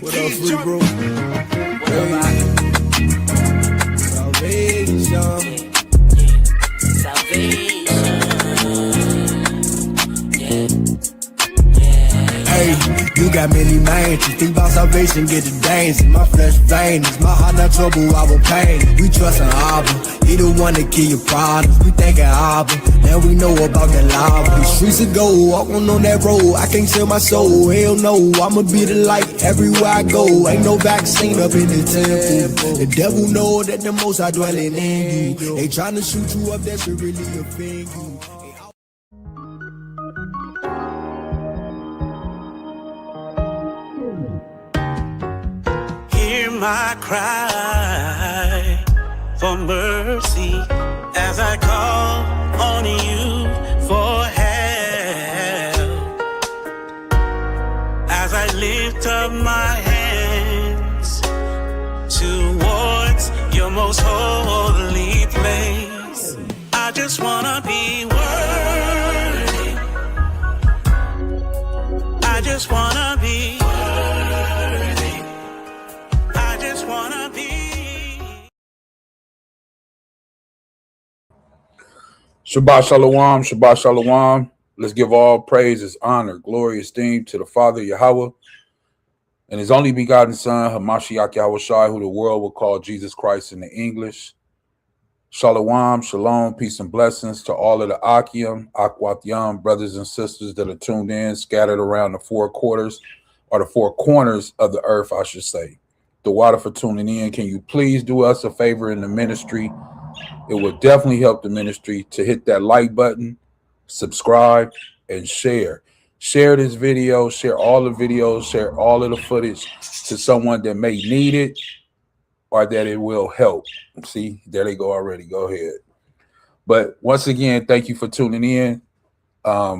What up, free bro? Salvation. Hey, you got many minds. You think about salvation, get the dance in my flesh vein. It's my heart, not trouble, I will pain. We trust in Abba. He the one that kill your problems. We thinking Abba. Now we know about that lava. These streets of gold, walking on that road. I can't sell my soul. Hell no, I'ma be the light everywhere I go. Ain't no vaccine up in the temple. The devil know that the most I dwelling in you. They trying to shoot you up, that should really offend you. My cry for mercy as I call on you for help, as I lift up my hands towards your most holy place. I just wanna be worthy. I just wanna be wanna be. Shabbat Shalawam, Shabbat Shalawam. Let's give all praises, honor, glory, esteem to the Father Yahawah and his only begotten Son, Hamashiach Yahawashi, who the world will call Jesus Christ in the English. Shalawam, shalom, peace and blessings to all of the Ahchyam, Ahchathyam brothers and sisters that are tuned in, scattered around the four quarters, or the four corners of the earth, I should say. The water for tuning in. Can you please do us a favor in the ministry? It will definitely help the ministry to hit that like button, subscribe, and share. Share this video, share all the videos, share all of the footage to someone that may need it or that it will help. See, there they go already. Go ahead. But once again, thank you for tuning in.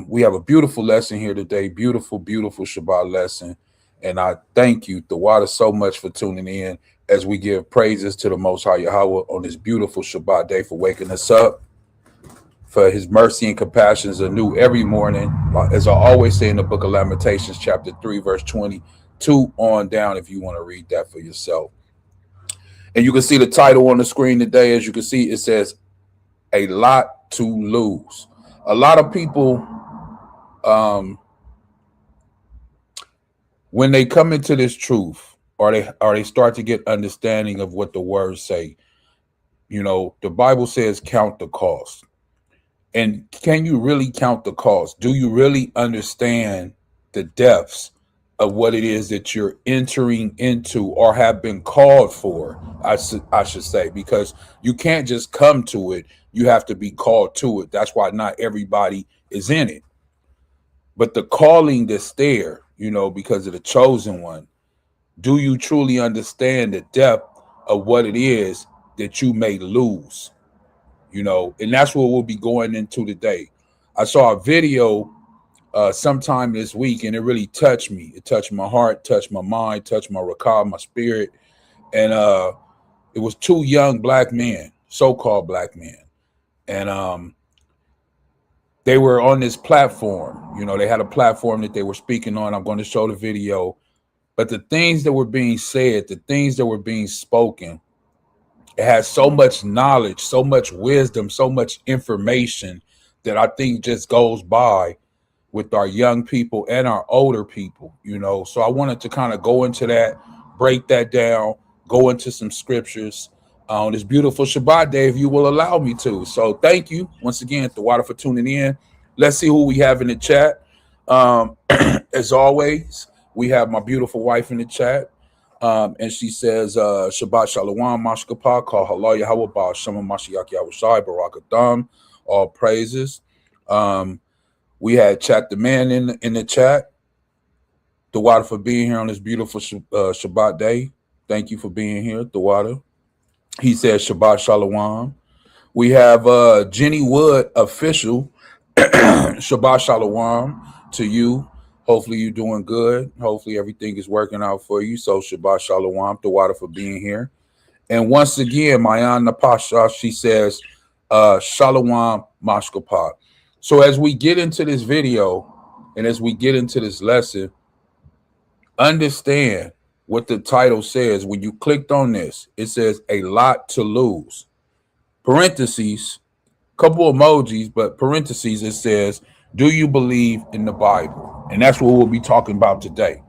We have a beautiful lesson here today. Beautiful, beautiful Shabbat lesson. And I thank you, the water, so much for tuning in as we give praises to the Most High Yahweh on this beautiful Shabbat day for waking us up, for his mercy and compassions are new every morning. As I always say in the book of Lamentations, chapter 3, verse 22 on down, if you want to read that for yourself. And you can see the title on the screen today. As you can see, it says, A Lot to Lose. A lot of people, when they come into this truth, or they start to get understanding of what the words say, you know, the Bible says count the cost. And can you really count the cost? Do you really understand the depths of what it is that you're entering into or have been called for, I should say, because you can't just come to it. You have to be called to it. That's why not everybody is in it. But the calling that's there, you know, because of the chosen one, do you truly understand the depth of what it is that you may lose? You know, and that's what we'll be going into today. I saw a video sometime this week, and it really touched me. It touched my heart, touched my mind, touched my rakah, my spirit. And it was two young black men, so-called black men. And they were on this platform. You know, they had a platform that they were speaking on. I'm going to show the video. But the things that were being said, the things that were being spoken, it has so much knowledge, so much wisdom, so much information that I think just goes by with our young people and our older people, you know. So I wanted to kind of go into that, break that down, go into some scriptures on this beautiful Shabbat day, if you will allow me to. So thank you once again, the water, for tuning in. Let's see who we have in the chat. As always, we have my beautiful wife in the chat. And she says, Shabbat Shalawam, Mashkapa, Call Halal Yahawah, Shema Mashiach Yahawashi, Barakatham, all praises. We had Chat the Man in the chat. The water, for being here on this beautiful Shabbat day. Thank you for being here, the water. He says Shabbat Shalawam. We have Jenny Wood official. Shabbat Shalawam to you. Hopefully you're doing good. Hopefully everything is working out for you. So Shabbat Shalawam, the water, for being here. And once again, Mayan Napasha, she says, Shalawam Mashkapa. So as we get into this video and as we get into this lesson, understand what the title says. When you clicked on this, it says a lot to lose. Parentheses, couple emojis, but parentheses, it says, do you believe in the Bible? And that's what we'll be talking about today.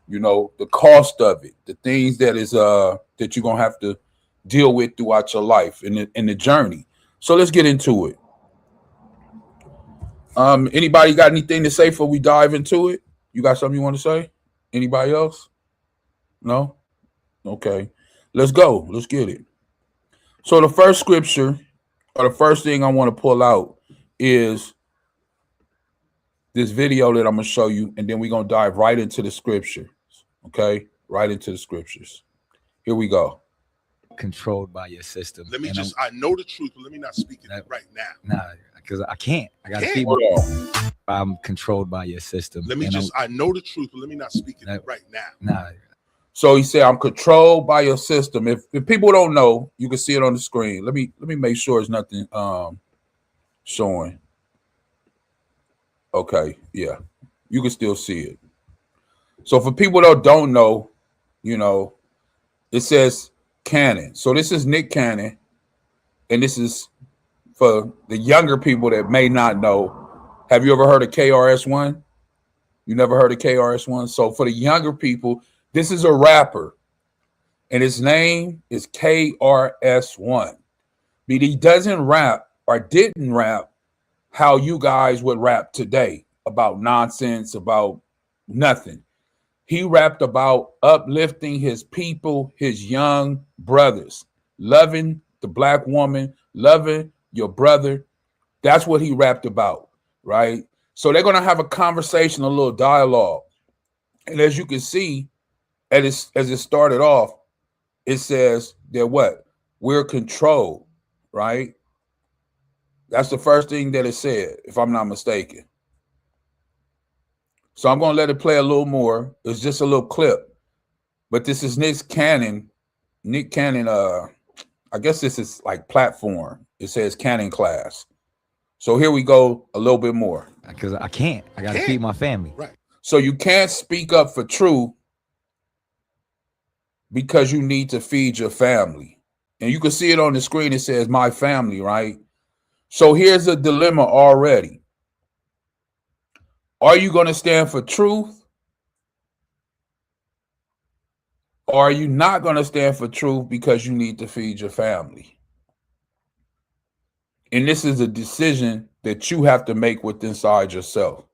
You know, the cost of it, the things that is that you're gonna have to deal with throughout your life in the journey. So let's get into it. Anybody got anything to say before we dive into it? You got something you want to say? Anybody else? No? Okay. Let's go. Let's get it. So the first scripture, or the first thing I want to pull out, is this video that I'm going to show you, and then we're going to dive right into the scripture. Okay? Right into the scriptures. Here we go. Controlled by your system. Let me I know the truth, but let me not speak it right now. Nah, because I can't. I got to feed I'm controlled by your system. Let me I know the truth, but let me not speak it right now. Nah. So he said, I'm controlled by your system. If people don't know, you can see it on the screen. Let me make sure it's nothing showing. Okay, yeah. You can still see it. So for people that don't know, you know, it says Cannon. So this is Nick Cannon, and this is for the younger people that may not know. Have you ever heard of KRS-One? You never heard of KRS-One? So for the younger people, this is a rapper, and his name is KRS-One. But he doesn't rap, or didn't rap, how you guys would rap today, about nonsense, about nothing. He rapped about uplifting his people, his young brothers, loving the black woman, loving your brother. That's what he rapped about, right? So they're going to have a conversation, a little dialogue. And as you can see, as it started off, it says that what? We're controlled, right? That's the first thing that it said, if I'm not mistaken. So I'm going to let it play a little more. It's just a little clip. But this is Nick Cannon. Nick Cannon, I guess this is like platform. It says Cannon class. So here we go a little bit more. Because I can't. I got to feed my family. Right. So you can't speak up for truth because you need to feed your family. And you can see it on the screen. It says my family, right? So here's a dilemma already. Are you going to stand for truth? Or are you not going to stand for truth because you need to feed your family? And this is a decision that you have to make within inside yourself.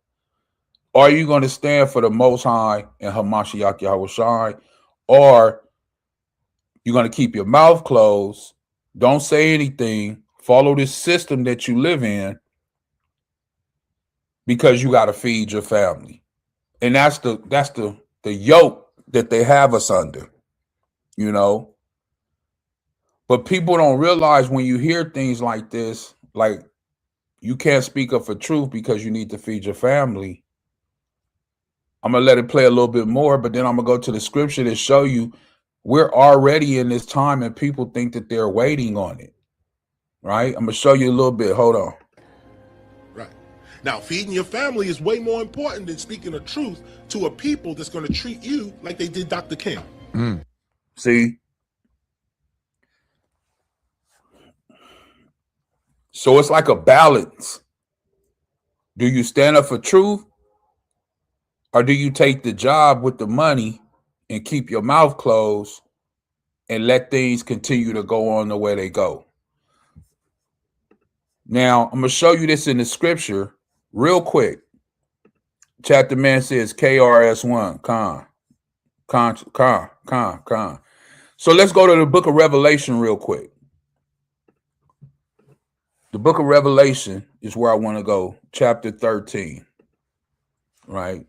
Are you going to stand for the Most High and Hamashiach YAHAWAH? Or you're going to keep your mouth closed, don't say anything, follow this system that you live in, because you got to feed your family. And that's the yoke that they have us under, you know. But people don't realize when you hear things like this, like you can't speak up for truth because you need to feed your family. I'm going to let it play a little bit more, but then I'm going to go to the scripture to show you we're already in this time and people think that they're waiting on it, right? I'm going to show you a little bit. Hold on. Now, feeding your family is way more important than speaking the truth to a people that's going to treat you like they did Dr. King. See? So it's like a balance. Do you stand up for truth? Or do you take the job with the money and keep your mouth closed and let things continue to go on the way they go? Now, I'm going to show you this in the scripture real quick. Chapter man says KRS-One, con. So let's go to the book of Revelation real quick. The book of Revelation is where I want to go. Chapter 13, right?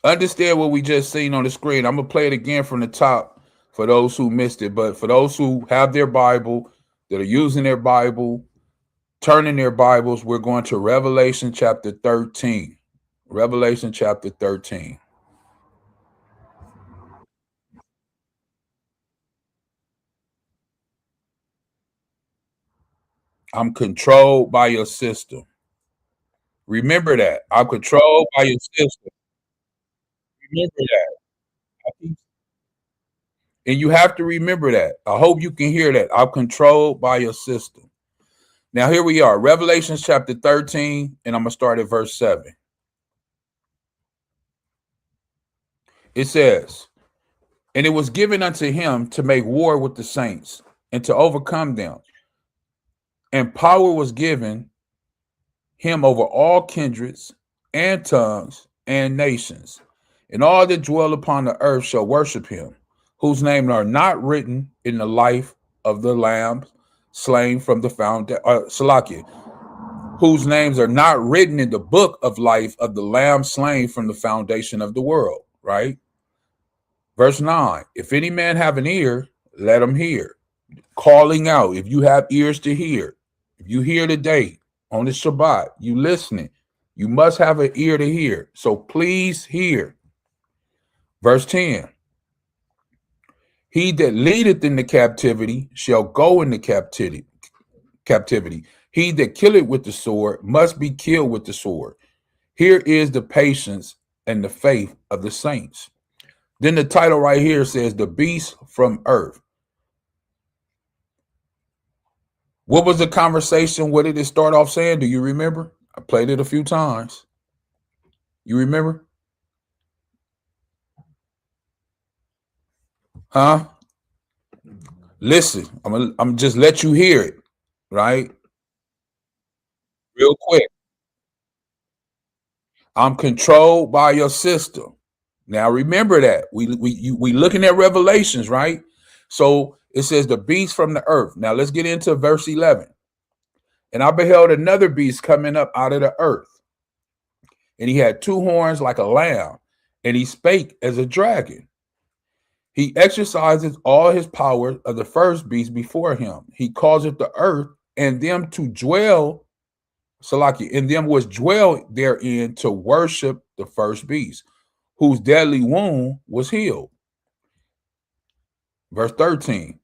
Understand what we just seen on the screen. I'm going to play it again from the top for those who missed it. But for those who have their Bible, that are using their Bible, turning their Bibles, we're going to Revelation chapter 13. Revelation chapter 13. I'm controlled by your system. Remember that. I'm controlled by your system. Remember that. And you have to remember that. I hope you can hear that. I'm controlled by your system. Now, here we are, Revelation chapter 13, and I'm going to start at verse 7. It says, and it was given unto him to make war with the saints and to overcome them. And power was given him over all kindreds and tongues and nations. And all that dwell upon the earth shall worship him, whose names are not written in the life of the Lamb slain from the foundation, whose names are not written in the book of life of the Lamb slain from the foundation of the world, right? Verse 9, if any man have an ear, let him hear. Calling out, if you have ears to hear, if you hear today on the Shabbat, you listening, you must have an ear to hear. So please hear. Verse 10, he that leadeth in the captivity shall go into captivity. He that killeth with the sword must be killed with the sword. Here is the patience and the faith of the saints. Then the title right here says the beast from earth. What was the conversation? What did it start off saying? Do you remember? I played it a few times. You remember? Huh? Listen, I'm just let you hear it, right? Real quick. I'm controlled by your system. Now remember that. We looking at Revelations, right? So it says the beast from the earth. Now let's get into verse 11. And I beheld another beast coming up out of the earth. And he had two horns like a lamb, and he spake as a dragon. He exercises all his power of the first beast before him. He causeth the earth and them to dwell, Salaki, and them which dwell therein to worship the first beast, whose deadly wound was healed. Verse 13,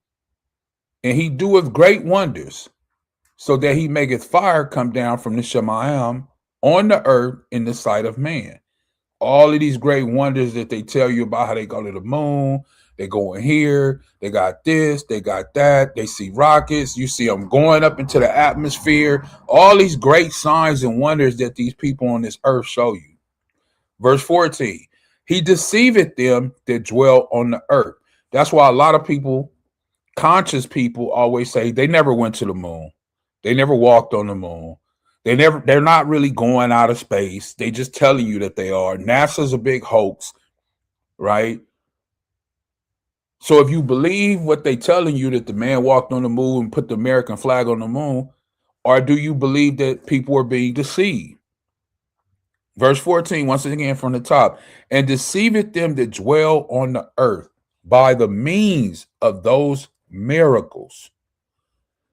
and he doeth great wonders, so that he maketh fire come down from the Shalawam on the earth in the sight of man. All of these great wonders that they tell you about, how they go to the moon, they go in here, they got this, they got that, they see rockets, you see them going up into the atmosphere, all these great signs and wonders that these people on this earth show you. Verse 14, he deceiveth them that dwell on the earth. That's why a lot of people, conscious people, always say they never went to the moon. They never walked on the moon. They're not really going out of space. They just telling you that they are. NASA's a big hoax, right? So if you believe what they telling you, that the man walked on the moon and put the American flag on the moon, or do you believe that people are being deceived? Verse 14, once again from the top, and deceiveth them that dwell on the earth by the means of those miracles,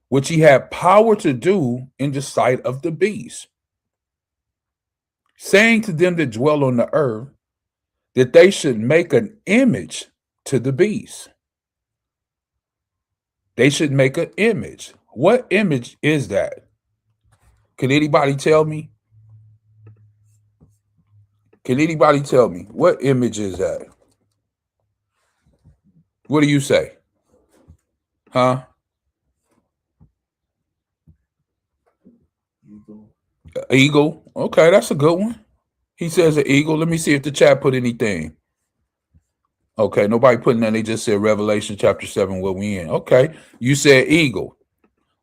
which he had power to do in the sight of the beast, saying to them that dwell on the earth that they should make an image to the beast. They should make an image. What image is that? Can anybody tell me? Can anybody tell me? What image is that? What do you say? Huh? Eagle. Okay, that's a good one. He says an eagle. Let me see if the chat put anything. Okay, nobody putting that. They just said Revelation chapter 7, where we in. Okay, you said eagle.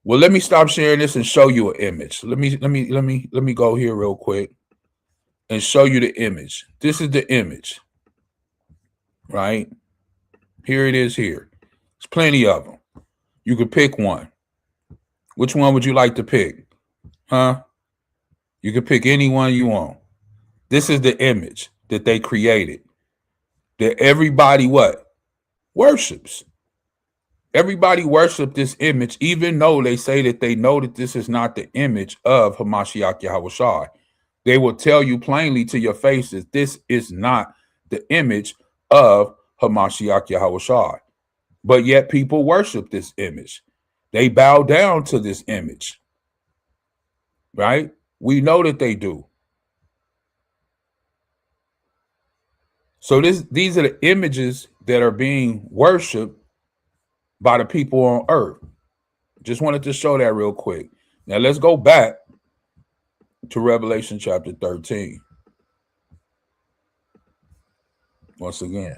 Well, let me stop sharing this and show you an image. Let me go here real quick and show you the image. This is the image, right? Here it is here. There's plenty of them. You could pick one. Which one would you like to pick? Huh? You can pick any one you want. This is the image that they created, that everybody what? Worships. Everybody worships this image, even though they say that they know that this is not the image of Hamashiach Yahawashi. They will tell you plainly to your face that this is not the image of Hamashiach Yahawashi. But yet people worship this image. They bow down to this image. Right? We know that they do. So these are the images that are being worshipped by the people on earth. Just wanted to show that real quick. Now let's go back to Revelation chapter 13. Once again,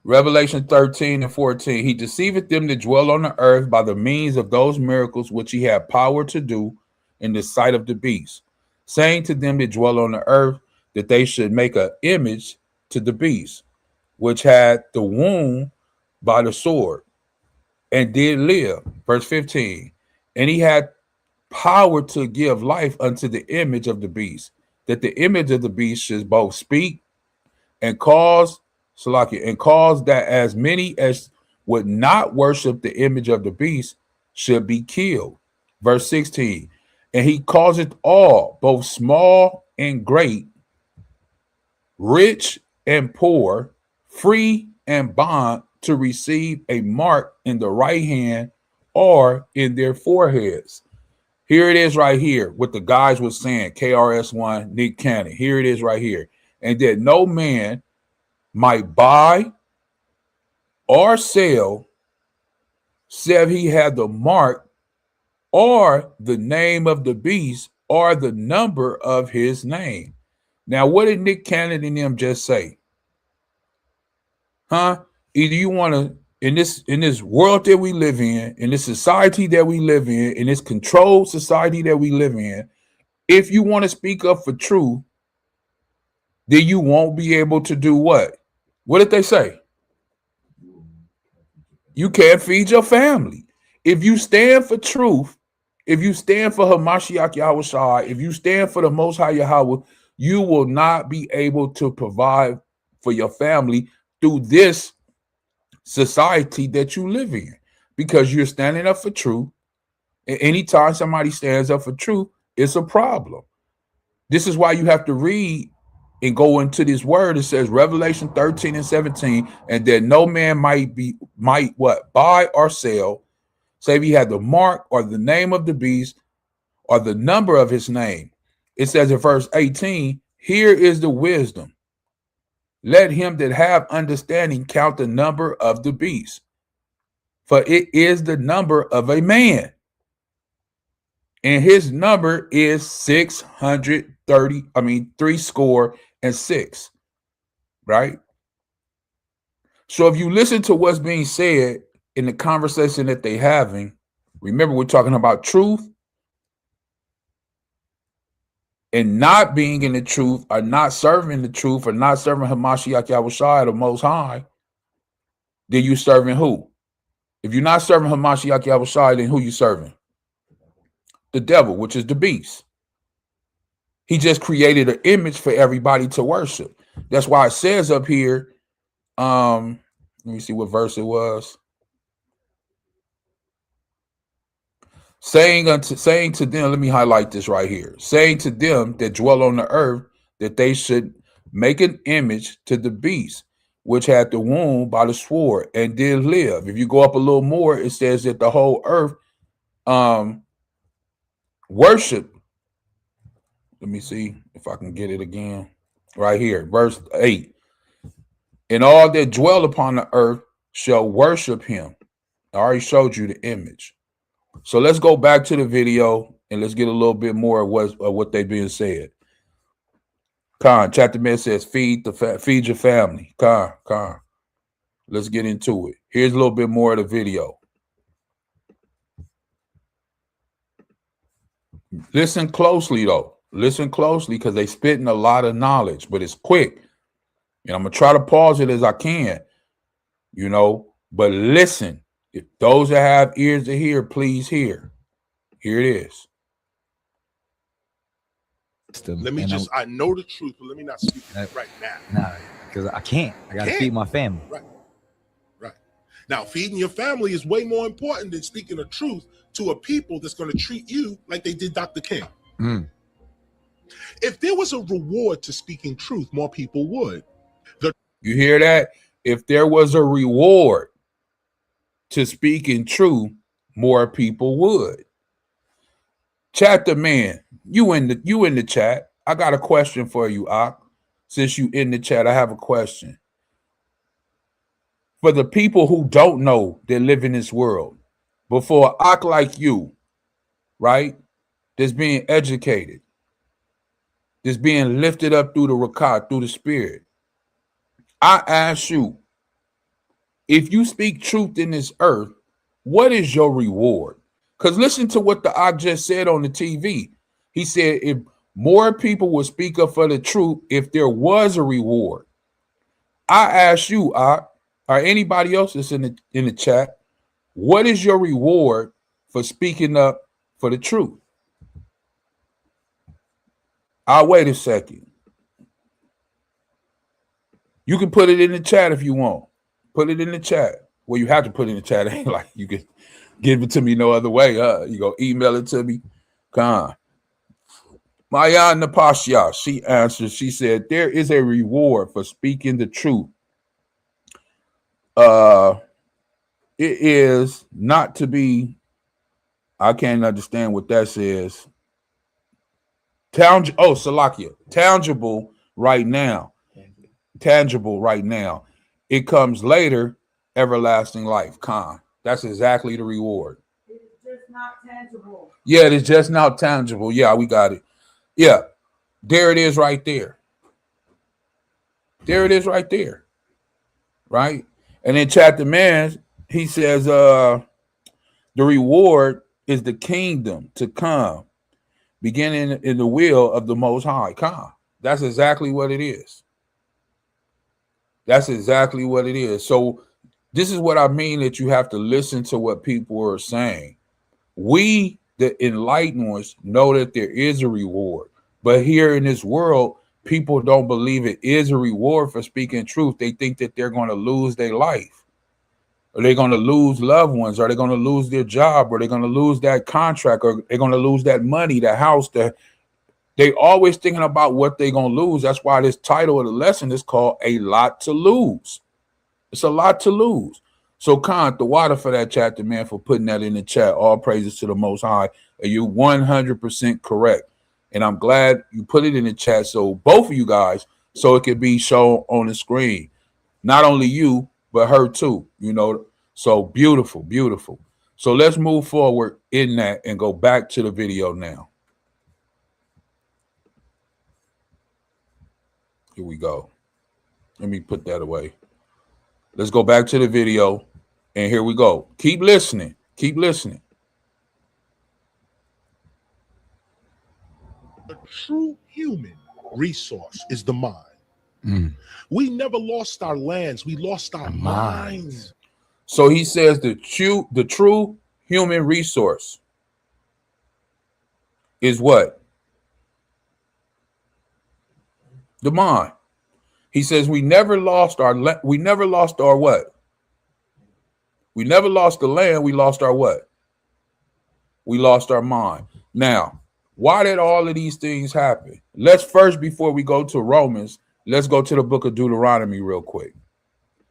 Revelation 13 and 14. He deceiveth them that dwell on the earth by the means of those miracles which he had power to do in the sight of the beast, saying to them that dwell on the earth that they should make an image to the beast, which had the wound by the sword, and did live. Verse 15. And he had power to give life unto the image of the beast, that the image of the beast should both speak and cause that as many as would not worship the image of the beast should be killed. Verse 16. And he causeth all, both small and great, rich and poor, free and bond, to receive a mark in the right hand or in their foreheads. Here it is right here, what the guys were saying, KRS-One, Nick Cannon. Here it is right here. And that no man might buy or sell, save he had the mark or the name of the beast or the number of his name. Now, what did Nick Cannon and them just say? Huh? Either you want to, in this world that we live in this society that we live in this controlled society that we live in, if you want to speak up for truth, then you won't be able to do what? What did they say? You can't feed your family. If you stand for truth, if you stand for Hamashiach Yahushua, if you stand for the Most High Yahweh, you will not be able to provide for your family through this society that you live in, because you're standing up for truth. And anytime somebody stands up for truth, it's a problem. This is why you have to read and go into this word. It says Revelation 13 and 17, and that no man might buy or sell, save he had the mark or the name of the beast or the number of his name. It says in verse 18, here is the wisdom. Let him that have understanding count the number of the beast, for it is the number of a man, and his number is 636, right? So if you listen to what's being said in the conversation that they're having, remember we're talking about truth and not being in the truth, or not serving the truth, or not serving Hamashiach Yahushua, the Most High. Then you serving who? If you're not serving Hamashiach Yahushua, then who you serving? The devil, which is the beast. He just created an image for everybody to worship. That's why it says up here, let me see what verse it was. Saying to them, let me highlight this right here. Saying to them that dwell on the earth that they should make an image to the beast, which had the wound by the sword and did live. If you go up a little more, it says that the whole earth worship. Let me see if I can get it again. Right here, verse 8. And all that dwell upon the earth shall worship him. I already showed you the image. So let's go back to the video and let's get a little bit more of what they've been said. Khan, chapter man says, feed your family. Khan. Let's get into it. Here's a little bit more of the video. Listen closely, though. Listen closely, because they spitting a lot of knowledge, but it's quick. And I'm going to try to pause it as I can, but listen. If those that have ears to hear, please hear. Here it is. I know the truth, but let me not speak right now. Nah, because I can't. I got to feed my family. Right. Now, feeding your family is way more important than speaking the truth to a people that's going to treat you like they did Dr. King. If there was a reward to speaking truth, more people would. You hear that? If there was a reward to speaking truth, more people would. Chapter man, you in the chat. I got a question for you, Ak. since you in the chat, I have a question. For the people who don't know that live in this world, before act like you, right? That's being educated, that's being lifted up through the Rakat, through the spirit. I ask you, if you speak truth in this earth, what is your reward? Because listen to what the Ak just said on the TV. He said if more people would speak up for the truth, if there was a reward. I ask you, Ak, or anybody else that's in the chat, what is your reward for speaking up for the truth? I'll wait a second. You can put it in the chat if you want. Put it in the chat. Well, you have to put it in the chat. It ain't like you can give it to me no other way. You go email it to me. Come on. Maya Napasha, she answered. She said, there is a reward for speaking the truth. It is not to be, I can't understand what that says. Salakia. Tangible right now. Tangible right now. It comes later, everlasting life. Khan. That's exactly the reward. It's just not tangible. Yeah, it is just not tangible. Yeah, we got it. Yeah, there it is right there. There it is right there. Right? And in chapter man, he says, the reward is the kingdom to come, beginning in the will of the Most High. Come. That's exactly what it is. That's exactly what it is. So this is what I mean, that you have to listen to what people are saying. We, the enlightened ones, know that there is a reward. But here in this world, people don't believe it is a reward for speaking truth. They think that they're going to lose their life. Are they going to lose loved ones? Are they going to lose their job? Are they going to lose that contract? Or they're going to lose that money, the house? They always thinking about what they're going to lose. That's why this title of the lesson is called A Lot to Lose. It's a lot to lose. So Khan, the water for that chapter, man, for putting that in the chat. All praises to the Most High. And you're 100% correct. And I'm glad you put it in the chat, so both of you guys, so it could be shown on the screen. Not only you, but her too, you know. So beautiful, beautiful. So let's move forward in that and go back to the video now. Here we go. Let me put that away. Let's go back to the video, and here we go. Keep listening. Keep listening. The true human resource is the mind. We never lost our lands. We lost our minds. So he says the true human resource is what? The mind. He says we never lost our what? We never lost the land. We lost our what? We lost our mind. Now, why did all of these things happen? Let's first, before we go to Romans, let's go to the book of Deuteronomy real quick.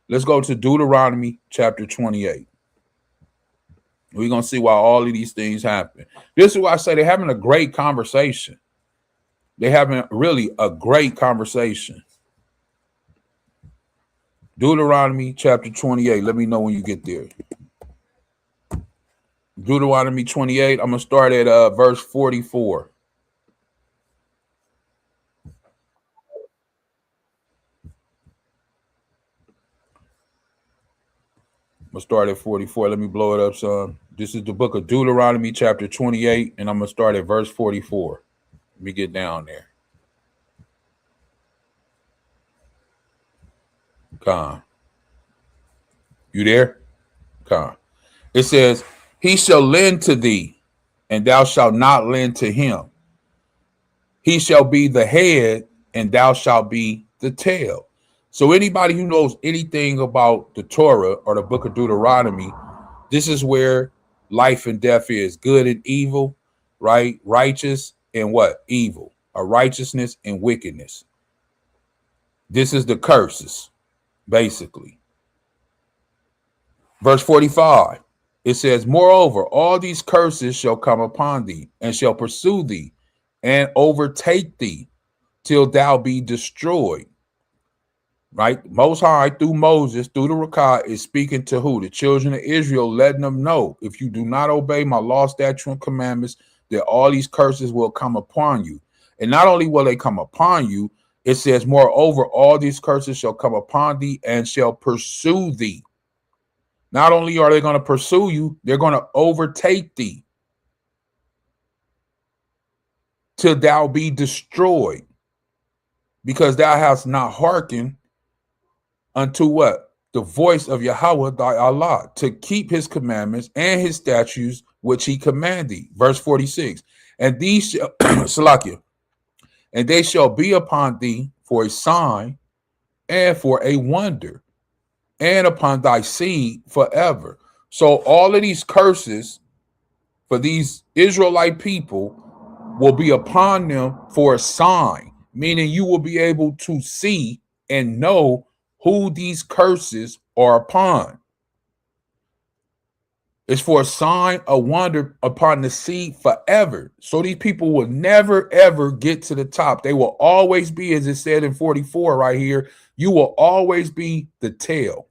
Let's go to Deuteronomy chapter 28. We're going to see why all of these things happen. This is why I say they're having a great conversation. They're having really a great conversation. Deuteronomy chapter 28. Let me know when you get there. Deuteronomy 28. I'm going to start at verse 44. I'm going to start at 44. Let me blow it up, son. This is the book of Deuteronomy chapter 28, and I'm going to start at verse 44. Let me get down there. Come. You there? Come. It says, he shall lend to thee, and thou shalt not lend to him. He shall be the head, and thou shalt be the tail. So anybody who knows anything about the Torah or the book of Deuteronomy, this is where life and death is, good and evil, right? Righteous and what? Evil, or righteousness and wickedness. This is the curses, basically. Verse 45, it says, moreover, all these curses shall come upon thee and shall pursue thee and overtake thee till thou be destroyed. Right? Most High through Moses, through the Rakah, is speaking to who? The children of Israel, letting them know, if you do not obey my law, statutes, and commandments, that all these curses will come upon you. And not only will they come upon you, it says, moreover, all these curses shall come upon thee and shall pursue thee. Not only are they going to pursue you, they're going to overtake thee till thou be destroyed, because thou hast not hearkened unto what? The voice of Yahawah thy Allah, to keep his commandments and his statutes which he command thee. Verse 46. And these shall Salakia, and they shall be upon thee for a sign and for a wonder, and upon thy seed forever. So all of these curses for these Israelite people will be upon them for a sign, meaning you will be able to see and know who these curses are upon. It's for a sign, a wonder upon the seed forever. So these people will never, ever get to the top. They will always be, as it said in 44 right here, you will always be the tail.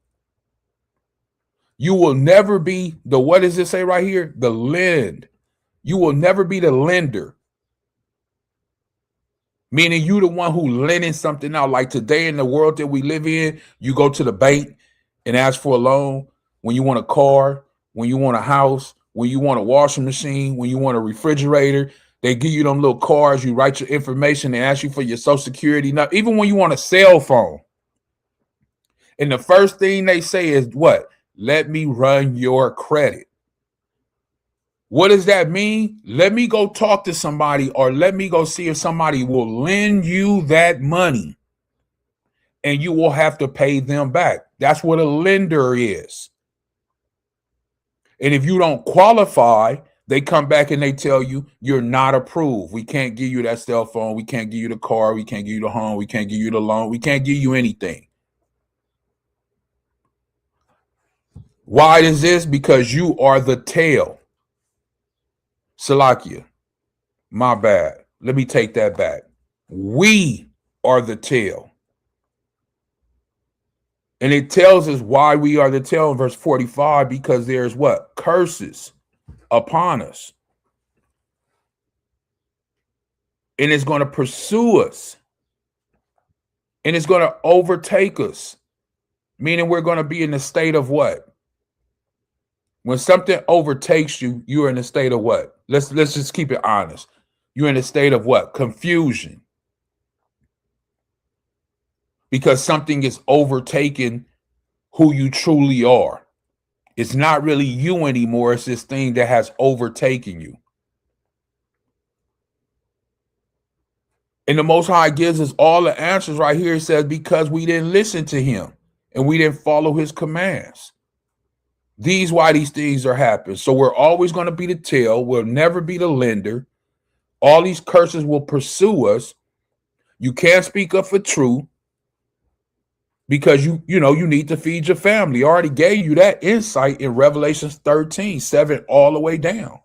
You will never be the, what does it say right here? The lend. You will never be the lender. Meaning you the one who lending something out. Like today in the world that we live in, you go to the bank and ask for a loan when you want a car, when you want a house, when you want a washing machine, when you want a refrigerator. They give you them little cards, you write your information, they ask you for your social security. Now, even when you want a cell phone, and the first thing they say is what? Let me run your credit. What does that mean? Let me go talk to somebody, or let me go see if somebody will lend you that money and you will have to pay them back. That's what a lender is. And if you don't qualify, they come back and they tell you you're not approved. We can't give you that cell phone. We can't give you the car. We can't give you the home. We can't give you the loan. We can't give you anything. Why is this? Because you are the tail. Salakia, my bad. Let me take that back. We are the tail. And it tells us why we are the tail in verse 45, because there's what? Curses upon us. And it's going to pursue us. And it's going to overtake us. Meaning we're going to be in the state of what? When something overtakes you, you're in a state of what? Let's just keep it honest. You're in a state of what? Confusion. Because something is overtaking who you truly are. It's not really you anymore. It's this thing that has overtaken you. And the Most High gives us all the answers right here. It says, because we didn't listen to him and we didn't follow his commands. Why these things are happening. So we're always going to be the tail. We'll never be the lender. All these curses will pursue us. You can't speak up for truth because you need to feed your family. I already gave you that insight in Revelation 13:7 all the way down.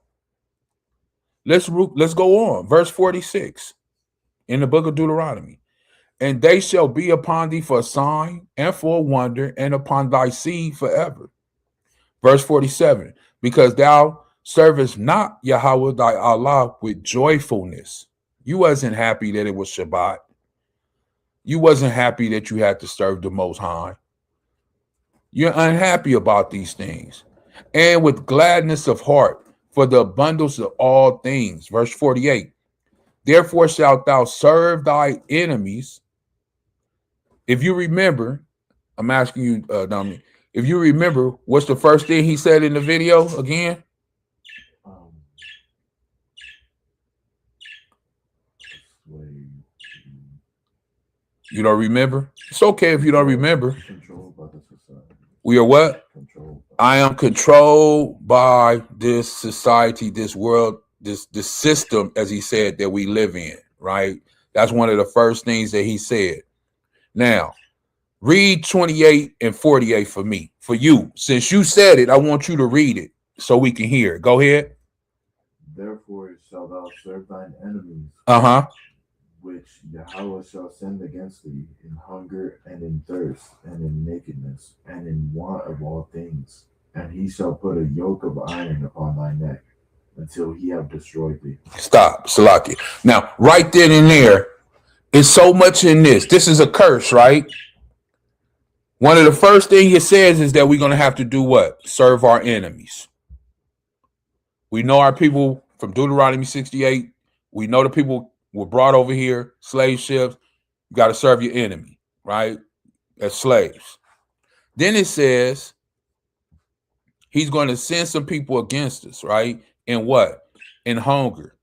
Let's go on. Verse 46 in the book of Deuteronomy. And they shall be upon thee for a sign and for a wonder, and upon thy seed forever. Verse 47, because thou servest not Yahawah thy Allah with joyfulness. You wasn't happy that it was Shabbat. You wasn't happy that you had to serve the Most High. You're unhappy about these things. And with gladness of heart for the abundance of all things. Verse 48, therefore shalt thou serve thy enemies. If you remember, I'm asking you, Dominic, if you remember, what's the first thing he said in the video again? You don't remember? It's okay if you don't remember. We are what? I am controlled by this society, this world, this system, as he said, that we live in, right? That's one of the first things that he said. Now, read 28 and 48 for me, for you. Since you said it, I want you to read it so we can hear it. Go ahead. Therefore shalt thou serve thine enemies. which Yahweh shall send against thee in hunger and in thirst and in nakedness and in want of all things. And he shall put a yoke of iron upon thy neck until he have destroyed thee. Stop, Salaki. Now, right then and there, is so much in this. This is a curse, right? One of the first things it says is that we're going to have to do what? Serve our enemies. We know our people from Deuteronomy 68. We know the people were brought over here, slave ships. You got to serve your enemy, right? As slaves. Then it says he's going to send some people against us, right? In what? In hunger.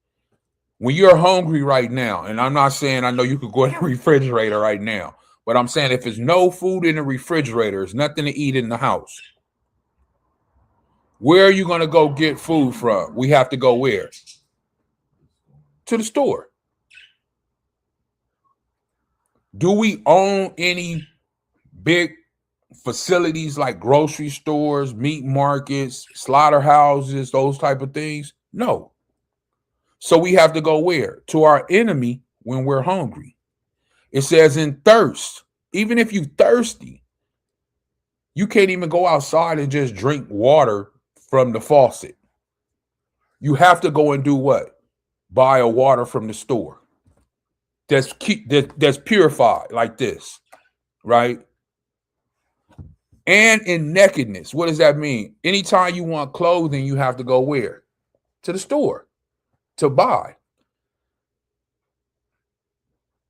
When you're hungry right now, and I'm not saying I know you could go in the refrigerator right now, but I'm saying if there's no food in the refrigerator, there's nothing to eat in the house. Where are you going to go get food from? We have to go where? To the store. Do we own any big facilities like grocery stores, meat markets, slaughterhouses, those type of things? No. So we have to go where? To our enemy when we're hungry. It says in thirst. Even if you're thirsty, you can't even go outside and just drink water from the faucet. You have to go and do what? Buy a water from the store. That's purified like this, right? And in nakedness. What does that mean? Anytime you want clothing, you have to go where? To the store to buy.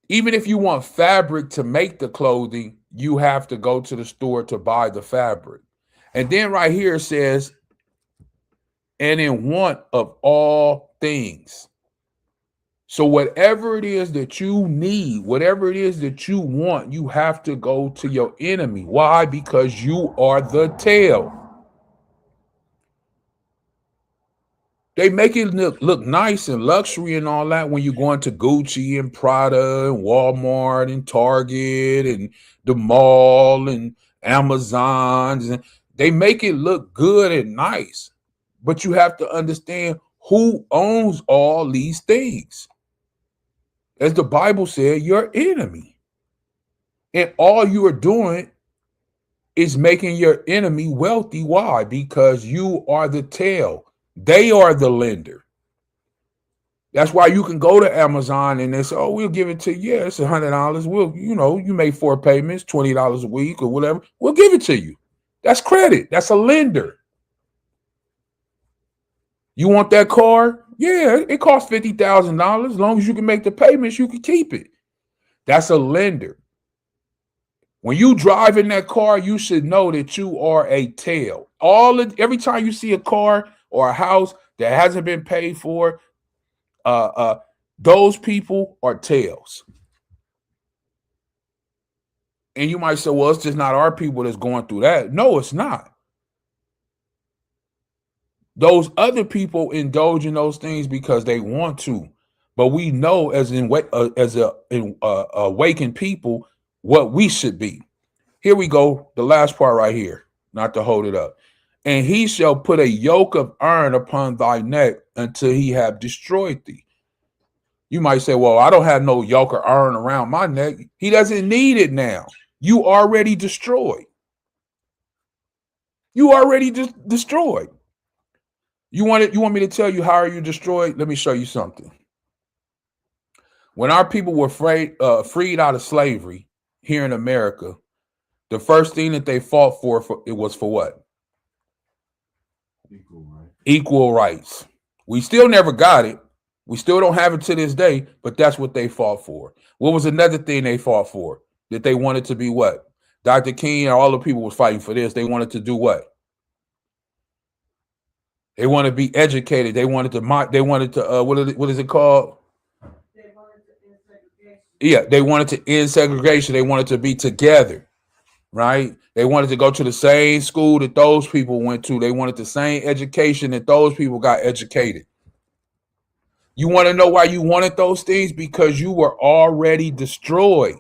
Even if you want fabric to make the clothing, you have to go to the store to buy the fabric. And then right here it says, and in want of all things. So whatever it is that you need, whatever it is that you want, you have to go to your enemy. Why? Because you are the tail. They make it look nice and luxury and all that when you go into Gucci and Prada and Walmart and Target and the mall and Amazon. And they make it look good and nice. But you have to understand who owns all these things. As the Bible said, your enemy. And all you are doing is making your enemy wealthy. Why? Because you are the tail. They are the lender. That's why you can go to Amazon and they say, oh, we'll give it to you. Yeah, it's $100. We'll, you make 4 payments, $20 a week or whatever. We'll give it to you. That's credit. That's a lender. You want that car? Yeah, it costs $50,000. As long as you can make the payments, you can keep it. That's a lender. When you drive in that car, you should know that you are a tail. Every time you see a car or a house that hasn't been paid for, those people are tails. And you might say, well, it's just not our people that's going through that. No, it's not. Those other people indulge in those things because they want to. But we know as awakened people what we should be. Here we go. The last part right here, not to hold it up. And he shall put a yoke of iron upon thy neck until he have destroyed thee. You might say, well, I don't have no yoke of iron around my neck. He doesn't need it now. You already destroyed. You already destroyed. You want me to tell you how are you destroyed? Let me show you something. When our people were freed out of slavery here in America, the first thing that they fought for it was for what? Equal rights. Equal rights. We still never got it. We still don't have it to this day, but that's what they fought for. What was another thing they fought for? That they wanted to be what? Dr. King and all the people was fighting for this. They wanted to do what? They wanted to be educated. They wanted to what is it called? They wanted to end segregation. Yeah, they wanted to end segregation. They wanted to be together, right? They wanted to go to the same school that those people went to. They wanted the same education that those people got educated. You want to know why you wanted those things? Because you were already destroyed.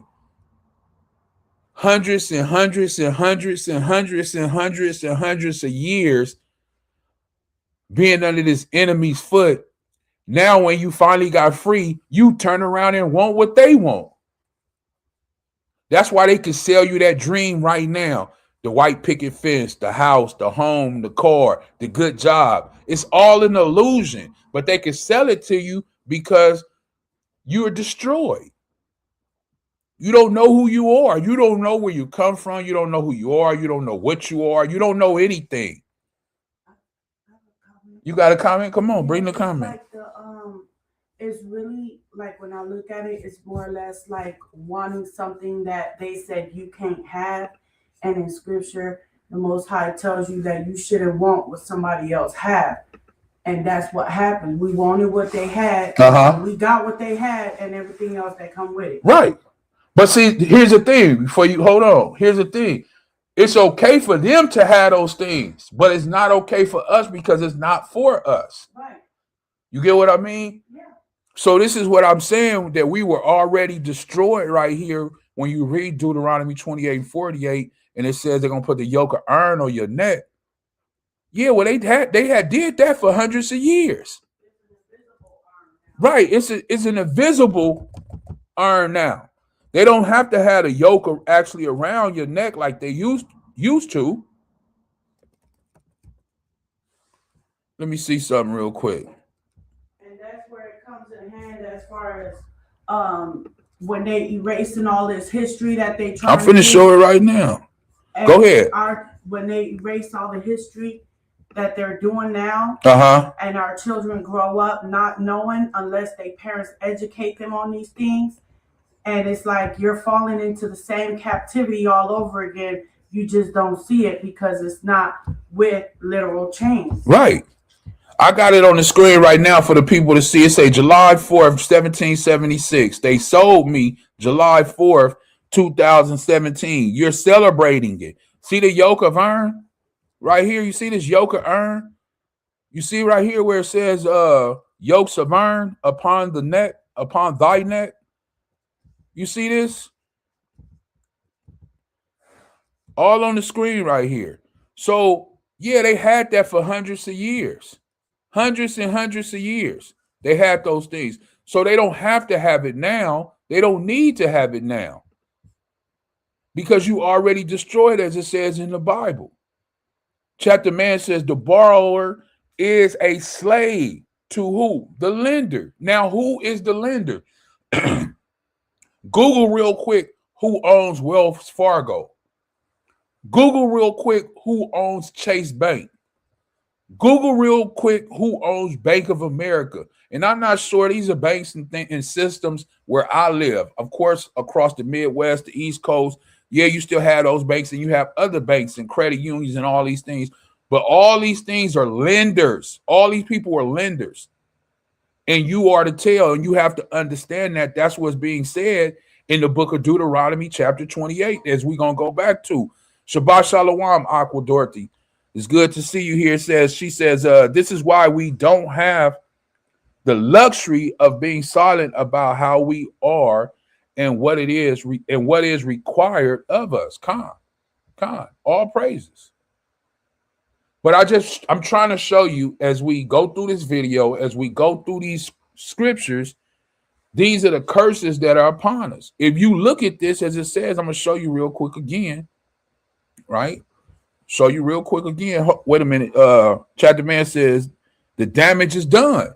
Hundreds and hundreds and hundreds and hundreds and hundreds and hundreds of years being under this enemy's foot, Now, when you finally got free, you turn around and want what they want. That's why they can sell you that dream right now. The white picket fence, the house, the home, the car, the good job. It's all an illusion, but they can sell it to you because you are destroyed. You don't know who you are. You don't know where you come from. You don't know who you are. You don't know what you are. You don't know anything. You got a comment? Come on, bring the comment. Like it's really like when I look at it, it's more or less like wanting something that they said you can't have. And in scripture, the Most High tells you that you shouldn't want what somebody else had. And that's what happened. We wanted what they had. We got what they had and everything else that come with it. Right. But see, here's the thing. Before you hold on, here's the thing. It's okay for them to have those things, but it's not okay for us because it's not for us. Right. You get what I mean? Yeah. So this is what I'm saying, that we were already destroyed right here when you read Deuteronomy 28:48, and it says they're gonna put the yoke of iron on your neck. Yeah, well, they had did that for hundreds of years. Right. It's an invisible iron now. They don't have to have a yoke actually around your neck like they used to. Let me see something real quick. And that's where it comes in hand as far as when they erasing all this history that they try. I'm finna show it right now. Go ahead. When they erase all the history that they're doing now, and our children grow up not knowing unless their parents educate them on these things. And it's like you're falling into the same captivity all over again. You just don't see it because it's not with literal chains. Right. I got it on the screen right now for the people to see. It say July 4th, 1776. They sold me July 4th, 2017. You're celebrating it. See the yoke of iron right here? You see this yoke of iron? You see right here where it says yokes of iron upon the neck, upon thy neck? You see this? All on the screen right here. So, yeah, they had that for hundreds of years. Hundreds and hundreds of years. They had those things. So they don't have to have it now. They don't need to have it now. Because you already destroyed, as it says in the Bible. Chapter man says the borrower is a slave to who? The lender. Now, who is the lender? Google real quick who owns Wells Fargo. Google real quick who owns Chase Bank. Google real quick who owns Bank of America. And I'm not sure these are banks and systems where I live. Of course, across the Midwest, the East Coast, yeah, you still have those banks and you have other banks and credit unions and all these things. But all these things are lenders. All these people are lenders. And you are to tell, and you have to understand that that's what's being said in the book of Deuteronomy chapter 28, as we're going to go back to. Shabbat Shalawam, Aqua Dorothy. It's good to see you here. She says, this is why we don't have the luxury of being silent about how we are and what it is and what is required of us. Khan, all praises. But I'm trying to show you as we go through this video, as we go through these scriptures, these are the curses that are upon us. If you look at this, as it says, I'm going to show you real quick again, right? Show you real quick again. Wait a minute. Chapter man says the damage is done.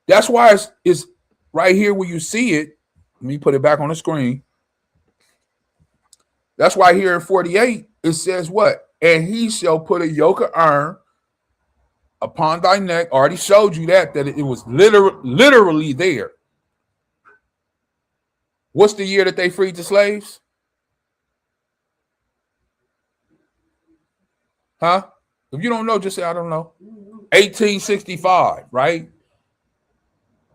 That's why it's right here where you see it. Let me put it back on the screen. That's why here in 48, it says what? And he shall put a yoke of iron upon thy neck. I already showed you that it was literally there. What's the year that they freed the slaves? Huh? If you don't know, just say, I don't know. 1865, right?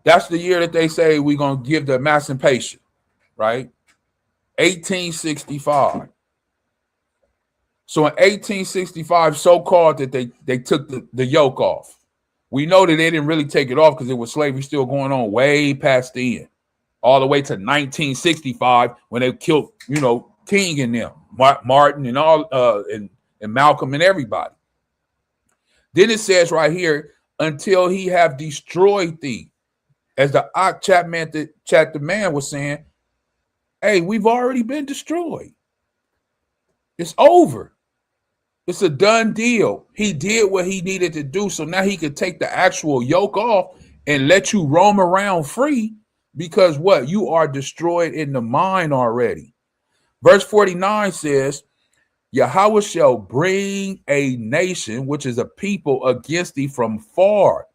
That's the year that they say we're going to give the emancipation, right? 1865. So in 1865, so-called that they took the yoke off. We know that they didn't really take it off because there was slavery still going on way past then, all the way to 1965 when they killed, King and them, Martin and all, and Malcolm and everybody. Then it says right here, until he have destroyed thee. as the Ahchathyam was saying, hey, we've already been destroyed. It's over. It's a done deal. He did what he needed to do, so now he could take the actual yoke off and let you roam around free, because what? You are destroyed in the mind already. Verse 49 says, Yahawah shall bring a nation, which is a people, against thee from far,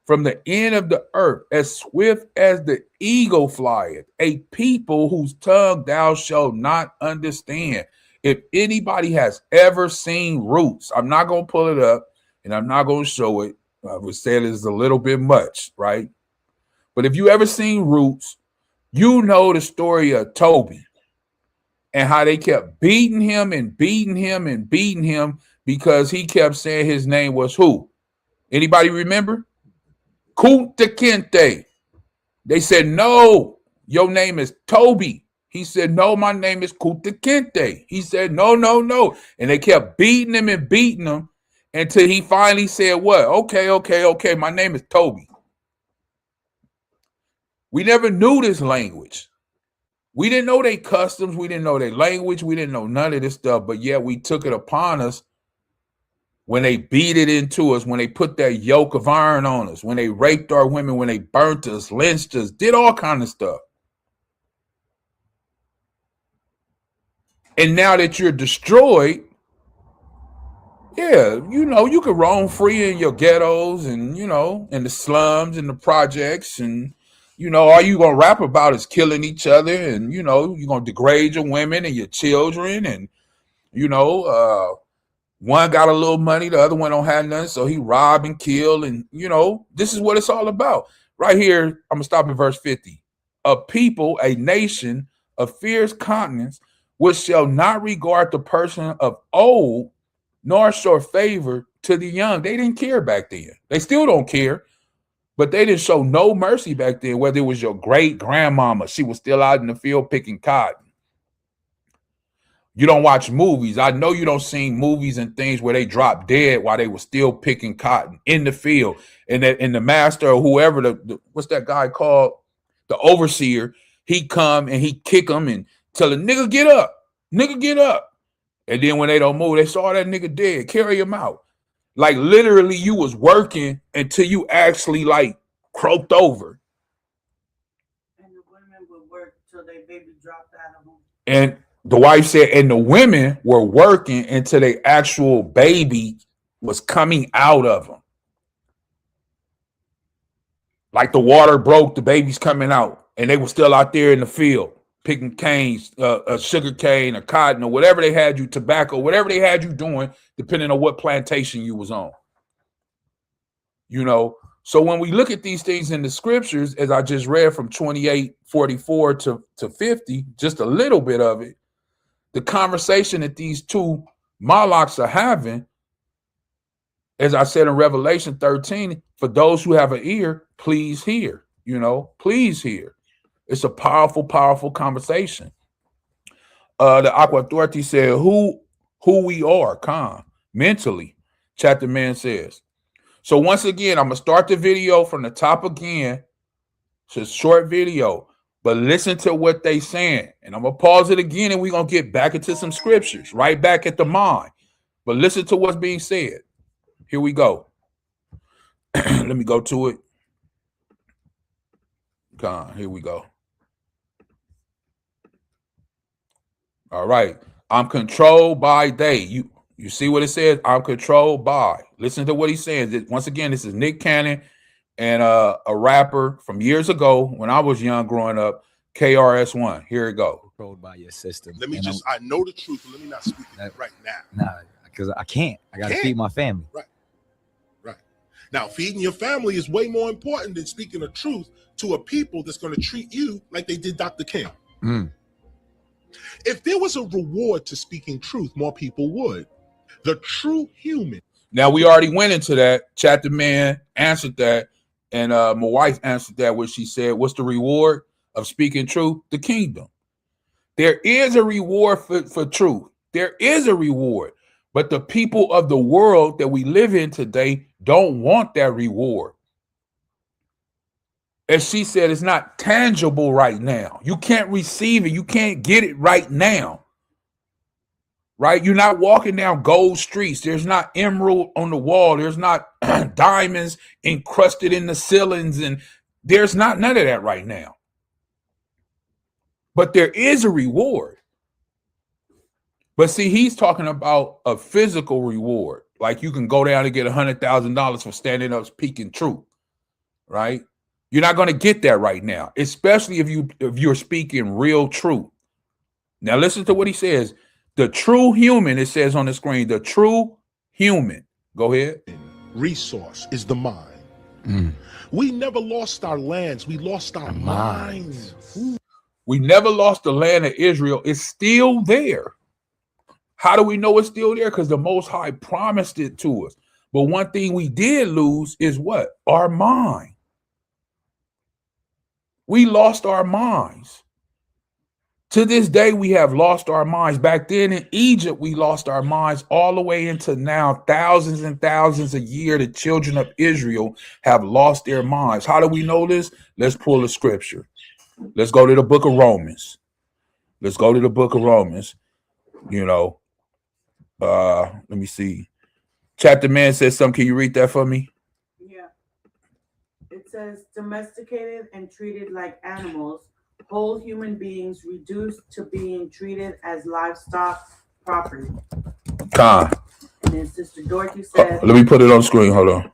from the end of the earth, as swift as the eagle flieth, a people whose tongue thou shalt not understand. If anybody has ever seen Roots, I'm not going to pull it up and I'm not going to show it. I would say it is a little bit much, right? But if you ever seen Roots, you know the story of Toby and how they kept beating him and beating him and beating him because he kept saying his name was who? Anybody remember? Kunta Kinte. They said, no, your name is Toby. He said, no, my name is Kunta Kinte. He said, no, no, no. And they kept beating him and beating him until he finally said, what? Okay, my name is Toby. We never knew this language. We didn't know their customs. We didn't know their language. We didn't know none of this stuff. But yet we took it upon us when they beat it into us, when they put that yoke of iron on us, when they raped our women, when they burnt us, lynched us, did all kind of stuff. And now that you're destroyed, yeah, you know, you can roam free in your ghettos and, you know, in the slums and the projects. And, you know, all you going to rap about is killing each other. And, you know, you're going to degrade your women and your children. And, you know, one got a little money, the other one don't have nothing, so he rob and kill. And, you know, this is what it's all about. Right here, I'm going to stop at verse 50. A people, a nation, a fierce countenance, which shall not regard the person of old, nor show favor to the young. They didn't care back then. They still don't care, but they didn't show no mercy back then, whether it was your great-grandmama. She was still out in the field picking cotton. You don't watch movies. I know you don't see movies and things where they drop dead while they were still picking cotton in the field. And the master or whoever, what's that guy called? The overseer, he come and he kick them and tell the nigga, get up. Nigga, get up. And then when they don't move, they saw that nigga dead. Carry him out. Like literally you was working until you actually like croaked over. And the women would work till their baby dropped out of them. And the wife said, and the women were working until the actual baby was coming out of them. Like the water broke, the baby's coming out, and they were still out there in the field picking canes, a sugar cane, a cotton, or whatever they had you, tobacco, whatever they had you doing, depending on what plantation you was on. You know, so when we look at these things in the scriptures, as I just read from 28:44 to 50, just a little bit of it, the conversation that these two Malaks are having, as I said in Revelation 13, for those who have an ear, please hear, you know, please hear. It's a powerful, powerful conversation. The Aqua Authority said, who we are, mentally, Chapter Man says. So once again, I'm going to start the video from the top again. It's a short video. But listen to what they saying. And I'm going to pause it again and we're going to get back into some scriptures, right back at the mind. But listen to what's being said. Here we go. Let me go to it. Come on, here we go. All right. I'm controlled by they. You see what it says? I'm controlled by. Listen to what he's saying. Once again, this is Nick Cannon. And a rapper from years ago when I was young growing up, KRS-One. Here it go. Controlled by your system. Let me I know the truth. Let me not speak it right now. Nah, because I can't. I got to feed my family. Right. Right. Now, feeding your family is way more important than speaking the truth to a people that's going to treat you like they did Dr. King. If there was a reward to speaking truth, more people would. The true human. Now, we already went into that. Chapter Man answered that. And my wife answered that, where she said, what's the reward of speaking truth? The kingdom. There is a reward for truth. There is a reward. But the people of the world that we live in today don't want that reward. as she said, it's not tangible right now. You can't receive it. You can't get it right now. Right? You're not walking down gold streets. There's not emerald on the wall. There's not diamonds encrusted in the ceilings. And there's not none of that right now. But there is a reward. But see, he's talking about a physical reward. Like you can go down and get $100,000 for standing up speaking truth. Right? You're not going to get that right now, especially if you're speaking real truth. Now listen to what he says. The true human, it says on the screen, the true human. Go ahead. Resource is the mind. We never lost our lands. We lost our minds. We never lost the land of Israel. It's still there. How do we know it's still there? Because the Most High promised it to us. But one thing we did lose is what? Our mind. We lost our minds. To this day, we have lost our minds. Back then in Egypt, we lost our minds all the way into now. Thousands and thousands a year, the children of Israel have lost their minds. How do we know this? Let's pull the scripture. Let's go to the book of Romans. Let's go to the book of Romans. You know, let me see. Chapter man says something. Can you read that for me? Yeah. It says domesticated and treated like animals. Whole human beings reduced to being treated as livestock property. Con. And then Sister Dorothy said, let me put it on screen. Hold on.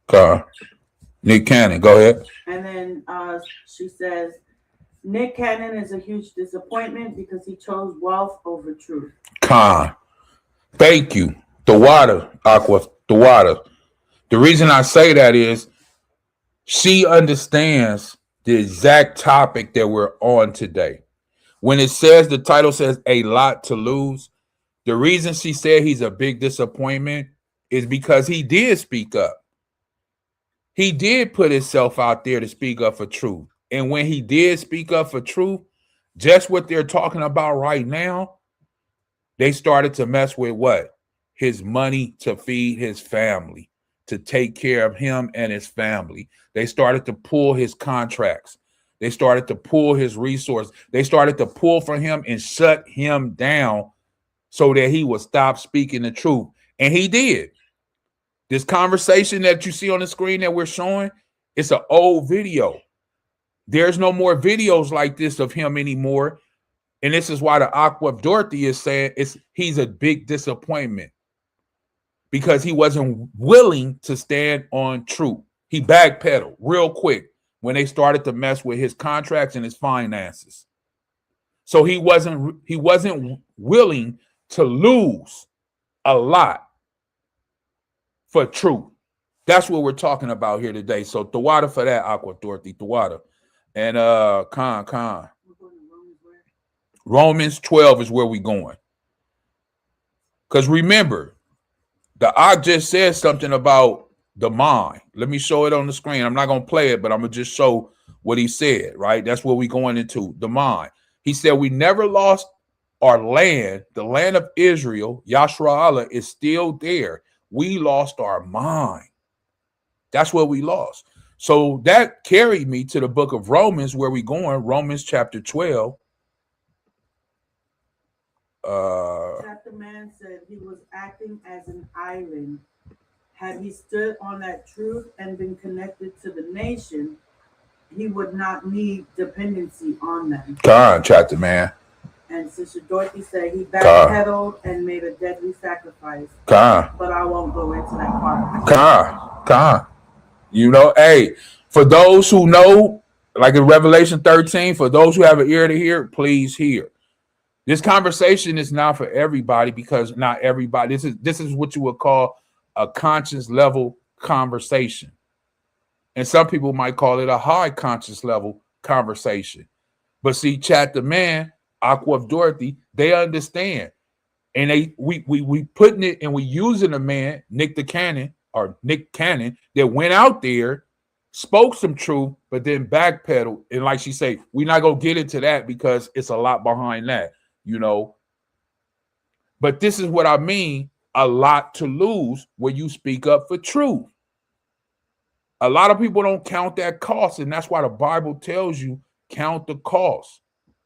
Con. Nick Cannon, go ahead. And then she says, Nick Cannon is a huge disappointment because he chose wealth over truth. Con. Thank you. The water, Aqua, the water. The reason I say that is she understands the exact topic that we're on today. When it says, the title says a lot to lose, the reason she said he's a big disappointment is because he did speak up. He did put himself out there to speak up for truth. And when he did speak up for truth, just what they're talking about right now, they started to mess with what? His money to feed his family, to take care of him and his family. They started to pull his contracts. They started to pull his resources. They started to pull for him and shut him down so that he would stop speaking the truth. And he did. This conversation that you see on the screen that we're showing, it's an old video. There's no more videos like this of him anymore. And this is why the Aqua of Dorothy is saying he's a big disappointment, because he wasn't willing to stand on truth. He backpedaled real quick when they started to mess with his contracts and his finances. So he wasn't willing to lose a lot for truth. That's what we're talking about here today. So Tawada for that, Aqua Dorothy, Tawada. And Khan. Romans 12 is where we're going. Because remember, the Ak just said something about the mind. Let me show it on the screen. I'm not going to play it, but I'm going to just show what he said, right? That's what we're going into, the mind. He said, we never lost our land. The land of Israel, Yashra Allah, is still there. We lost our mind. That's what we lost. So that carried me to the book of Romans, where we're going, Romans chapter 12. Chapter man said he was acting as an island. Had he stood on that truth and been connected to the nation, he would not need dependency on them. God, chapter man. And Sister Dorothy said he backpedaled and made a deadly sacrifice. God. But I won't go into that part. God. You know, hey, for those who know, like in Revelation 13, for those who have an ear to hear, please hear. This conversation is not for everybody, because not everybody, this is what you would call a conscious level conversation. And some people might call it a high conscious level conversation. But see, chat the man, Aqua of Dorothy, they understand. And we putting it and we using a man, Nick Cannon, that went out there, spoke some truth, but then backpedaled. And like she said, we're not going to get into that because it's a lot behind that, you know. But this is what I mean, a lot to lose when you speak up for truth. A lot of people don't count that cost, and that's why the Bible tells you count the cost.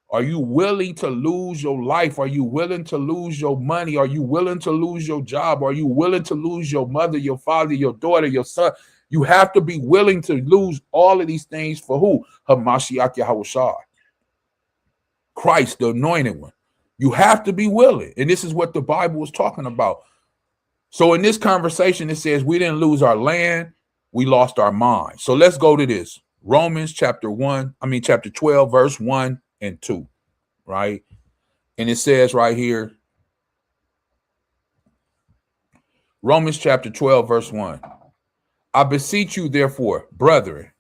Are you willing to lose your life? Are you willing to lose your money? Are you willing to lose your job? Are you willing to lose your mother, your father, your daughter, your son? You have to be willing to lose all of these things for who? Hamashiach YAHAWAH, Christ, the anointed one. You have to be willing. And this is what the Bible is talking about. So in this conversation, it says we didn't lose our land. We lost our mind. So let's go to this. Romans chapter 12, verse 1 and 2, right? And it says right here, Romans chapter 12, verse 1. I beseech you, therefore, brethren,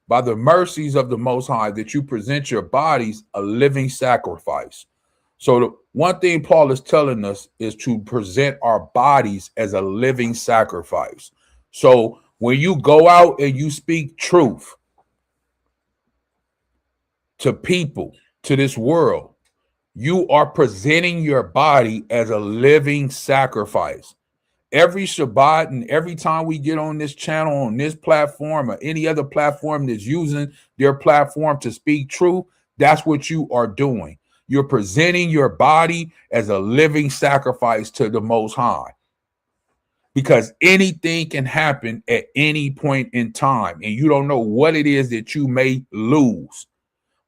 by the mercies of the Most High, that you present your bodies a living sacrifice. So the one thing Paul is telling us is to present our bodies as a living sacrifice. So when you go out and you speak truth to people, to this world, you are presenting your body as a living sacrifice. Every Shabbat and every time we get on this channel, on this platform, or any other platform that's using their platform to speak truth, that's what you are doing. You're presenting your body as a living sacrifice to the Most High. Because anything can happen at any point in time, and you don't know what it is that you may lose.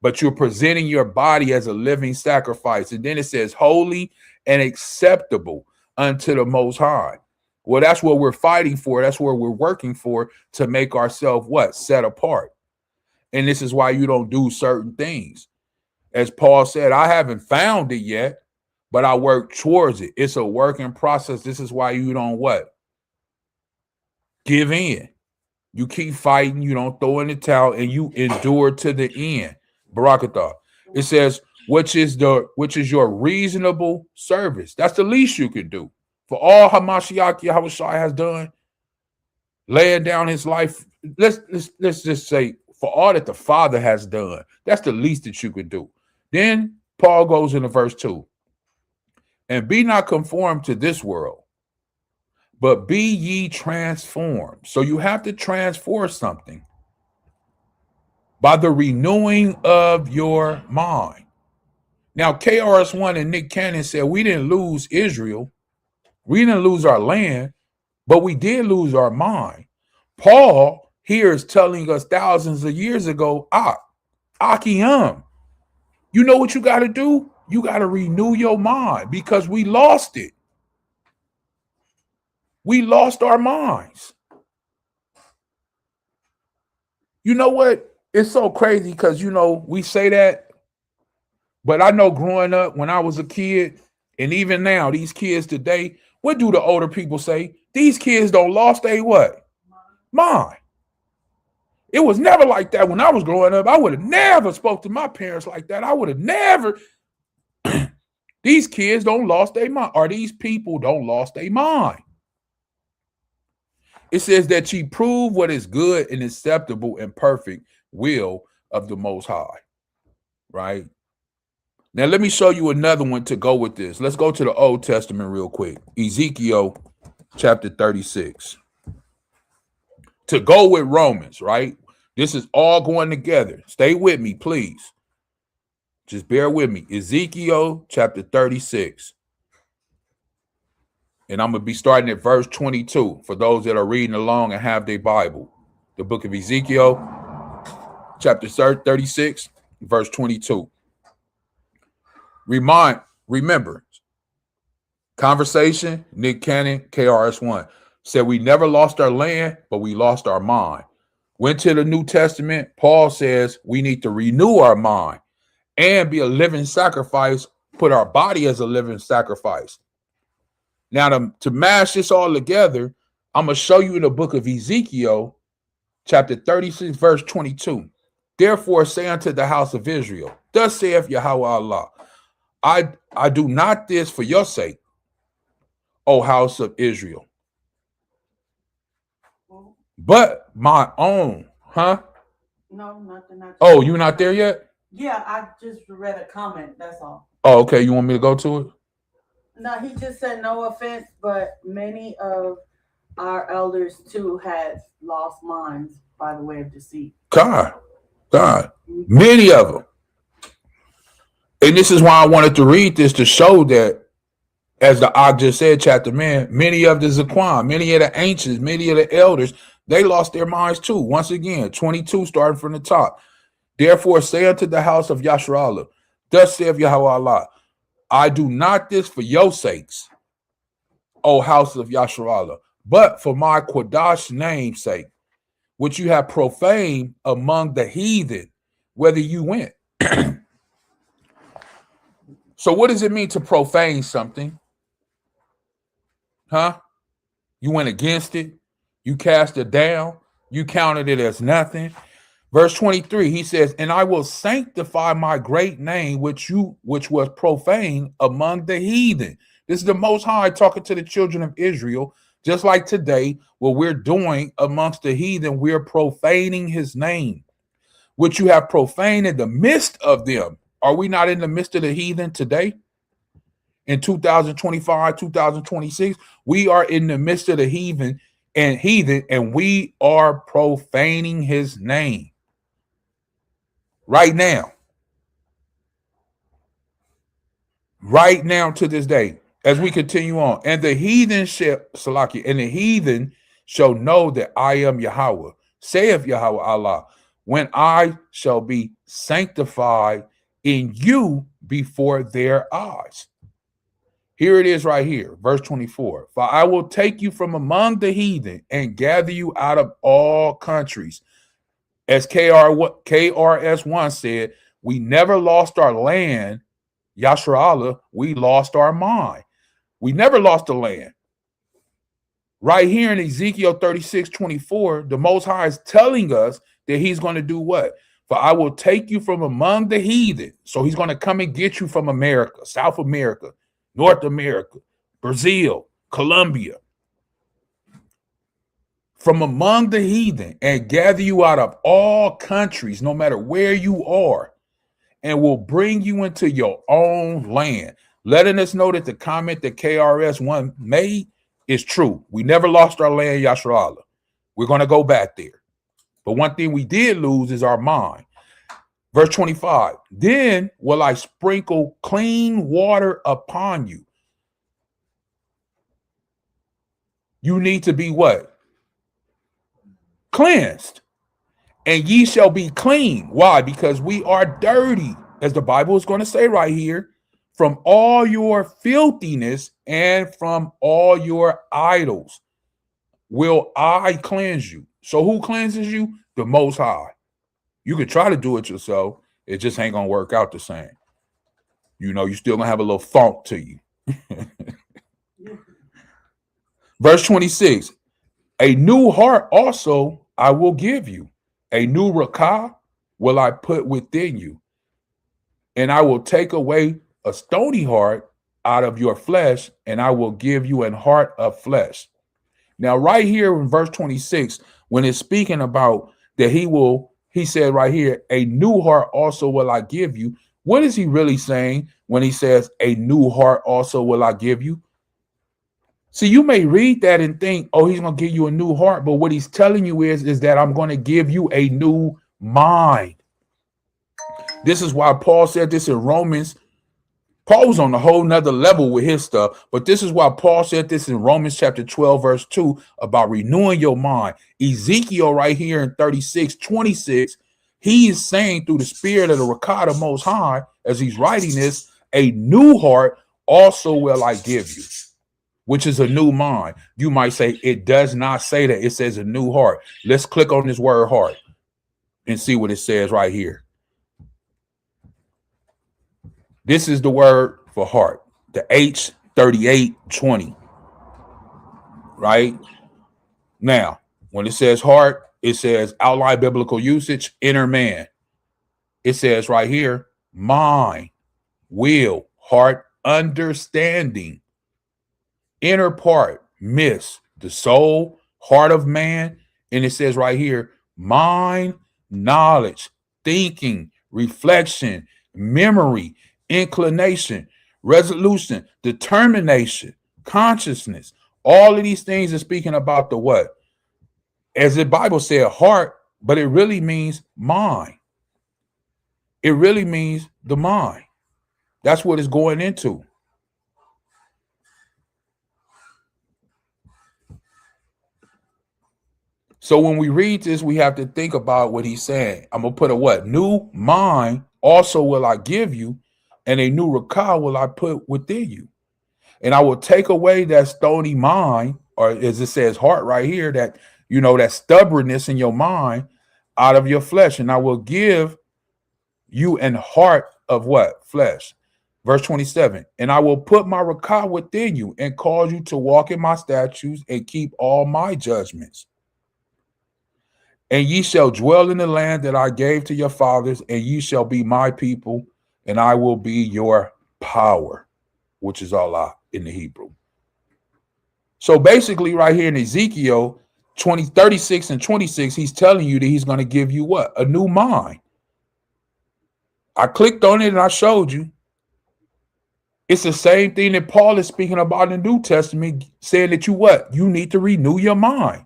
But you're presenting your body as a living sacrifice. And then it says, holy and acceptable unto the Most High. Well, that's what we're fighting for. That's what we're working for, to make ourselves what? Set apart. And this is why you don't do certain things. As Paul said, I haven't found it yet, but I work towards it. It's a working process. This is why you don't what? Give in. You keep fighting. You don't throw in the towel, and you endure to the end. Barakatah. It says, which is your reasonable service. That's the least you can do. For all Hamashiach YAHAWAH has done, laying down his life. Let's just say, for all that the Father has done, that's the least that you could do. Then Paul goes into verse 2. And be not conformed to this world, but be ye transformed. So you have to transform something by the renewing of your mind. Now, KRS-One and Nick Cannon said we didn't lose Israel. We didn't lose our land, but we did lose our mind. Paul here is telling us thousands of years ago, Ahchyam, you know what you got to do? You got to renew your mind, because we lost it. We lost our minds. You know what? It's so crazy because, we say that, but I know growing up when I was a kid, and even now, these kids today, what do the older people say? These kids don't lost their what? Mind. It was never like that when I was growing up. I would have never spoke to my parents like that. I would have never. These kids don't lost their mind, or these people don't lost their mind. It says that ye prove what is good and acceptable and perfect will of the Most High, right? Now, let me show you another one to go with this. Let's go to the Old Testament real quick. Ezekiel chapter 36. To go with Romans, right? This is all going together. Stay with me, please. Just bear with me. Ezekiel chapter 36. And I'm going to be starting at verse 22 for those that are reading along and have their Bible. The book of Ezekiel, chapter 36, verse 22. Remember, conversation, Nick Cannon, KRS-One, said we never lost our land, but we lost our mind. Went to the New Testament, Paul says we need to renew our mind and be a living sacrifice, put our body as a living sacrifice. Now, to mash this all together, I'm going to show you in the book of Ezekiel, chapter 36, verse 22. Therefore say unto the house of Israel, thus saith Yahweh Allah, I do not this for your sake, O house of Israel, but my own. Huh? No, nothing. Oh, you're not there yet? Yeah, I just read a comment. That's all. Oh, okay. You want me to go to it? No, he just said no offense, but many of our elders too had lost minds by the way of deceit. God, many of them. And this is why I wanted to read this, to show that, as the Og just said, chapter man, many of the Zaquan, many of the ancients, many of the elders, they lost their minds too. Once again, 22, starting from the top. Therefore say unto the house of Yasharallah, thus saith Yahweh Allah, I do not this for your sakes, O house of Yasharallah, but for my Quadash name's sake, which you have profaned among the heathen, whether you went. So what does it mean to profane something? Huh? You went against it. You cast it down. You counted it as nothing. Verse 23, he says, and I will sanctify my great name, which was profane among the heathen. This is the Most High talking to the children of Israel. Just like today, what we're doing amongst the heathen, we're profaning his name, which you have profaned in the midst of them. Are we not in the midst of the heathen today? In 2025, 2026, we are in the midst of the heathen, and we are profaning his name right now. Right now to this day, as we continue on. And the heathen shall know that I am Yahweh, saith Yahweh Allah, when I shall be sanctified in you before their eyes. Here it is right here, verse 24. For I will take you from among the heathen and gather you out of all countries. As KRS-One said, we never lost our land, Yasharallah, we lost our mind. We never lost the land. Right here in Ezekiel 36:24, the Most High is telling us that he's going to do what? For I will take you from among the heathen. So he's going to come and get you from America, South America, North America, Brazil, Colombia, from among the heathen, and gather you out of all countries, no matter where you are, and will bring you into your own land. Letting us know that the comment that KRS-One made is true. We never lost our land, Yasharallah. We're going to go back there. But one thing we did lose is our mind. Verse 25, then will I sprinkle clean water upon you. You need to be what? Cleansed. And ye shall be clean. Why? Because we are dirty, as the Bible is going to say right here, from all your filthiness and from all your idols will I cleanse you. So who cleanses you? The Most High. You could try to do it yourself. It just ain't going to work out the same. You know, you still going to have a little funk to you. Verse 26, a new heart also I will give you. A new rakah will I put within you. And I will take away a stony heart out of your flesh, and I will give you an heart of flesh. Now, right here in verse 26, when it's speaking about that he said right here, a new heart also will I give you. What is he really saying when he says a new heart also will I give you? See, you may read that and think, oh, he's going to give you a new heart. But what he's telling you is that I'm going to give you a new mind. This is why Paul said this in Romans. Paul was on a whole nother level with his stuff, but this is why Paul said this in Romans chapter 12, verse 2, about renewing your mind. Ezekiel right here in 36:26, he is saying through the spirit of the Rakah Most High, as he's writing this, a new heart also will I give you, which is a new mind. You might say it does not say that. It says a new heart. Let's click on this word heart and see what it says right here. This is the word for heart, the H3820, right? Now, when it says heart, it says outline biblical usage, inner man. It says right here, mind, will, heart, understanding, inner part, the soul, heart of man. And it says right here, mind, knowledge, thinking, reflection, memory, inclination, resolution, determination, consciousness. All of these things are speaking about the what? As the Bible said, heart but it really means mind. It really means the mind. That's what it's going into. So when we read this, we have to think about what he's saying. I'm going to put a what? New mind also will I give you, and a new rakah will I put within you. And I will take away that stony mind, or as it says, heart right here, that, that stubbornness in your mind out of your flesh. And I will give you an heart of what? Flesh. Verse 27, and I will put my rakah within you and cause you to walk in my statutes and keep all my judgments. And ye shall dwell in the land that I gave to your fathers, and ye shall be my people, and I will be your power, which is Allah in the Hebrew. So basically right here in Ezekiel 36 and 26, he's telling you that he's going to give you what? A new mind. I clicked on it and I showed you. It's the same thing that Paul is speaking about in the New Testament, saying that you need to renew your mind.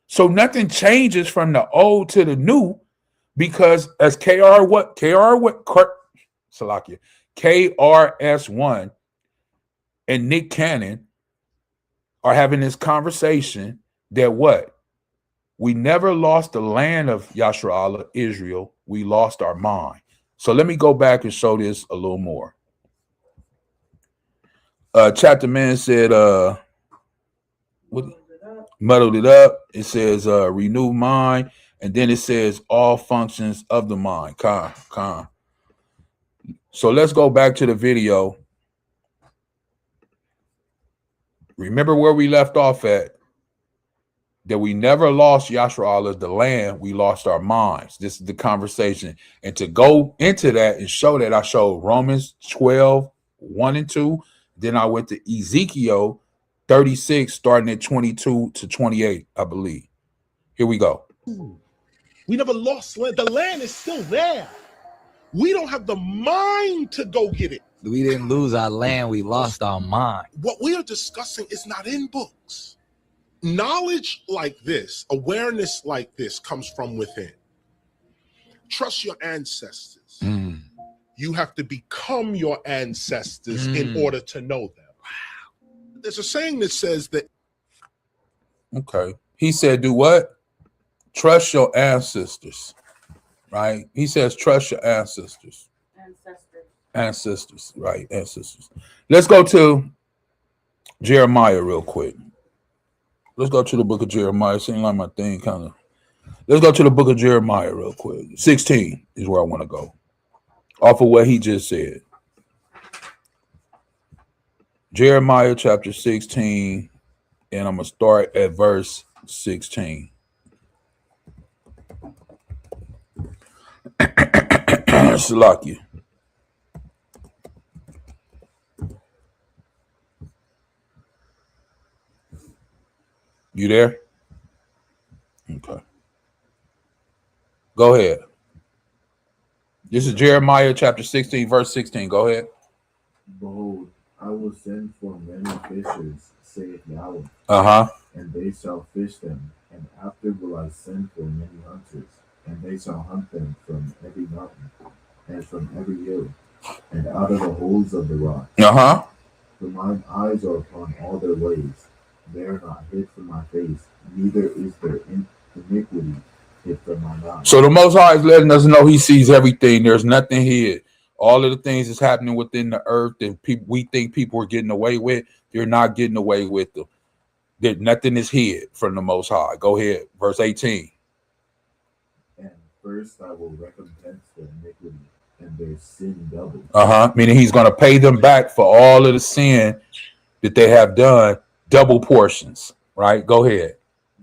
So nothing changes from the old to the new, because as KRS-One and Nick Cannon are having this conversation that what? We never lost the land of Yasharallah, Israel. We lost our mind. So let me go back and show this a little more. Chapter man said, muddled it up. It says renew mind, and then it says all functions of the mind. Con. So let's go back to the video. Remember where we left off at, that we never lost Yasharallah, the land, we lost our minds. This is the conversation. And to go into that and show that, I showed Romans 12, 1 and 2. Then I went to Ezekiel 36, starting at 22 to 28, I believe. Here we go. We never lost land. The land is still there. We don't have the mind to go get it. We didn't lose our land. We lost our mind. What we are discussing is not in books. Knowledge like this, awareness like this, comes from within. Trust your ancestors. You have to become your ancestors in order to know them. Wow. There's a saying that says that. Okay. He said, do what? Trust your ancestors. Right? He says, trust your ancestors. Ancestors. Right. Ancestors. Let's go to Jeremiah real quick. Let's go to the book of Jeremiah. Seems like my thing kind of. Let's go to the book of Jeremiah real quick. 16 is where I want to go. Off of what he just said. Jeremiah chapter 16, and I'm going to start at verse 16. Salakia. You there? Okay. Go ahead. This is Jeremiah chapter 16, verse 16. Go ahead. Behold, I will send for many fishers, saith Yahweh. And they shall fish them, and after will I send for many hunters, and they shall hunt them from every mountain, and from every hill, and out of the holes of the rock. For mine eyes are upon all their ways. They are not hid from my face, neither is their iniquity hid from my eyes. So the Most High is letting us know he sees everything. There's nothing hid. All of the things that's happening within the earth that we think people are getting away with, they're not getting away with them. That nothing is hid from the Most High. Go ahead, verse 18. And first I will recompense their iniquity and their sin double. Meaning he's going to pay them back for all of the sin that they have done, double portions. Right? Go ahead.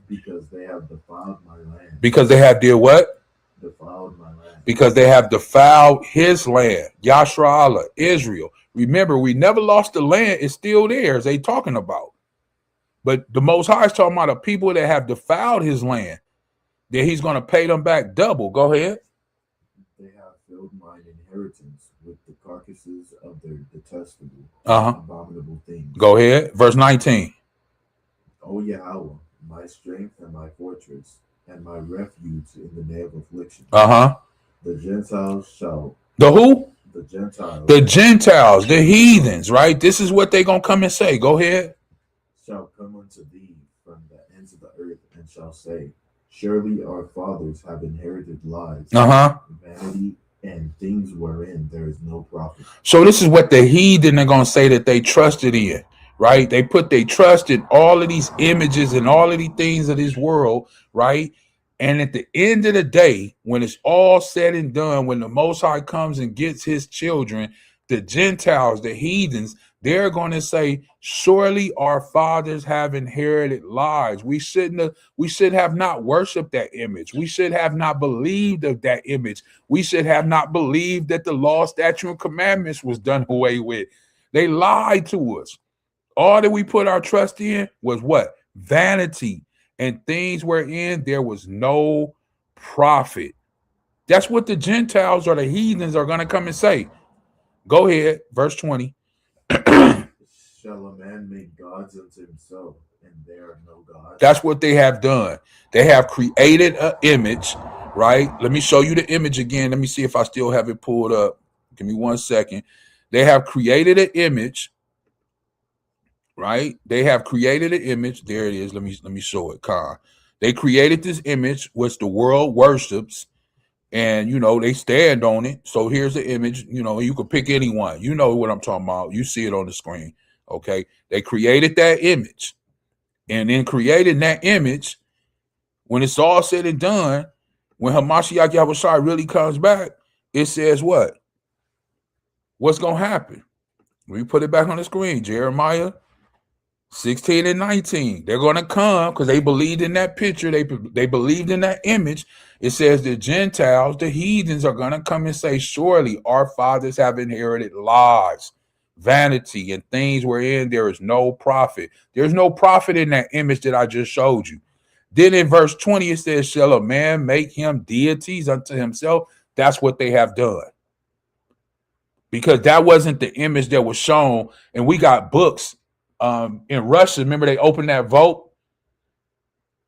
Because they have defiled my land. Because they have did what? Defiled my land. Because they have defiled his land. Yasharallah, Israel. Remember, we never lost the land. It's still there, as they talking about. But the Most High is talking about the people that have defiled his land, that he's going to pay them back double. Go ahead. They have filled mine inheritance with the carcasses of their detestable, abominable things. Go ahead. Verse 19. O Yahawah, my strength and my fortress, and my refuge in the day of affliction. Uh-huh. The Gentiles shall. The who? The Gentiles. The Gentiles, the heathens, right? This is what they gonna come and say. Go ahead. Shall come unto thee from the ends of the earth, and shall say, surely our fathers have inherited lies, vanity, and things wherein there is no profit. So this is what the heathen are gonna say that they trusted in, right? They put their trust in all of these images and all of these things of this world, right? And at the end of the day, when it's all said and done, when the Most High comes and gets his children, the Gentiles, the heathens, they're going to say, surely our fathers have inherited lies. We should have not worshiped that image. We should have not believed of that image. We should have not believed that the law, statute, and commandments was done away with. They lied to us. All that we put our trust in was what? Vanity and things wherein there was no profit. That's what the Gentiles or the heathens are going to come and say. Go ahead, verse 20. Shall a man make gods unto himself, and there are no gods? That's what they have done. They have created an image, right? Let me show you the image again. Let me see if I still have it pulled up. Give me 1 second. They have created an image, right? They have created an image. There it is. Let me show it. They created this image, which the world worships, and they stand on it. So here's the image. You could pick anyone. You know what I'm talking about. You see it on the screen. Okay. They created that image, and in creating that image, when it's all said and done, when Hamashiach Yahushua really comes back, it says what? What's gonna happen? Let me put it back on the screen. Jeremiah 16 and 19. They're going to come because they believed in that picture. They believed in that image. It says the Gentiles, the heathens, are going to come and say, surely our fathers have inherited lies, vanity, and things wherein there is no profit. There's no profit in that image that I just showed you. Then in verse 20, it says, shall a man make him deities unto himself? That's what they have done. Because that wasn't the image that was shown. And we got books. In Russia, remember they opened that vote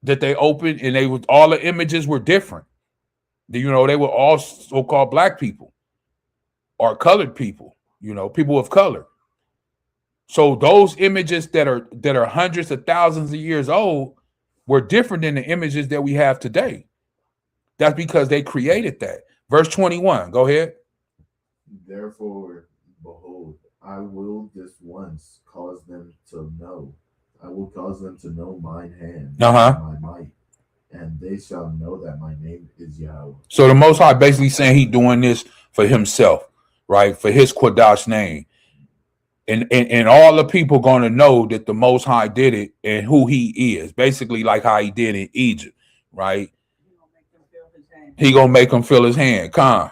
that they opened, and all the images were different. They were all so-called black people or colored people, people of color. So those images that are hundreds of thousands of years old were different than the images that we have today. That's because they created that. Verse 21, go ahead. Therefore, behold, I will this once cause them to know. I will cause them to know mine hand, and my might, and they shall know that my name is Yahweh. So the Most High basically saying he doing this for himself, right? For his Kodash name. And all the people going to know that the Most High did it and who he is. Basically like how he did in Egypt, right? He going to make them feel his hand. Come.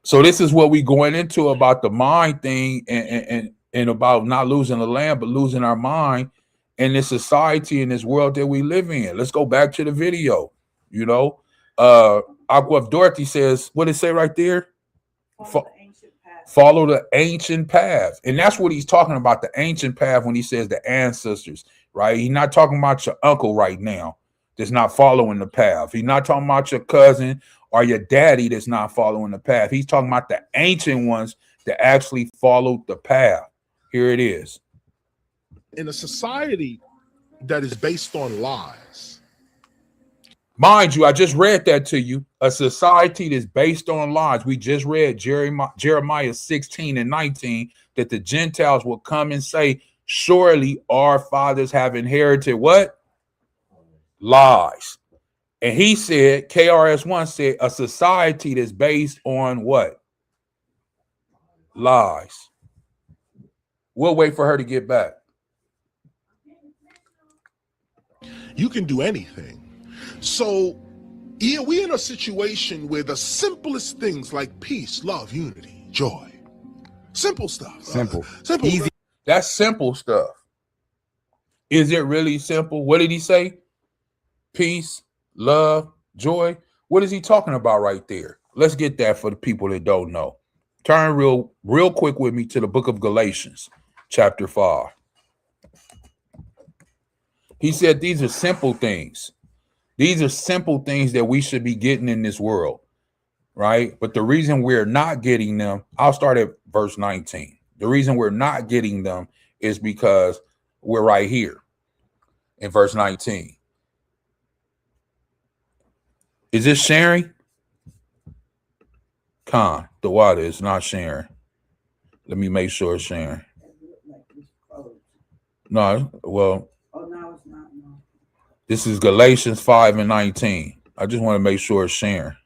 So this is what we going into about the mind thing and about not losing the land, but losing our mind in this society, in this world that we live in. Let's go back to the video. Aqua Dorothy says, what did it say right there? Follow the ancient path. And that's what he's talking about, the ancient path, when he says the ancestors, right? He's not talking about your uncle right now that's not following the path. He's not talking about your cousin or your daddy that's not following the path. He's talking about the ancient ones that actually followed the path. Here it is. In a society that is based on lies. Mind you, I just read that to you. A society that's based on lies. We just read Jeremiah 16 and 19 that the Gentiles will come and say, surely our fathers have inherited what? Lies. And he said, KRS-One said, a society that's based on what? Lies. We'll wait for her to get back. You can do anything. So, yeah, we're in a situation where the simplest things like peace, love, unity, joy, simple stuff. Simple. Easy. That's simple stuff. Is it really simple? What did he say? Peace, love, joy. What is he talking about right there? Let's get that for the people that don't know. Turn real quick with me to the book of Galatians, chapter 5. He said these are simple things. These are simple things that we should be getting in this world, right? But the reason we're not getting them, I'll start at verse 19. The reason we're not getting them is because we're right here in verse 19. Is this sharing? Con, the water is not sharing. Let me make sure it's sharing. No, well, Oh, no, it's not. No. this is Galatians 5 and 19. I just want to make sure it's sharing.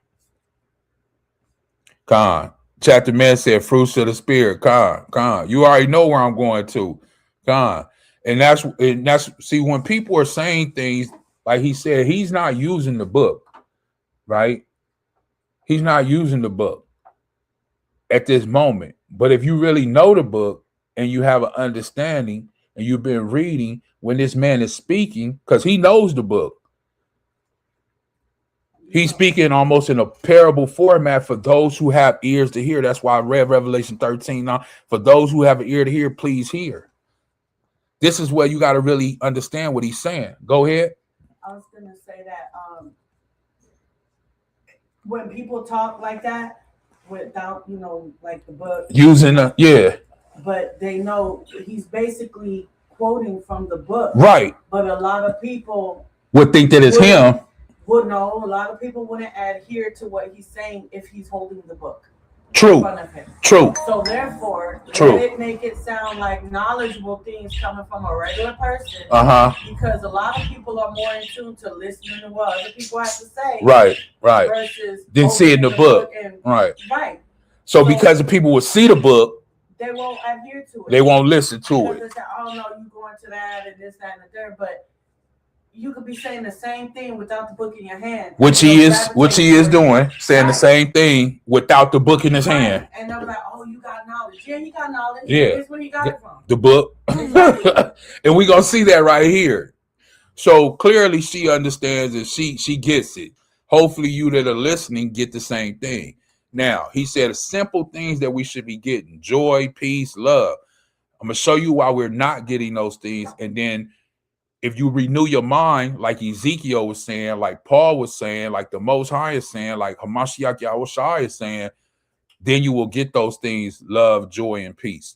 Con. Chapter man said fruits of the spirit. Con. You already know where I'm going to. Con. And that's see, when people are saying things, like he said, he's not using the book, right? He's not using the book at this moment. But if you really know the book and you have an understanding and you've been reading when this man is speaking, because he knows the book. He's speaking almost in a parable format for those who have ears to hear. That's why I read Revelation 13 now. For those who have an ear to hear, please hear. This is where you got to really understand what he's saying. Go ahead. I was going to say that when people talk like that, without, like the book. Using yeah. But they know he's basically quoting from the book. Right. But a lot of people would think that it's him. Well, no, a lot of people wouldn't adhere to what he's saying if he's holding the book. True. In front of him. True. So therefore, True. let it make it sound like knowledgeable things coming from a regular person. Because a lot of people are more in tune to listening to what other people have to say. Right. Versus then seeing the book. Right. So because the people will see the book, they won't adhere to it. They won't listen to it. They say, oh no, you going to that and this, that, and the third. But you could be saying the same thing without the book in your hand. Which he is doing, saying the same thing without the book in his hand. And they're like, oh, you got knowledge. Yeah, you got knowledge. Yeah. Here's where you got it from. The book. And we're going to see that right here. So clearly she understands and she gets it. Hopefully you that are listening get the same thing. Now, he said simple things that we should be getting: joy, peace, love. I'm going to show you why we're not getting those things. And then if you renew your mind, like Ezekiel was saying, like Paul was saying, like the Most High is saying, like Hamashiach Yahushua is saying, then you will get those things: love, joy, and peace.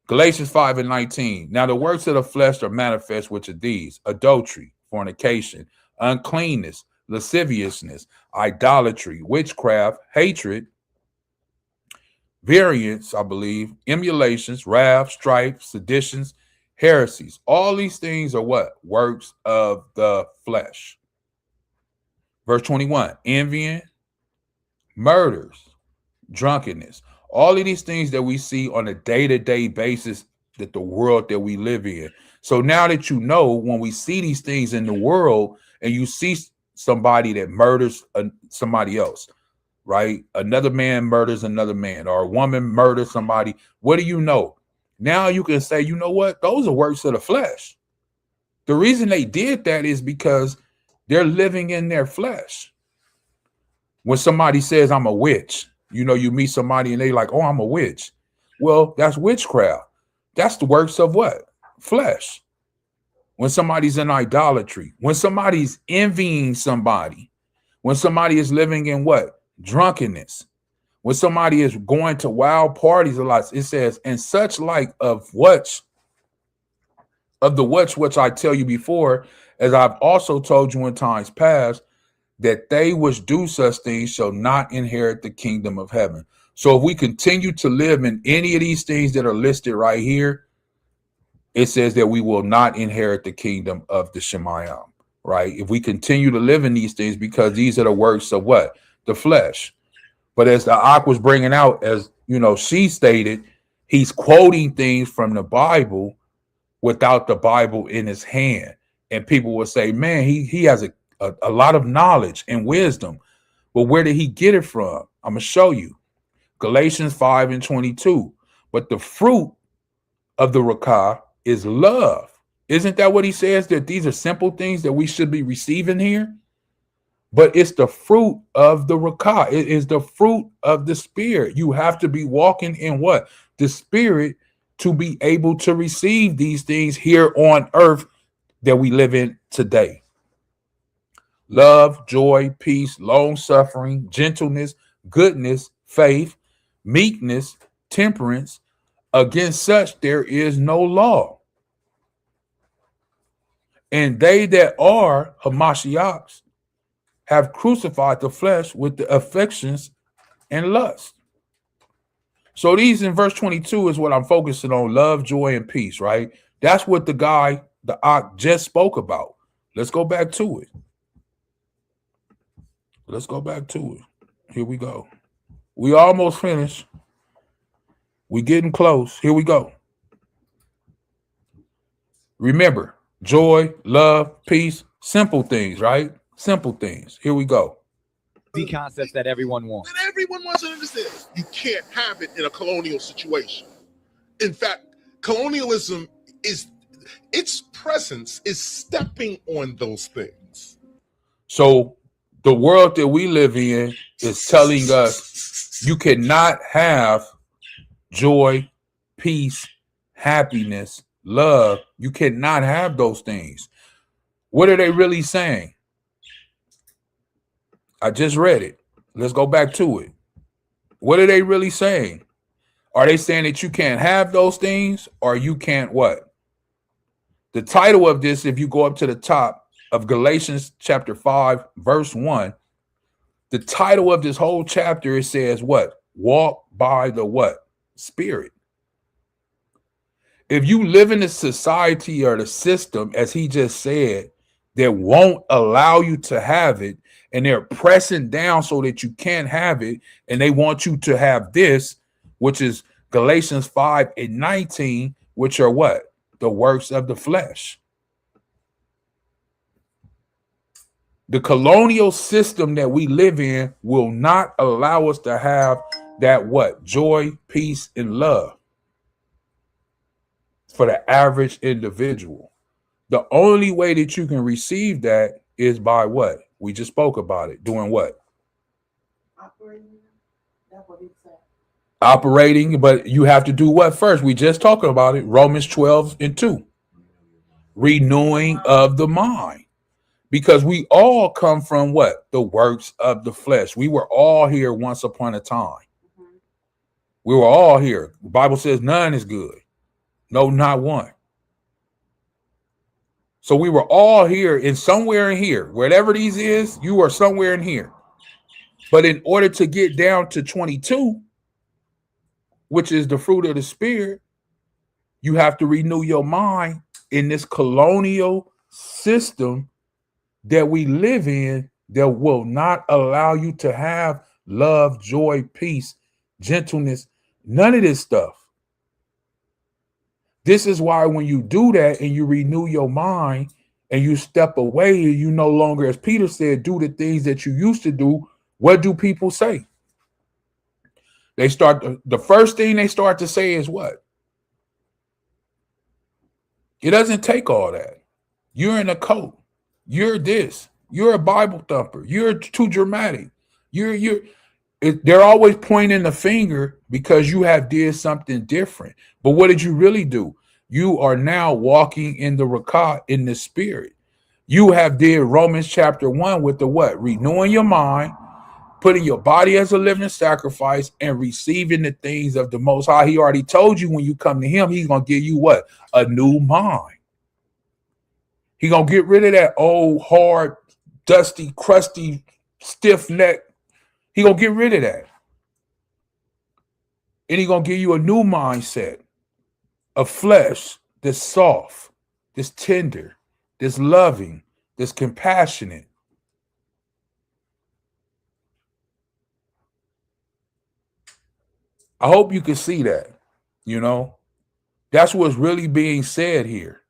Galatians 5 and 19. Now the works of the flesh are manifest, which are these: adultery, fornication, uncleanness, lasciviousness, idolatry, witchcraft, hatred, variance, I believe, emulations, wrath, strife, seditions, heresies. All these things are what? Works of the flesh. Verse 21, envying, murders, drunkenness. All of these things that we see on a day-to-day basis, that the world that we live in. So now that you know, when we see these things in the world and you see somebody that murders somebody else, right? Another man murders another man, or a woman murders somebody. What do you know? Now you can say, you know what? Those are works of the flesh. The reason they did that is because they're living in their flesh. When somebody says, I'm a witch, you meet somebody and they like, oh, I'm a witch. Well, that's witchcraft. That's the works of what? Flesh. When somebody's in idolatry, when somebody's envying somebody, when somebody is living in what? Drunkenness. When somebody is going to wild parties a lot, it says, and such like of which I tell you before, as I've also told you in times past, that they which do such things shall not inherit the kingdom of heaven. So if we continue to live in any of these things that are listed right here, it says that we will not inherit the kingdom of the Shemayim, right? If we continue to live in these things, because these are the works of what? The flesh. But as the Ak was bringing out, as she stated, he's quoting things from the Bible without the Bible in his hand. And people will say, man, he has a lot of knowledge and wisdom. But where did he get it from? I'm going to show you. Galatians 5 and 22. But the fruit of the Rakah is love. Isn't that what he says? That these are simple things that we should be receiving here? But it's the fruit of the Rakah. It is the fruit of the Spirit. You have to be walking in what? The Spirit, to be able to receive these things here on earth that we live in today. love, joy, peace, long suffering, gentleness, goodness, faith, meekness, temperance. Against such there is no law. And they that are Hamashiachs have crucified the flesh with the affections and lust. So these in verse 22 is what I'm focusing on: love, joy, and peace, right? That's what the guy, the Ak, just spoke about. Let's go back to it. Let's go back to it. Here we go. We almost finished. We getting close. Here we go. Remember, joy, love, peace, simple things, right? Simple things. Here we go. The concepts that everyone wants. That everyone wants to understand. You can't have it in a colonial situation. In fact, colonialism is, its presence is stepping on those things. So the world that we live in is telling us you cannot have joy, peace, happiness, love. You cannot have those things. What are they really saying? I just read it. Let's go back to it. What are they really saying? Are they saying that you can't have those things, or you can't what? The title of this, if you go up to the top of Galatians chapter 5, verse 1, the title of this whole chapter, it says what? Walk by the what? Spirit. If you live in a society or the system, as he just said, that won't allow you to have it, and they're pressing down so that you can't have it, and they want you to have this, which is Galatians 5:19, which are what? The works of the flesh. The colonial system that we live in will not allow us to have that what? Joy, peace, and love for the average individual. The only way that you can receive that is by what? We just spoke about it. Doing what? Operating. That's what he said. Operating, but you have to do what first? We just talked about it. Romans 12:2. Renewing of the mind. Because we all come from what? The works of the flesh. We were all here once upon a time. Mm-hmm. We were all here. The Bible says none is good. No, not one. So we were all here, and somewhere in here, whatever these is, you are somewhere in here. But in order to get down to 22, which is the fruit of the spirit, you have to renew your mind in this colonial system that we live in that will not allow you to have love, joy, peace, gentleness, none of this stuff. This is why when you do that and you renew your mind and you step away, you no longer, as Peter said, do the things that you used to do. What do people say? They start, the first thing they start to say is what? It doesn't take all that. You're in a cult. You're this. You're a Bible thumper. You're too dramatic. They're always pointing the finger because you have did something different. But what did you really do? You are now walking in the Rakah, in the spirit. You have did Romans chapter 1 with the what? Renewing your mind, putting your body as a living sacrifice, and receiving the things of the Most High. He already told you when you come to him, he's going to give you what? A new mind. He's going to get rid of that old, hard, dusty, crusty, stiff neck. He's going to get rid of that. And he's going to give you a new mindset of flesh that's soft, that's tender, that's loving, that's compassionate. I hope you can see that, you know. That's what's really being said here.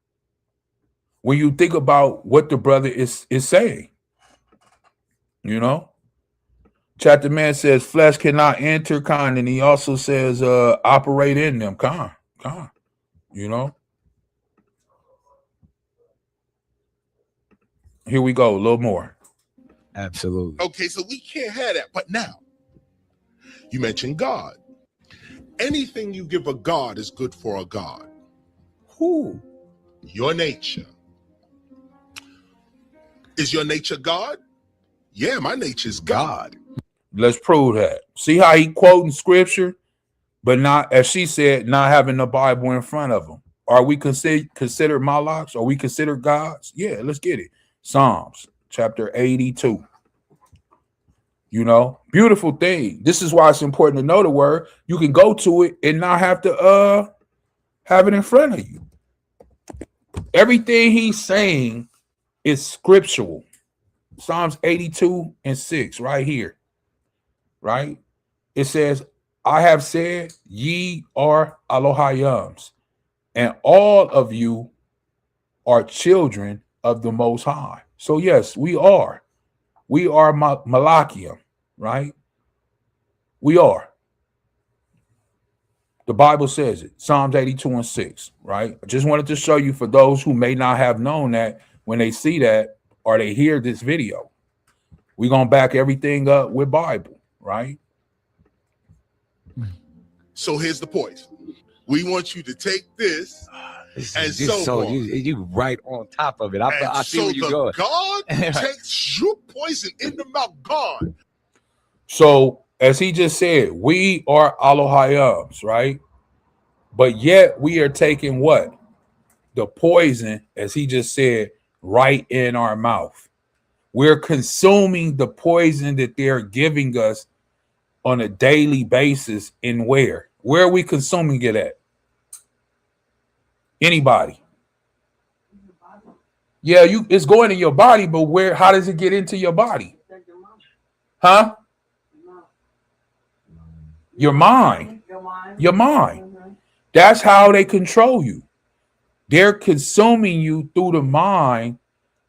When you think about what the brother is saying, you know. Chapter man says flesh cannot enter, and he also says operate in them, you know. Here we go, a little more. Absolutely. Okay, so we can't have that. But now, you mentioned God. Anything you give a God is good for a God. Who? Your nature. Is your nature God? Yeah, my nature's God. Let's prove that. See how he quoting scripture, but not, as she said, not having the Bible in front of him. Are we considered Malaks? Are we considered gods? Yeah, let's get it. Psalms chapter 82. You know, beautiful thing. This is why it's important to know the word. You can go to it and not have to have it in front of you. Everything he's saying is scriptural. Psalms 82 and 6 right here. Right? It says, I have said, ye are Elohayams, and all of you are children of the Most High. So yes, we are. We are Malachiam, right? We are. The Bible says it. Psalms 82 and 6, right? I just wanted to show you for those who may not have known that when they see that or they hear this video. We're going to back everything up with Bible, right? So here's the point. We want you to take this and so on. You right on top of it. I see so where you're going. God takes your poison in the mouth. God. So as he just said, we are Elohayams, right? But yet we are taking what? The poison, as he just said, right in our mouth. We're consuming the poison that they're giving us on a daily basis. In where? Where are we consuming it at? Anybody? Yeah, it's going in your body, but where? How does it get into your body? Huh? Your mind. Your mind. That's how they control you. They're consuming you through the mind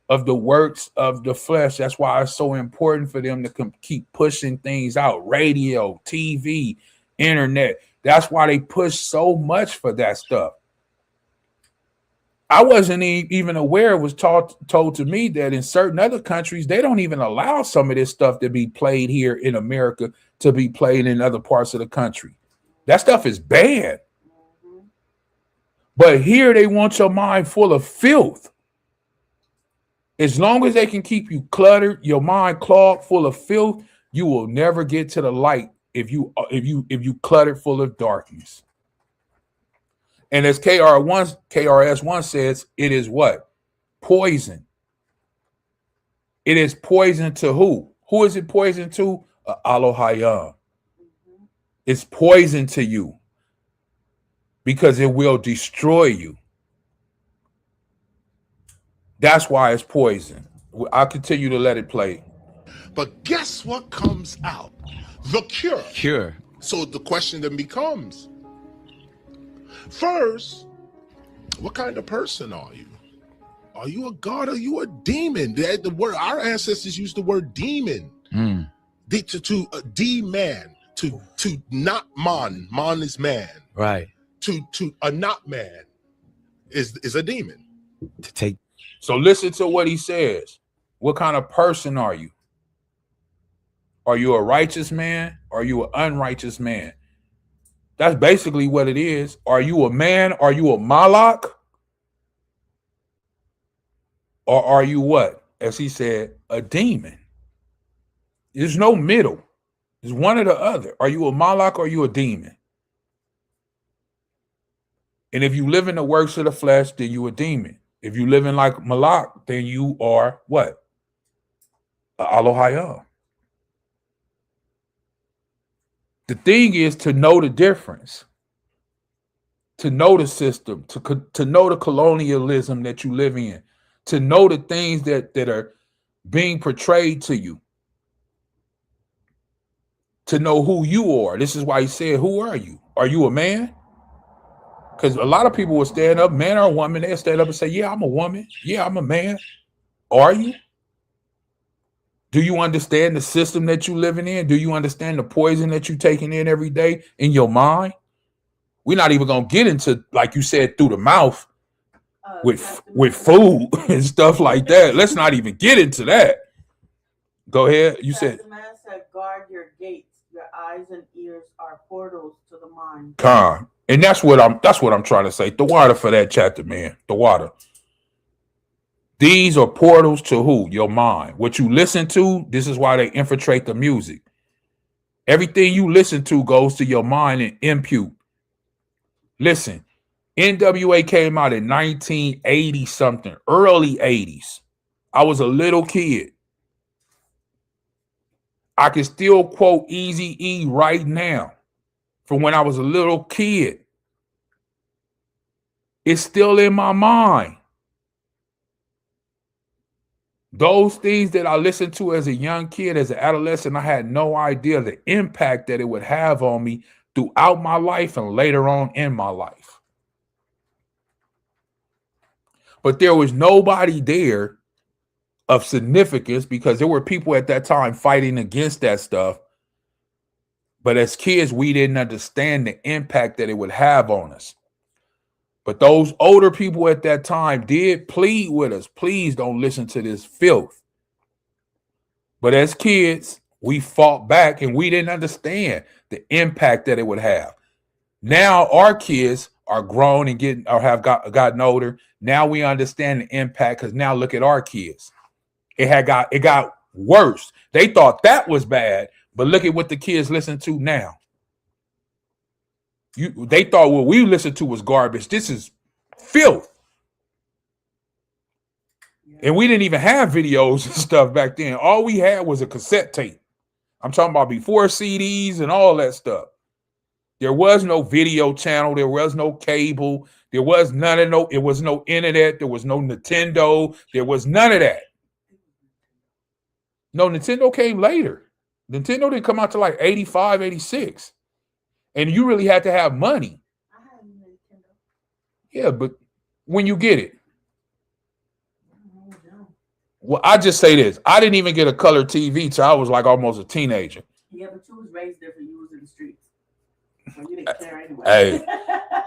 of the works of the flesh. That's why it's so important for them to keep pushing things out. Radio, TV, internet. That's why they push so much for that stuff. I wasn't even aware. It was told to me that in certain other countries, they don't even allow some of this stuff to be played here in America to be played in other parts of the country. That stuff is banned. But here they want your mind full of filth. As long as they can keep you cluttered, your mind clogged full of filth, you will never get to the light if you cluttered full of darkness. And as KRS-One says, it is what? Poison. It is poison to who? Who is it poison to? Elohayam. It's poison to you because it will destroy you. That's why it's poison. I'll continue to let it play. But guess what comes out? The cure. Cure. So the question then becomes, first, what kind of person are you? Are you a god? Are you a demon? The word, our ancestors used the word demon. To D-man, to not man. Man is man. Right. To a not man is a demon. To take. So listen to what he says. What kind of person are you? Are you a righteous man? Are you an unrighteous man? That's basically what it is. Are you a man? Are you a malak? Or are you what? As he said, a demon. There's no middle. There's one or the other. Are you a malak or are you a demon? And if you live in the works of the flesh, then you a demon. If you live in like malak, then you are what? Elohayah. The thing is to know the difference, to know the system, to know the colonialism that you live in, to know the things that are being portrayed to you, to know who you are. This is why he said, who are you? Are you a man? Because a lot of people will stand up, man or woman, they'll stand up and say, yeah, I'm a woman. Yeah, I'm a man. Are you? Do you understand the system that you're living in? Do you understand the poison that you're taking in every day in your mind? We're not even going to get into, like you said, through the mouth with food and stuff like that. Let's not even get into that. Go ahead. You said. The man said, guard your gates. Your eyes and ears are portals to the mind. And that's what I'm trying to say. The water for that chapter, man. The water. These are portals to who? Your mind. What you listen to, this is why they infiltrate the music. Everything you listen to goes to your mind and impute. Listen, NWA came out in 1980 something, early 80s. I was a little kid. I can still quote Eazy-E right now from when I was a little kid. It's still in my mind. Those things that I listened to as a young kid, as an adolescent, I had no idea the impact that it would have on me throughout my life and later on in my life. But there was nobody there of significance because there were people at that time fighting against that stuff. But as kids, we didn't understand the impact that it would have on us. But those older people at that time did plead with us, please don't listen to this filth. But as kids, we fought back and we didn't understand the impact that it would have. Now our kids are grown and getting or have gotten older. Now we understand the impact because now look at our kids. It got worse. They thought that was bad, but look at what the kids listen to now. They thought what we listened to was garbage. This is filth. And we didn't even have videos and stuff back then. All we had was a cassette tape. I'm talking about before CDs and all that stuff. There was no video channel. There was no cable. There was it was no internet. There was no Nintendo. There was none of that. No, Nintendo came later. Nintendo didn't come out till like 85, 86. And you really had to have money. I had a Nintendo. Yeah, but when you get it. Well, I just say this. I didn't even get a color TV till I was like almost a teenager. Yeah, but you was raised different. You was in the streets. So you didn't care anyway. Hey,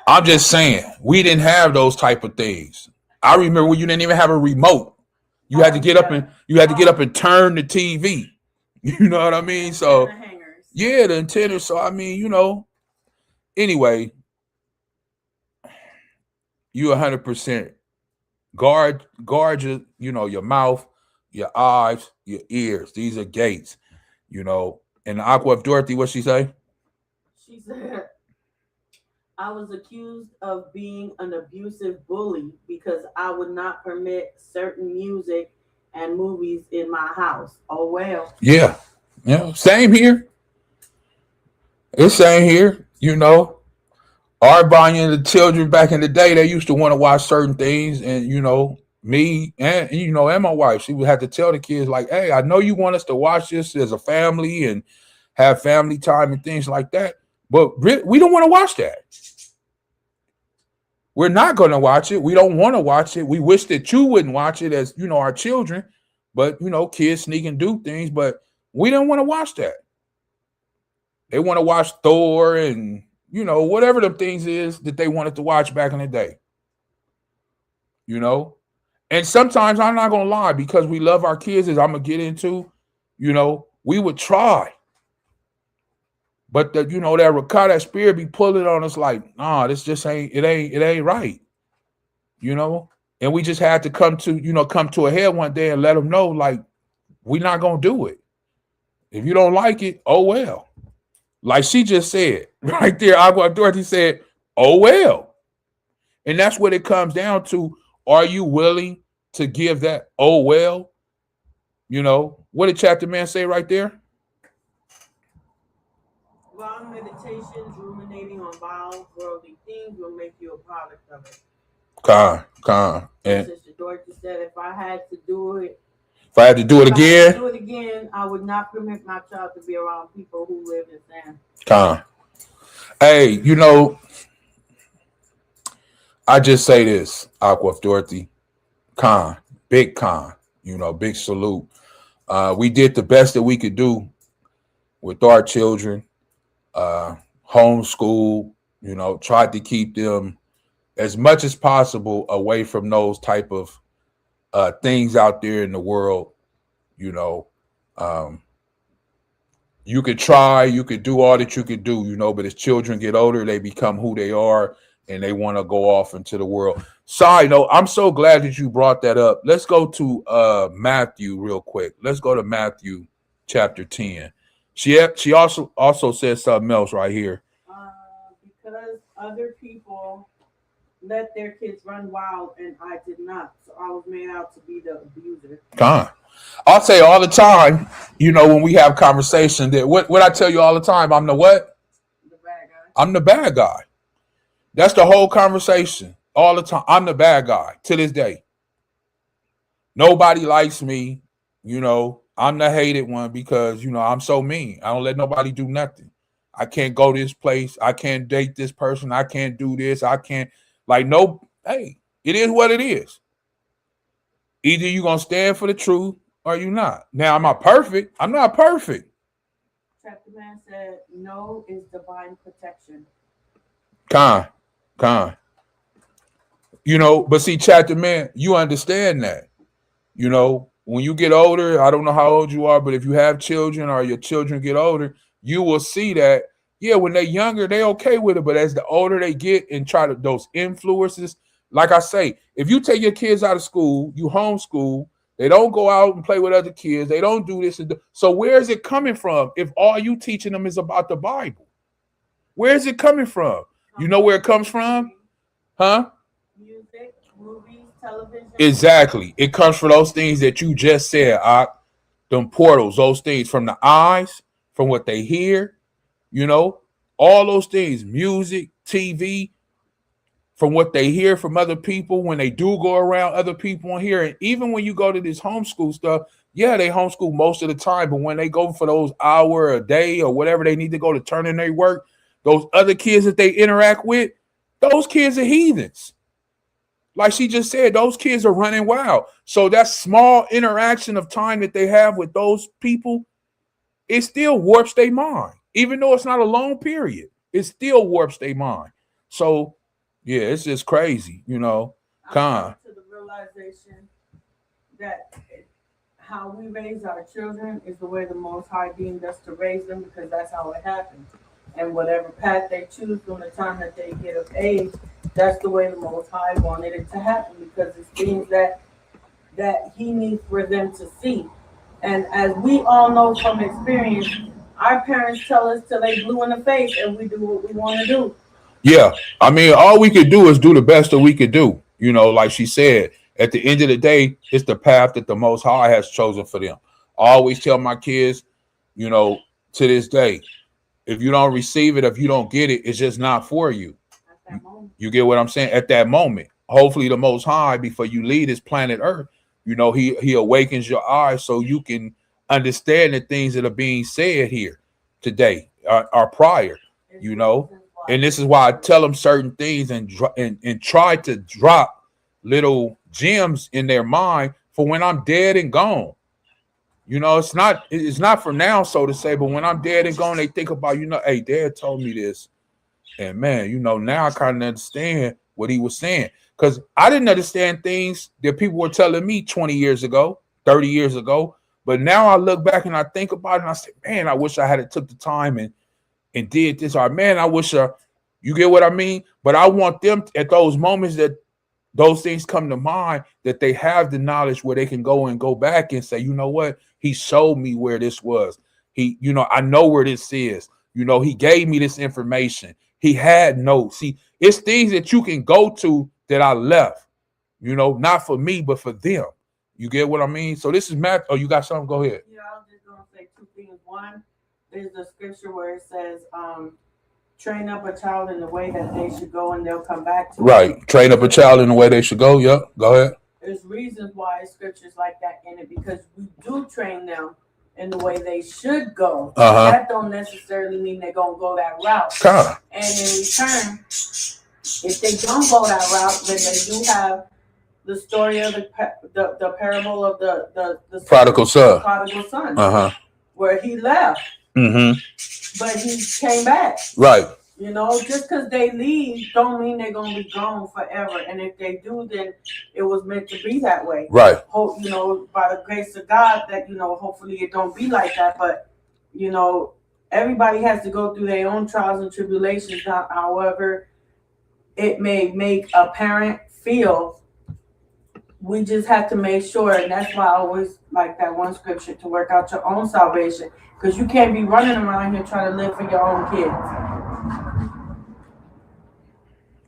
I'm just saying, we didn't have those type of things. I remember when you didn't even have a remote. You had to get up and turn the TV. You know what I mean? So yeah, the antenna. So I mean, you know. Anyway, you 100% guard your, your mouth, your eyes, your ears. These are gates, And Aqua of Dorothy, what'd she say? She said, I was accused of being an abusive bully because I would not permit certain music and movies in my house. Oh, well. Yeah. Same here. It's same here. Our buying the children back in the day, they used to want to watch certain things. And, me and, and my wife, she would have to tell the kids like, hey, I know you want us to watch this as a family and have family time and things like that. But we don't want to watch that. We're not going to watch it. We don't want to watch it. We wish that you wouldn't watch it as, our children. But, kids sneak and do things. But we don't want to watch that. They want to watch Thor and, whatever the things is that they wanted to watch back in the day. And sometimes I'm not going to lie, because we love our kids, as I'm going to get into, we would try. But that Rakata spirit be pulling on us like, nah, this just ain't right. And we just had to come to a head one day and let them know, like, we're not going to do it. If you don't like it, oh well. Like she just said right there, Agua Dorothy said, oh well. And that's what it comes down to. Are you willing to give that oh well? What did Chapter Man say right there? Long meditations, ruminating on vile worldly things will make you a product of it. Con. And Sister Dorothy said, if I had to do it again, I would not permit my child to be around people who live in sin. Con. Hey, I just say this, Aqua Dorothy. Big big salute. We did the best that we could do with our children. Homeschool, tried to keep them as much as possible away from those type of things out there in the world. You could try, you could do all that you could do, but as children get older, they become who they are. and they want to go off into the world. Side note, I'm so glad that you brought that up. Let's go to Matthew real quick. Let's go to Matthew chapter 10. She also says something else right here. Because other people let their kids run wild and I did not. So I was made out to be the abuser. I'll say all the time, you know, when we have conversation, that what I tell you all the time, I'm the what? The bad guy. I'm the bad guy. That's the whole conversation all the time. I'm the bad guy to this day. Nobody likes me. You know, I'm the hated one because, you know, I'm so mean. I don't let nobody do nothing. I can't go this place. I can't date this person. I can't do this. I can't, like, no, hey, it is what it is. Either you're going to stand for the truth or you not. Now, am I perfect? I'm not perfect. Chapter Man said, no is divine protection. Con. You know, but see, Chapter Man, you understand that. You know, when you get older, I don't know how old you are, but if you have children or your children get older, you will see that, yeah, when they're younger, they're okay with it. But as the older they get and try to, those influences, like I say, if you take your kids out of school, you homeschool, they don't go out and play with other kids, they don't do this. So where is it coming from if all you teaching them is about the Bible? Where is it coming from? You know where it comes from? Huh? Music, movies, television. Exactly. It comes from those things that you just said, them portals, those things from the eyes, from what they hear, you know, all those things, music, TV, from what they hear from other people when they do go around other people and hear. And even when you go to this homeschool stuff, yeah, they homeschool most of the time, but when they go for those hour a day or whatever they need to go to turn in their work, those other kids that they interact with, those kids are heathens. Like she just said, those kids are running wild. So that small interaction of time that they have with those people, it still warps their mind. Even though it's not a long period, it still warps their mind. So, yeah, it's just crazy, you know. To the realization that how we raise our children is the way the Most High deemed us to raise them, because that's how it happened. And whatever path they choose from the time that they get of age, that's the way the Most High wanted it to happen, because it's things that He needs for them to see. And as we all know from experience, our parents tell us till they blue in the face, and we do what we want to do. Yeah, I mean, all we could do is do the best that we could do. You know, like she said, at the end of the day, it's the path that the Most High has chosen for them. I always tell my kids, you know, to this day, if you don't receive it, if you don't get it, it's just not for you. You get what I'm saying? At that moment, hopefully the Most High, before you leave this planet Earth, you know, he awakens your eyes so you can understand the things that are being said here today or prior, you know. And this is why I tell them certain things and try to drop little gems in their mind for when I'm dead and gone. You know, it's not for now, so to say, but when I'm dead and gone, they think about, you know, hey, Dad told me this. And man, you know, now I kind of understand what he was saying. Because I didn't understand things that people were telling me 20 years ago, 30 years ago. But now I look back and I think about it and I say, man, I wish I had took the time and did this. Or man, I wish you get what I mean? But I want them at those moments that those things come to mind, that they have the knowledge where they can go back and say, you know what? He showed me where this was. You know, I know where this is. You know, he gave me this information. He had notes. See, it's things that you can go to that I left, you know, not for me, but for them. You get what I mean? So this is Matt. Oh, you got something? Go ahead. Yeah, I was just going to say two things. One, there's a scripture where it says, train up a child in the way that they should go and they'll come back to right. it. Train up a child in the way they should go. Yep. Go ahead. There's reasons why scriptures like that in it, because we do train them in the way they should go. That don't necessarily mean they're going to go that route. And in return, if they don't go that route, then they do have the story of the parable of the prodigal son. Where he left. But he came back. Right. You know, just because they leave don't mean they're going to be gone forever. And if they do, then it was meant to be that way. Right. Hope, you know, by the grace of God that, you know, hopefully it don't be like that. But, you know, everybody has to go through their own trials and tribulations. However, it may make a parent feel. We just have to make sure, and that's why I always like that one scripture, to work out your own salvation, because you can't be running around here trying to live for your own kids.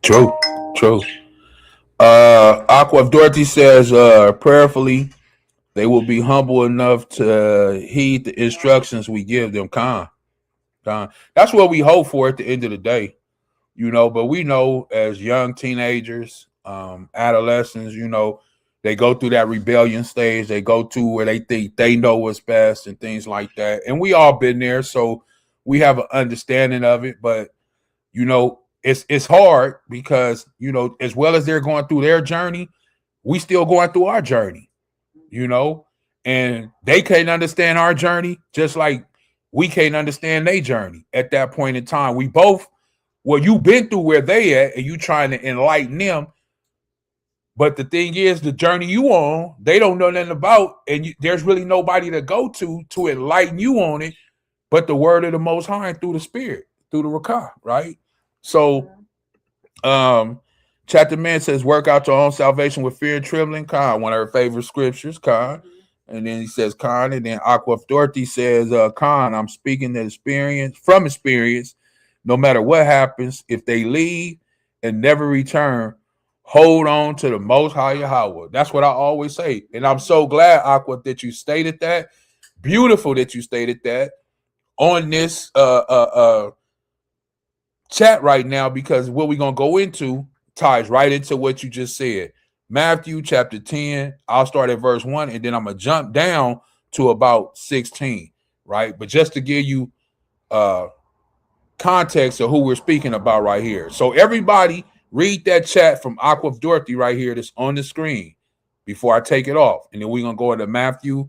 True, true. Aqua Dorothy says, prayerfully, they will be humble enough to heed the instructions we give them. That's what we hope for at the end of the day, you know. But we know as young teenagers, adolescents, you know, they go through that rebellion stage. They go to where they think they know what's best and things like that. And we all been there, so we have an understanding of it. But you know, it's hard because, you know, as well as they're going through their journey, we still going through our journey, you know, and they can't understand our journey just like we can't understand their journey at that point in time. We both, well, you've been through where they at and you trying to enlighten them. But the thing is, the journey you on, they don't know nothing about, and there's really nobody to go to enlighten you on it, but the word of the Most High through the Spirit, through the Rakah, right? So, Chapter Man says, work out your own salvation with fear and trembling. Khan, one of her favorite scriptures, Khan. And then he says, Khan. And then Aqua Dorothy says, Khan, I'm speaking from experience. No matter what happens, if they leave and never return, hold on to the Most High YAHAWAH. That's what I always say. And I'm so glad, Aqua, that you stated that. Beautiful that you stated that on this chat right now, because what we're going to go into ties right into what you just said. Matthew chapter 10, I'll start at verse 1, and then I'm going to jump down to about 16, right? But just to give you context of who we're speaking about right here. So everybody read that chat from Aqua Dorothy right here that's on the screen before I take it off. And then we're going to go into Matthew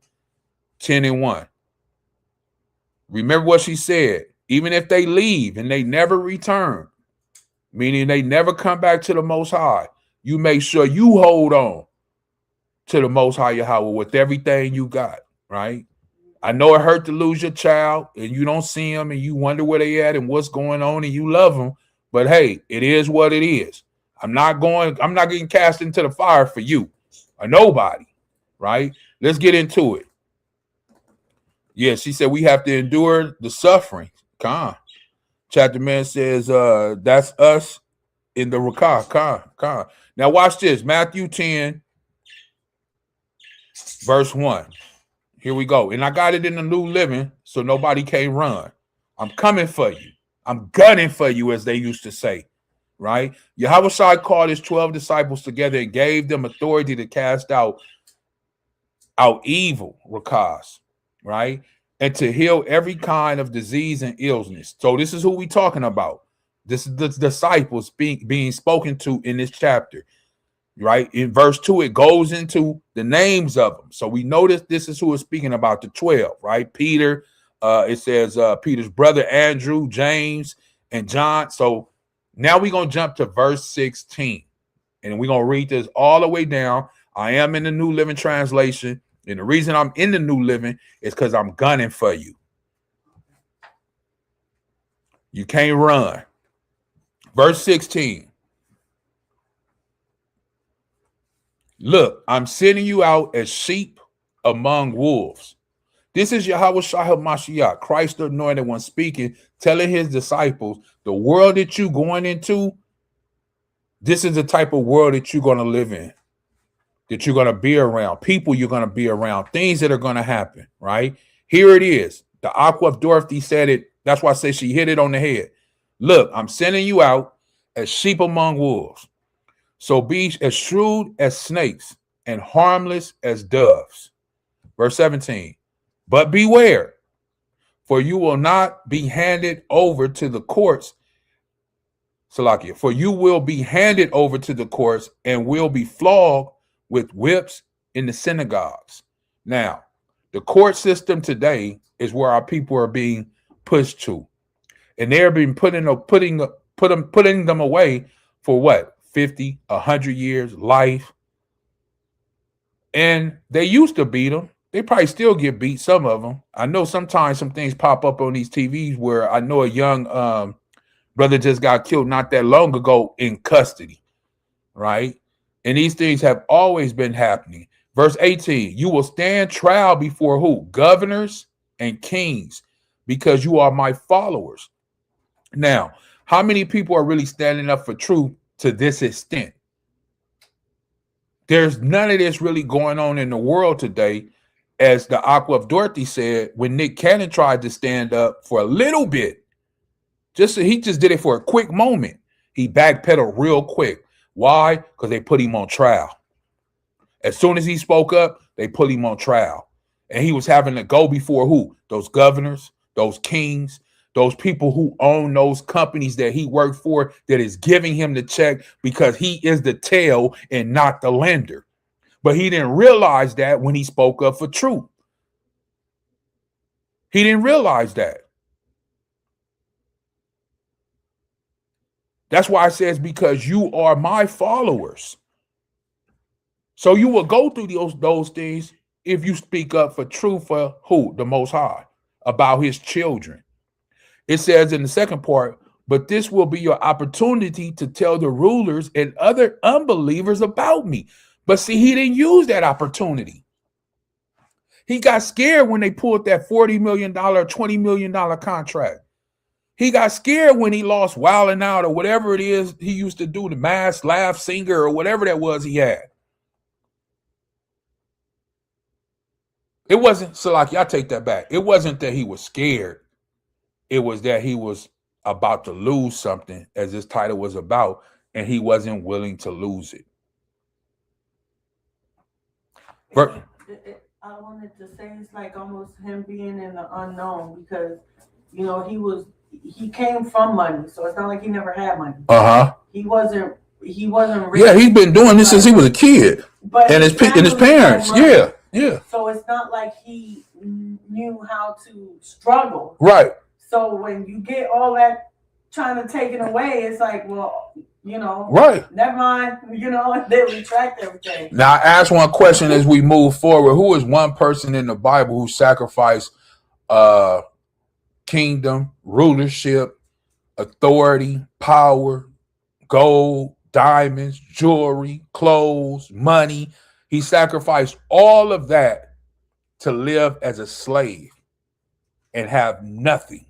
10 and 1. Remember what she said. Even if they leave and they never return, meaning they never come back to the Most High, you make sure you hold on to the Most High YAHAWAH with everything you got, right? I know it hurt to lose your child and you don't see them and you wonder where they at and what's going on and you love them. But hey, it is what it is. I'm not getting cast into the fire for you or nobody, right? Let's get into it. Yeah, she said we have to endure the suffering. Khan. Chapter Man says, that's us in the Rakah. Khan. Now watch this. Matthew 10, verse 1. Here we go. And I got it in the New Living, so nobody can't run. I'm coming for you. I'm gunning for you, as they used to say, right? YAHAWAH called his 12 disciples together and gave them authority to cast out evil, Rakahs, right? And to heal every kind of disease and illness. So this is who we talking about. This is the disciples being spoken to in this chapter, right? In verse 2, it goes into the names of them. So we notice this is who is speaking about, the 12, right? Peter, it says Peter's brother Andrew, James, and John. So now we're going to jump to verse 16. And we're going to read this all the way down. I am in the New Living Translation. And the reason I'm in the New Living is because I'm gunning for you. You can't run. Verse 16. Look, I'm sending you out as sheep among wolves. This is YAHAWAH Mashiach, Christ the Anointed One, speaking, telling his disciples, the world that you're going into, this is the type of world that you're going to live in, that you're going to be around, people you're going to be around, things that are going to happen, right? Here it is. The Aqua Dorothy said it. That's why I say she hit it on the head. Look, I'm sending you out as sheep among wolves. So be as shrewd as snakes and harmless as doves. Verse 17. But beware, for you will not be handed over to the courts. Salakia, for you will be handed over to the courts and will be flogged with whips in the synagogues. Now, the court system today is where our people are being pushed to. And they're being putting them away for what? 50, 100 years, life. And they used to beat them. They probably still get beat, some of them. I know sometimes some things pop up on these TVs where I know a young Brother just got killed not that long ago in custody, right? And these things have always been happening. Verse 18, you will stand trial before who? Governors and kings, because you are my followers. Now, how many people are really standing up for truth to this extent? There's none of this really going on in the world today. As the Aqua of Dorothy said, when Nick Cannon tried to stand up for a little bit, he just did it for a quick moment. He backpedaled real quick. Why? Because they put him on trial. As soon as he spoke up, they put him on trial. And he was having to go before who? Those governors, those kings, those people who own those companies that he worked for, that is giving him the check because he is the tail and not the lender. But he didn't realize that when he spoke up for truth. He didn't realize that. That's why it says, because you are my followers. So you will go through those things if you speak up for truth for who? The Most High, about his children. It says in the second part, but this will be your opportunity to tell the rulers and other unbelievers about me. But see, he didn't use that opportunity. He got scared when they pulled that $40 million, $20 million contract. He got scared when he lost Wildin' Out or whatever it is he used to do, the Mass Laugh Singer or whatever that was he had. It wasn't, Salaki, I take that back. It wasn't that he was scared. It was that he was about to lose something, as this title was about, and he wasn't willing to lose it. I wanted to say it's like almost him being in the unknown, because, you know, he came from money, so it's not like he never had money. He wasn't rich. Yeah, he's been doing this since he was a kid. But and his parents. Yeah. So it's not like he knew how to struggle. Right. So when you get all that trying to take it away, it's like, well, you know, right. Never mind, you know, they retract everything. Now, I ask one question as we move forward. Who is one person in the Bible who sacrificed kingdom, rulership, authority, power, gold, diamonds, jewelry, clothes, money? He sacrificed all of that to live as a slave and have nothing.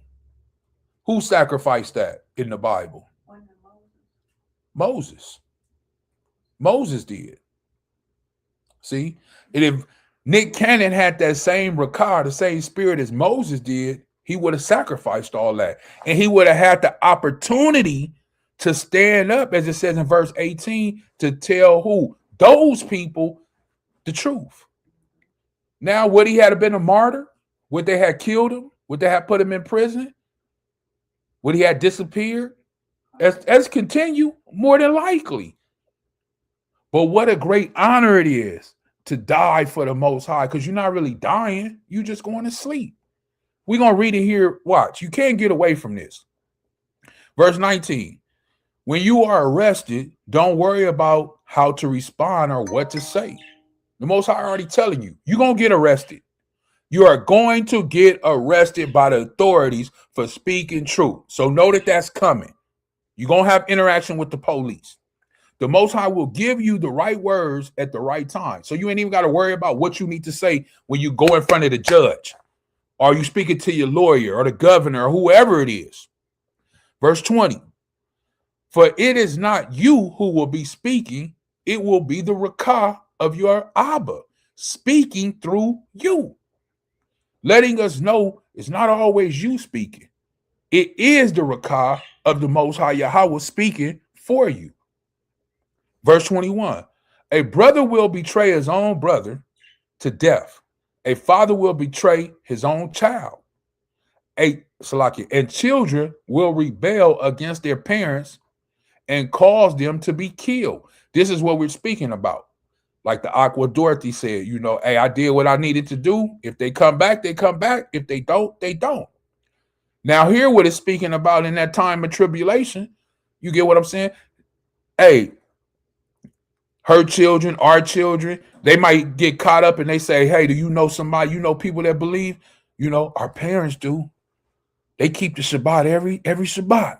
Who sacrificed that in the Bible? Moses. Moses did. See? And if Nick Cannon had that same rakah, the same spirit as Moses did, he would have sacrificed all that. And he would have had the opportunity to stand up, as it says in verse 18, to tell who? Those people the truth. Now, would he have been a martyr? Would they have killed him? Would they have put him in prison? Would he have disappeared? As continue, more than likely. But what a great honor it is to die for the Most High, because you're not really dying. You're just going to sleep. We're going to read it here. Watch. You can't get away from this. Verse 19. When you are arrested, don't worry about how to respond or what to say. The Most High already telling you, you're going to get arrested. You are going to get arrested by the authorities for speaking truth. So know that that's coming. You're going to have interaction with the police. The Most High will give you the right words at the right time. So you ain't even got to worry about what you need to say when you go in front of the judge, or you speaking to your lawyer or the governor or whoever it is. Verse 20. For it is not you who will be speaking, it will be the rakah of your Abba speaking through you, letting us know it's not always you speaking. It is the rakah of the Most High Yahawah speaking for you. Verse 21, a brother will betray his own brother to death. A father will betray his own child. And children will rebel against their parents and cause them to be killed. This is what we're speaking about. Like the Aqua Dorothy said, you know, hey, I did what I needed to do. If they come back, they come back. If they don't, they don't. Now, here what it's speaking about in that time of tribulation, you get what I'm saying? Hey, her children, our children, they might get caught up and they say, hey, do you know somebody, you know people that believe? You know, our parents do. They keep the Shabbat every Shabbat.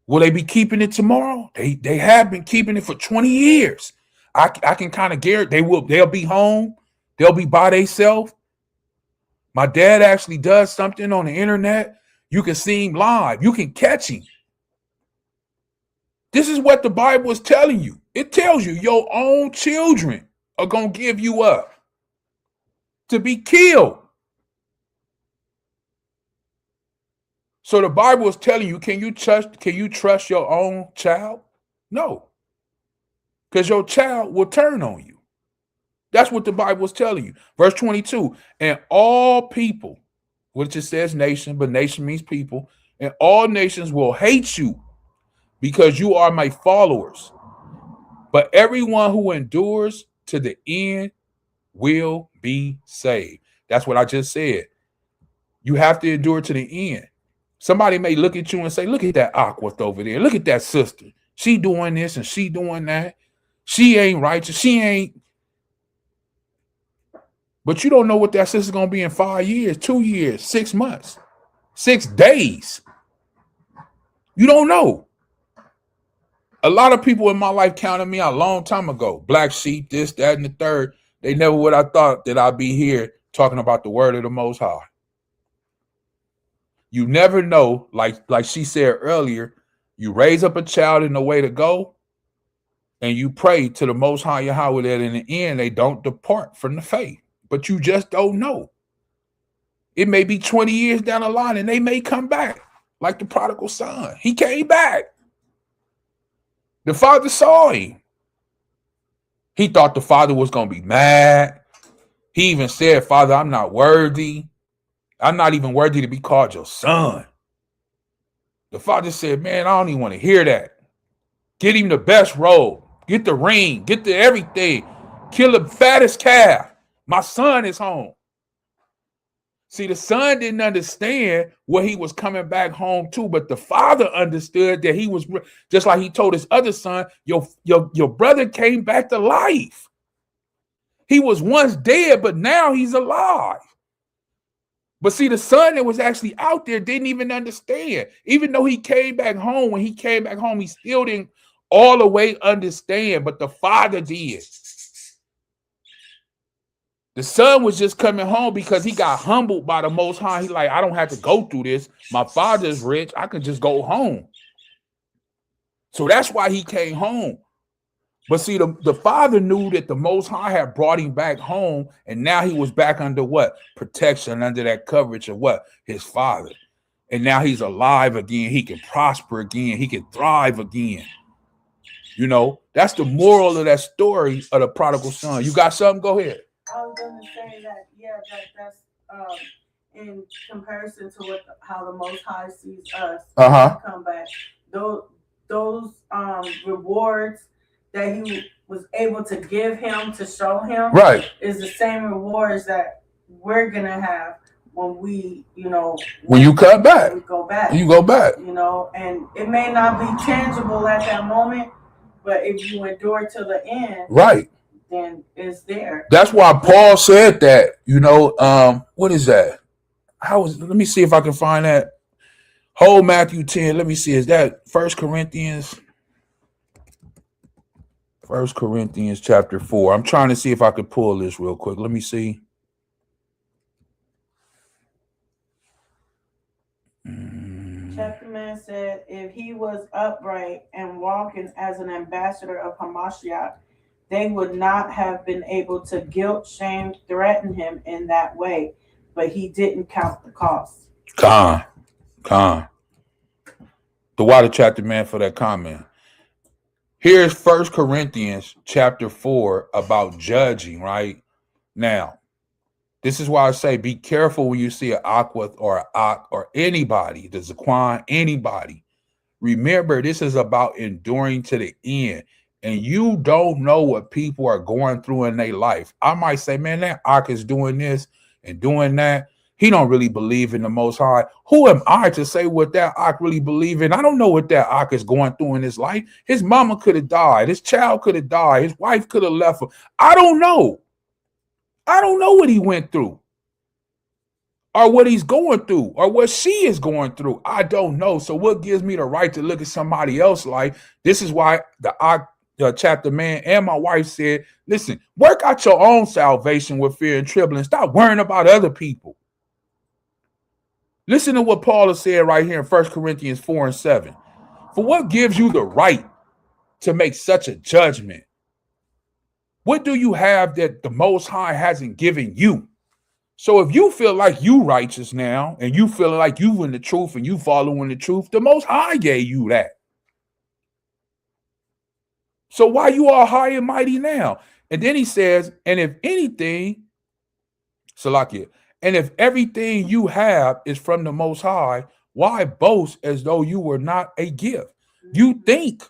Will they be keeping it tomorrow? They have been keeping it for 20 years. I can kind of guarantee they'll be home. They'll be by themselves. My dad actually does something on the internet. You can see him live. You can catch him. This is what the Bible is telling you. It tells you your own children are going to give you up to be killed. So the Bible is telling you, can you trust your own child? No. Because your child will turn on you. That's what the Bible is telling you. Verse 22, and all people, which it says nation, but nation means people, and all nations will hate you because you are my followers. But everyone who endures to the end will be saved. That's what I just said. You have to endure to the end. Somebody may look at you and say, look at that Ahchathyam over there. Look at that sister. She doing this and she doing that. She ain't righteous. She ain't. But you don't know what that sister's going to be in 5 years, 2 years, 6 months, 6 days. You don't know. A lot of people in my life counted me out a long time ago. Black sheep, this, that, and the third. They never would have thought that I'd be here talking about the word of the Most High. You never know, like she said earlier, you raise up a child in the way to go, and you pray to the Most High YAHAWAH that in the end they don't depart from the faith. But you just don't know. It may be 20 years down the line and they may come back like the prodigal son. He came back. The father saw him. He thought the father was going to be mad. He even said, Father, I'm not worthy. I'm not even worthy to be called your son. The father said, man, I don't even want to hear that. Get him the best robe. Get the ring. Get the everything. Kill the fattest calf. My son is home. See, the son didn't understand what he was coming back home to, but the father understood that he was, just like he told his other son, your brother came back to life. He was once dead, but now he's alive. But see, the son that was actually out there didn't even understand. Even though he came back home, when he came back home, he still didn't all the way understand, but the father did. The son was just coming home because he got humbled by the Most High. He like, I don't have to go through this. My father's rich. I can just go home. So that's why he came home. But see, the father knew that the Most High had brought him back home, and now he was back under what? Protection, under that coverage of what? His father. And now he's alive again. He can prosper again. He can thrive again. You know, that's the moral of that story of the prodigal son. You got something? Go ahead. I was going to say that, yeah, that's in comparison to how the Most High sees us come back. Those rewards that he was able to give him, to show him, right, is the same rewards that we're going to have when we, you know, when you come back, we go back. You go back. You know, and it may not be tangible at that moment, but if you endure to the end, right, then it's there. That's why Paul said that, you know, what is that? Let me see if I can find that. Whole Matthew 10. Let me see. Is that 1 Corinthians? 1 Corinthians chapter 4. I'm trying to see if I could pull this real quick. Let me see. Chapter man said, if he was upright and walking as an ambassador of Hamashiach, they would not have been able to guilt, shame, threaten him in that way. But he didn't count the cost. Con. The water chapter man for that comment. Here's 1 Corinthians chapter 4 about judging, right? Now, this is why I say be careful when you see an Ahchathyam or an Ak or anybody, the Zaquan, anybody. Remember, this is about enduring to the end. And you don't know what people are going through in their life. I might say, man, that Ak is doing this and doing that. He don't really believe in the Most High. Who am I to say what that Ak really believe in? I don't know what that Ak is going through in his life. His mama could have died. His child could have died. His wife could have left him. I don't know. I don't know what he went through. or what he's going through or what she is going through. I don't know. So what gives me the right to look at somebody else's life? This is why the chapter man and my wife said, listen, work out your own salvation with fear and trembling. Stop worrying about other people. Listen to what Paul has said right here in 1 Corinthians 4:7. For what gives you the right to make such a judgment? What do you have that the Most High hasn't given you? So if you feel like you righteous now and you feel like you in the truth and you following the truth, the Most High gave you that. So why you all high and mighty now? And then he says, and if anything, Salakia, and if everything you have is from the Most High, why boast as though you were not a gift? You think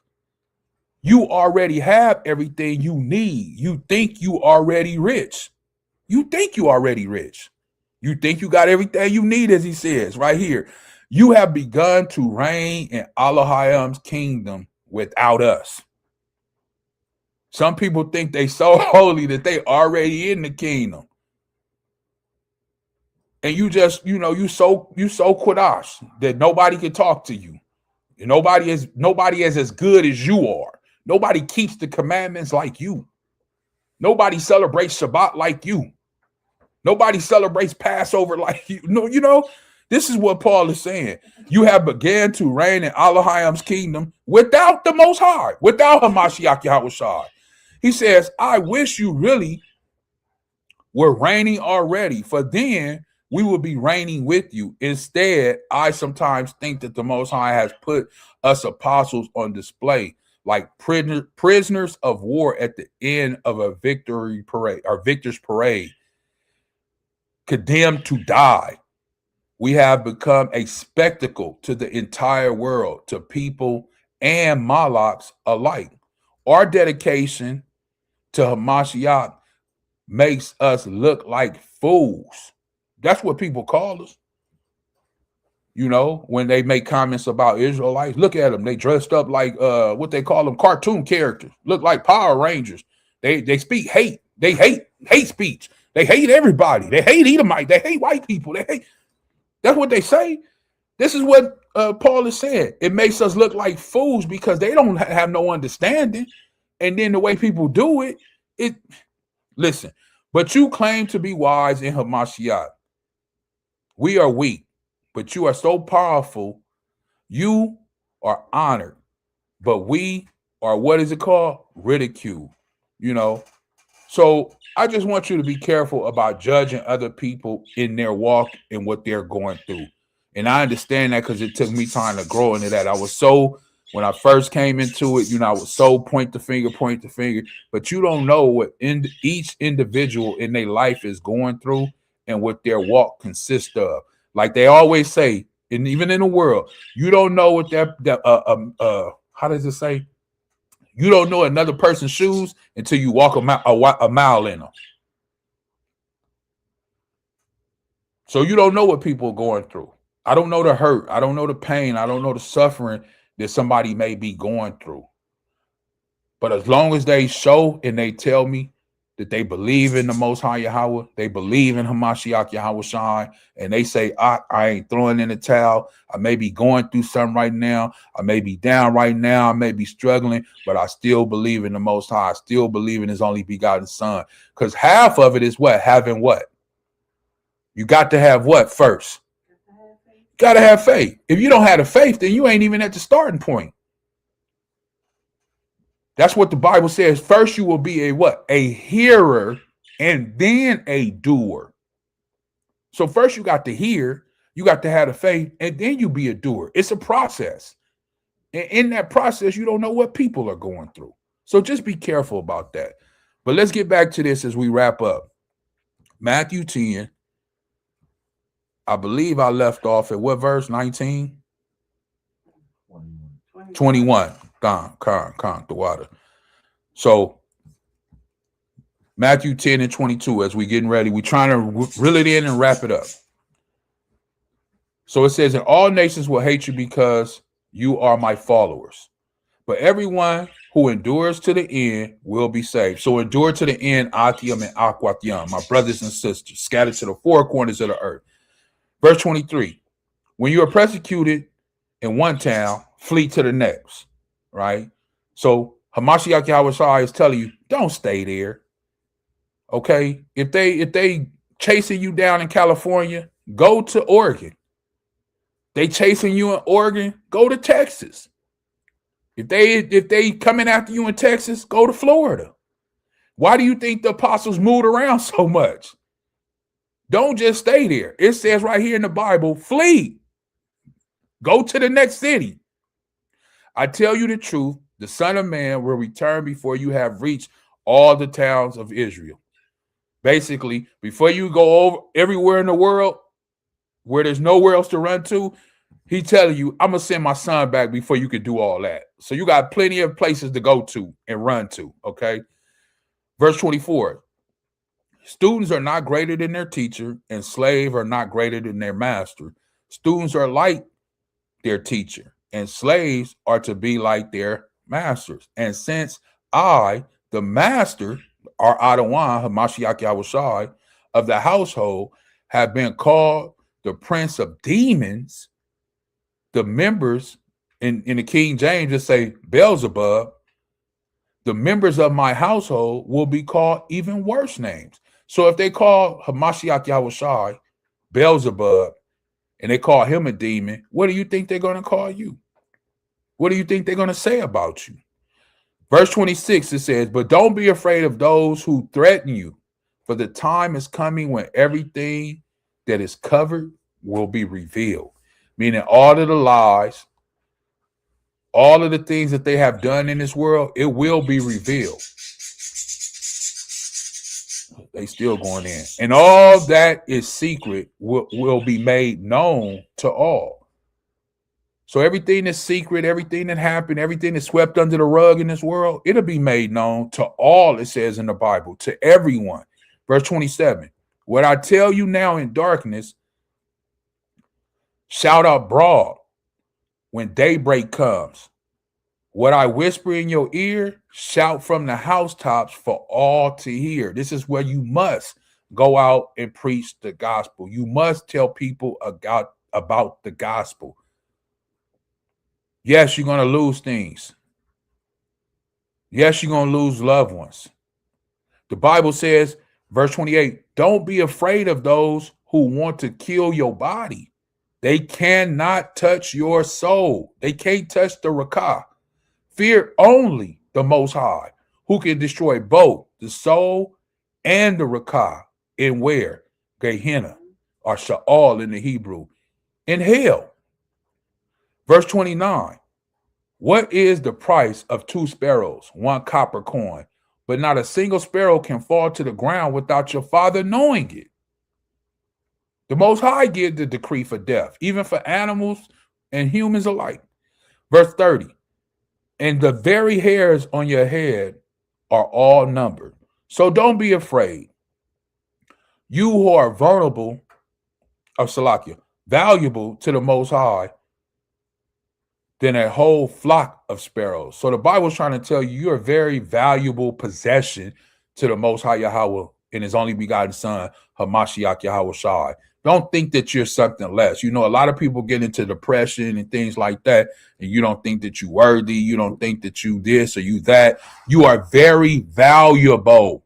you already have everything you need. You think you already rich. You think you already rich. You think you got everything you need, as he says right here. You have begun to reign in Allah's kingdom without us. Some people think they so holy that they already in the kingdom. And you just, you so quadash that nobody can talk to you. Nobody is as good as you are. Nobody keeps the commandments like you. Nobody celebrates Shabbat like you. Nobody celebrates Passover like you. No, this is what Paul is saying. You have began to reign in Allah's kingdom without the Most High, without Hamashiach Yahawashi. He says, I wish you really were reigning already, for then we will be reigning with you. Instead, I sometimes think that the Most High has put us apostles on display like prisoners of war at the end of a victory parade or victor's parade, condemned to die. We have become a spectacle to the entire world, to people and Malaks alike. Our dedication to Hamashiach makes us look like fools. That's what people call us. When they make comments about Israelites, look at them. They dressed up like what they call them, cartoon characters. Look like Power Rangers. They speak hate. They hate speech. They hate everybody. They hate Edomite. They hate white people. They hate. That's what they say. This is what Paul is saying. It makes us look like fools because they don't have no understanding. And then the way people do it, listen, but you claim to be wise in Hamashiach. We are weak, but you are so powerful. You are honored, but we are, what is it called? Ridicule, So I just want you to be careful about judging other people in their walk and what they're going through. And I understand that because it took me time to grow into that. When I first came into it, I was so point the finger, but you don't know what each individual in their life is going through and what their walk consists of. Like they always say, and even in the world, you don't know what how does it say? You don't know another person's shoes until you walk a mile in them. So you don't know what people are going through. I don't know the hurt. I don't know the pain. I don't know the suffering that somebody may be going through. But as long as they show and they tell me that they believe in the Most High Yahweh, they believe in Hamashiach Yahawashi, and they say, I ain't throwing in the towel. I may be going through something right now. I may be down right now. I may be struggling, but I still believe in the Most High. I still believe in his only begotten son. Because half of it is what? Having what? You got to have what first? Got to have faith. If you don't have the faith, then you ain't even at the starting point. That's what the Bible says. First, you will be a what? A hearer and then a doer. So first you got to hear, you got to have the faith, and then you be a doer. It's a process. And in that process, you don't know what people are going through. So just be careful about that. But let's get back to this as we wrap up. Matthew 10. I believe I left off at what verse? 19? 21. The water. So Matthew 10 and 22, as we getting ready, we're trying to reel it in and wrap it up. So it says, and all nations will hate you because you are my followers. But everyone who endures to the end will be saved. So endure to the end, Ahchyam and Ahchathyam, my brothers and sisters, scattered to the four corners of the earth. Verse 23. When you are persecuted in one town, flee to the next. Right? So Hamashiach Yahushua is telling you, don't stay there. Okay? If they chasing you down in California, go to Oregon. They chasing you in Oregon, go to Texas. If they coming after you in Texas, go to Florida. Why do you think the apostles moved around so much? Don't just stay there. It says right here in the Bible, flee. Go to the next city. I tell you the truth, the Son of Man will return before you have reached all the towns of Israel. Basically, before you go over everywhere in the world where there's nowhere else to run to, he telling you, I'm going to send my son back before you could do all that. So you got plenty of places to go to and run to, okay? Verse 24, students are not greater than their teacher, and slaves are not greater than their master. Students are like their teacher, and slaves are to be like their masters. And since I, the master, or Adawan, Hamashiach Yahushai, of the household, have been called the prince of demons, the members in the King James just say Beelzebub, the members of my household will be called even worse names. So if they call Hamashiach Yahushai Beelzebub and they call him a demon, what do you think they're going to call you? What do you think they're going to say about you? Verse 26, it says, but don't be afraid of those who threaten you, for the time is coming when everything that is covered will be revealed. Meaning all of the lies, all of the things that they have done in this world, it will be revealed. They still going in. And all that is secret will be made known to all. So everything that's secret, everything that happened, everything that's swept under the rug in this world, it'll be made known to all, it says in the Bible, to everyone. Verse 27, what I tell you now in darkness, shout out broad when daybreak comes. What I whisper in your ear, shout from the housetops for all to hear. This is where you must go out and preach the gospel. You must tell people about the gospel. Yes, you're going to lose things. Yes, you're going to lose loved ones. The Bible says, verse 28, don't be afraid of those who want to kill your body. They cannot touch your soul. They can't touch the Rakah. Fear only the Most High, who can destroy both the soul and the Rakah in where? Gehenna, or Sha'al in the Hebrew, in hell. Verse 29, what is the price of 2 sparrows, 1 copper coin? But not a single sparrow can fall to the ground without your Father knowing it. The Most High gives the decree for death, even for animals and humans alike. Verse 30, and the very hairs on your head are all numbered. So don't be afraid. You who are valuable to the Most High, than a whole flock of sparrows. So the Bible is trying to tell you, you're a very valuable possession to the Most High Yahweh and his only begotten Son, Hamashiach Yahushai. Don't think that you're something less. You know, a lot of people get into depression and things like that, and you don't think that you're worthy. You don't think that you this or you that. You are very valuable.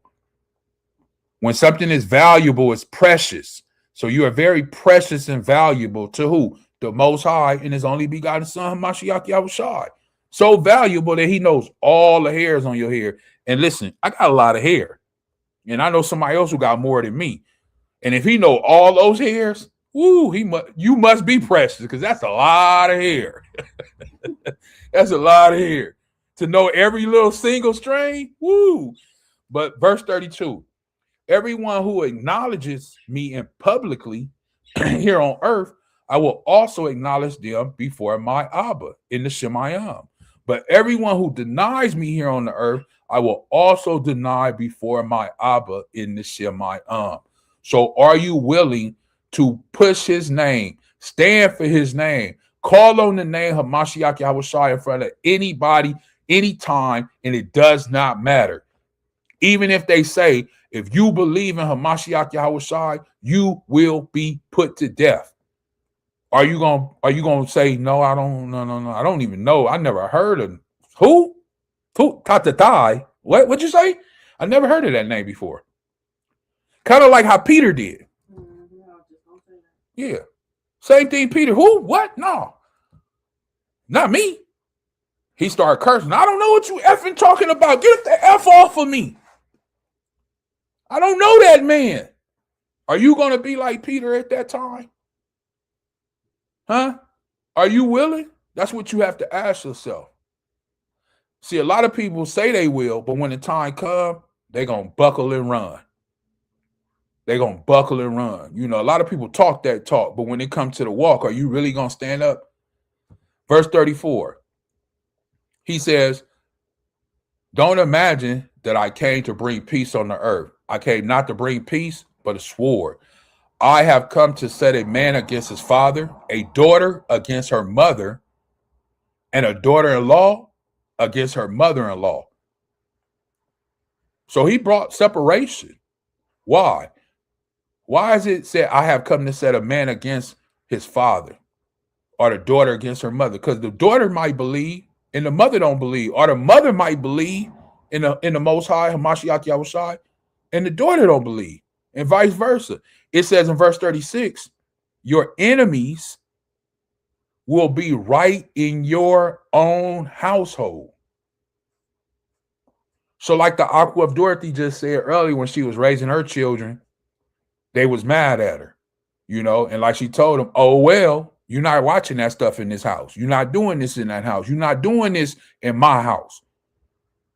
When something is valuable, it's precious. So you are very precious and valuable to who? The Most High and his only begotten Son, Hamashiach Yahushai. So valuable that he knows all the hairs on your hair. And listen, I got a lot of hair. And I know somebody else who got more than me. And if he know all those hairs, woo, you must be precious, because that's a lot of hair. That's a lot of hair. To know every little single strain, woo. But verse 32, everyone who acknowledges me in publicly here on earth, I will also acknowledge them before my Abba in the Shemayim. But everyone who denies me here on the earth, I will also deny before my Abba in the Shemayim. So are you willing to push his name, stand for his name, call on the name Hamashiach Yahushai in front of anybody, anytime, and it does not matter. Even if they say, if you believe in Hamashiach Yahushai, you will be put to death. Are you gonna say no? I don't. No. I don't even know. I never heard of who. Tatai. What'd you say? I never heard of that name before. Kind of like how Peter did. Yeah. Same thing, Peter. Who? What? No. Not me. He started cursing. I don't know what you effing talking about. Get the F off of me. I don't know that man. Are you going to be like Peter at that time? Huh? Are you willing? That's what you have to ask yourself. See, a lot of people say they will, but when the time comes, they're going to buckle and run. They're going to buckle and run. You know, a lot of people talk that talk, but when it comes to the walk, are you really going to stand up? Verse 34, he says, don't imagine that I came to bring peace on the earth. I came not to bring peace, but a sword. I have come to set a man against his father, a daughter against her mother, and a daughter-in-law against her mother-in-law. So he brought separation. Why? Why is it said, I have come to set a man against his father, or the daughter against her mother? Because the daughter might believe and the mother don't believe, or the mother might believe in the Most High, Hamashiach Yahushai, and the daughter don't believe, and vice versa. It says in verse 36, your enemies will be right in your own household. So like the Aqua of Dorothy just said earlier, when she was raising her children, they was mad at her, you know, and like she told them, oh, well, you're not watching that stuff in this house. You're not doing this in that house. You're not doing this in my house,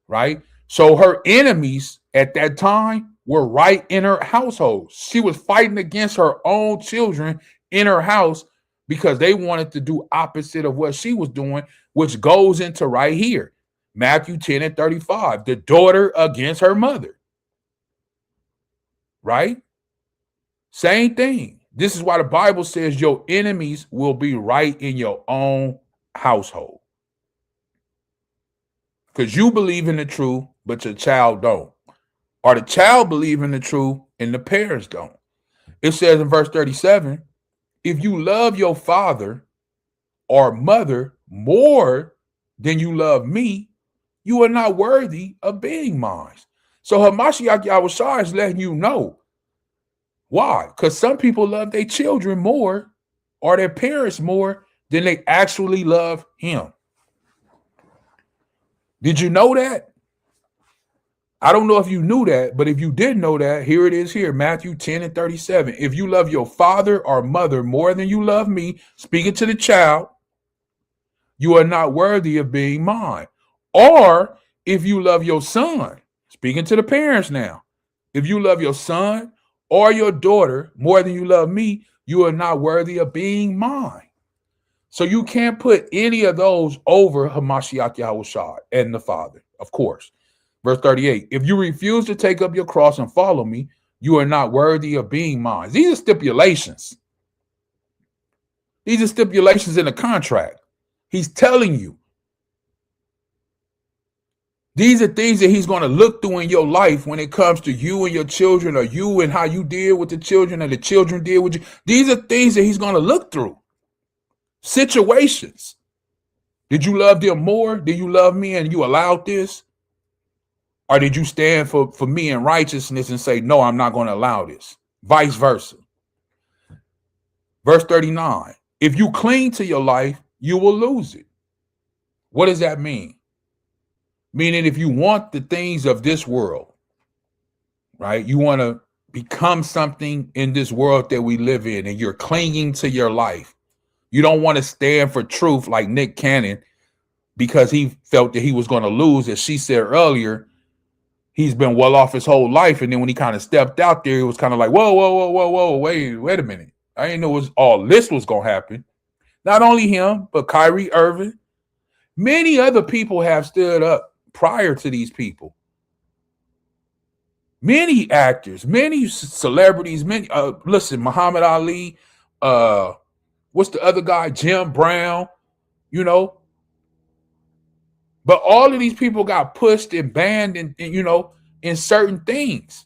right? So her enemies at that time were right in her household. She was fighting against her own children in her house because they wanted to do opposite of what she was doing, which goes into right here, Matthew 10 and 35, the daughter against her mother, right? Same thing. This is why the Bible says your enemies will be right in your own household. Because you believe in the truth, but your child don't. Or the child believe in the truth and the parents don't. It says in verse 37, if you love your father or mother more than you love me, you are not worthy of being mine. So Hamashiach Yahushua is letting you know. Why? Because some people love their children more or their parents more than they actually love him. Did you know that? I don't know if you knew that, but if you did know that, here it is here, Matthew 10 and 37. If you love your father or mother more than you love me, speaking to the child, you are not worthy of being mine. Or if you love your son, speaking to the parents now, if you love your son or your daughter more than you love me, you are not worthy of being mine. So you can't put any of those over Hamashiach Yahushua and the Father, of course. Verse 38, if you refuse to take up your cross and follow me, you are not worthy of being mine. These are stipulations. These are stipulations in the contract. He's telling you. These are things that he's going to look through in your life when it comes to you and your children, or you and how you deal with the children and the children deal with you. These are things that he's going to look through. Situations. Did you love them more? Did you love me and you allowed this? Or did you stand for me in righteousness and say, no, I'm not going to allow this? Vice versa. Verse 39, if you cling to your life, you will lose it. What does that mean? Meaning if you want the things of this world, right? You want to become something in this world that we live in, and you're clinging to your life. You don't want to stand for truth like Nick Cannon because he felt that he was going to lose. As she said earlier, he's been well off his whole life. And then when he kind of stepped out there, he was kind of like, whoa, wait a minute. I didn't know all this was going to happen. Not only him, but Kyrie Irving. Many other people have stood up prior to these people. Many actors, many celebrities, listen, Muhammad Ali, what's the other guy? Jim Brown, you know. But all of these people got pushed and banned and you know, in certain things.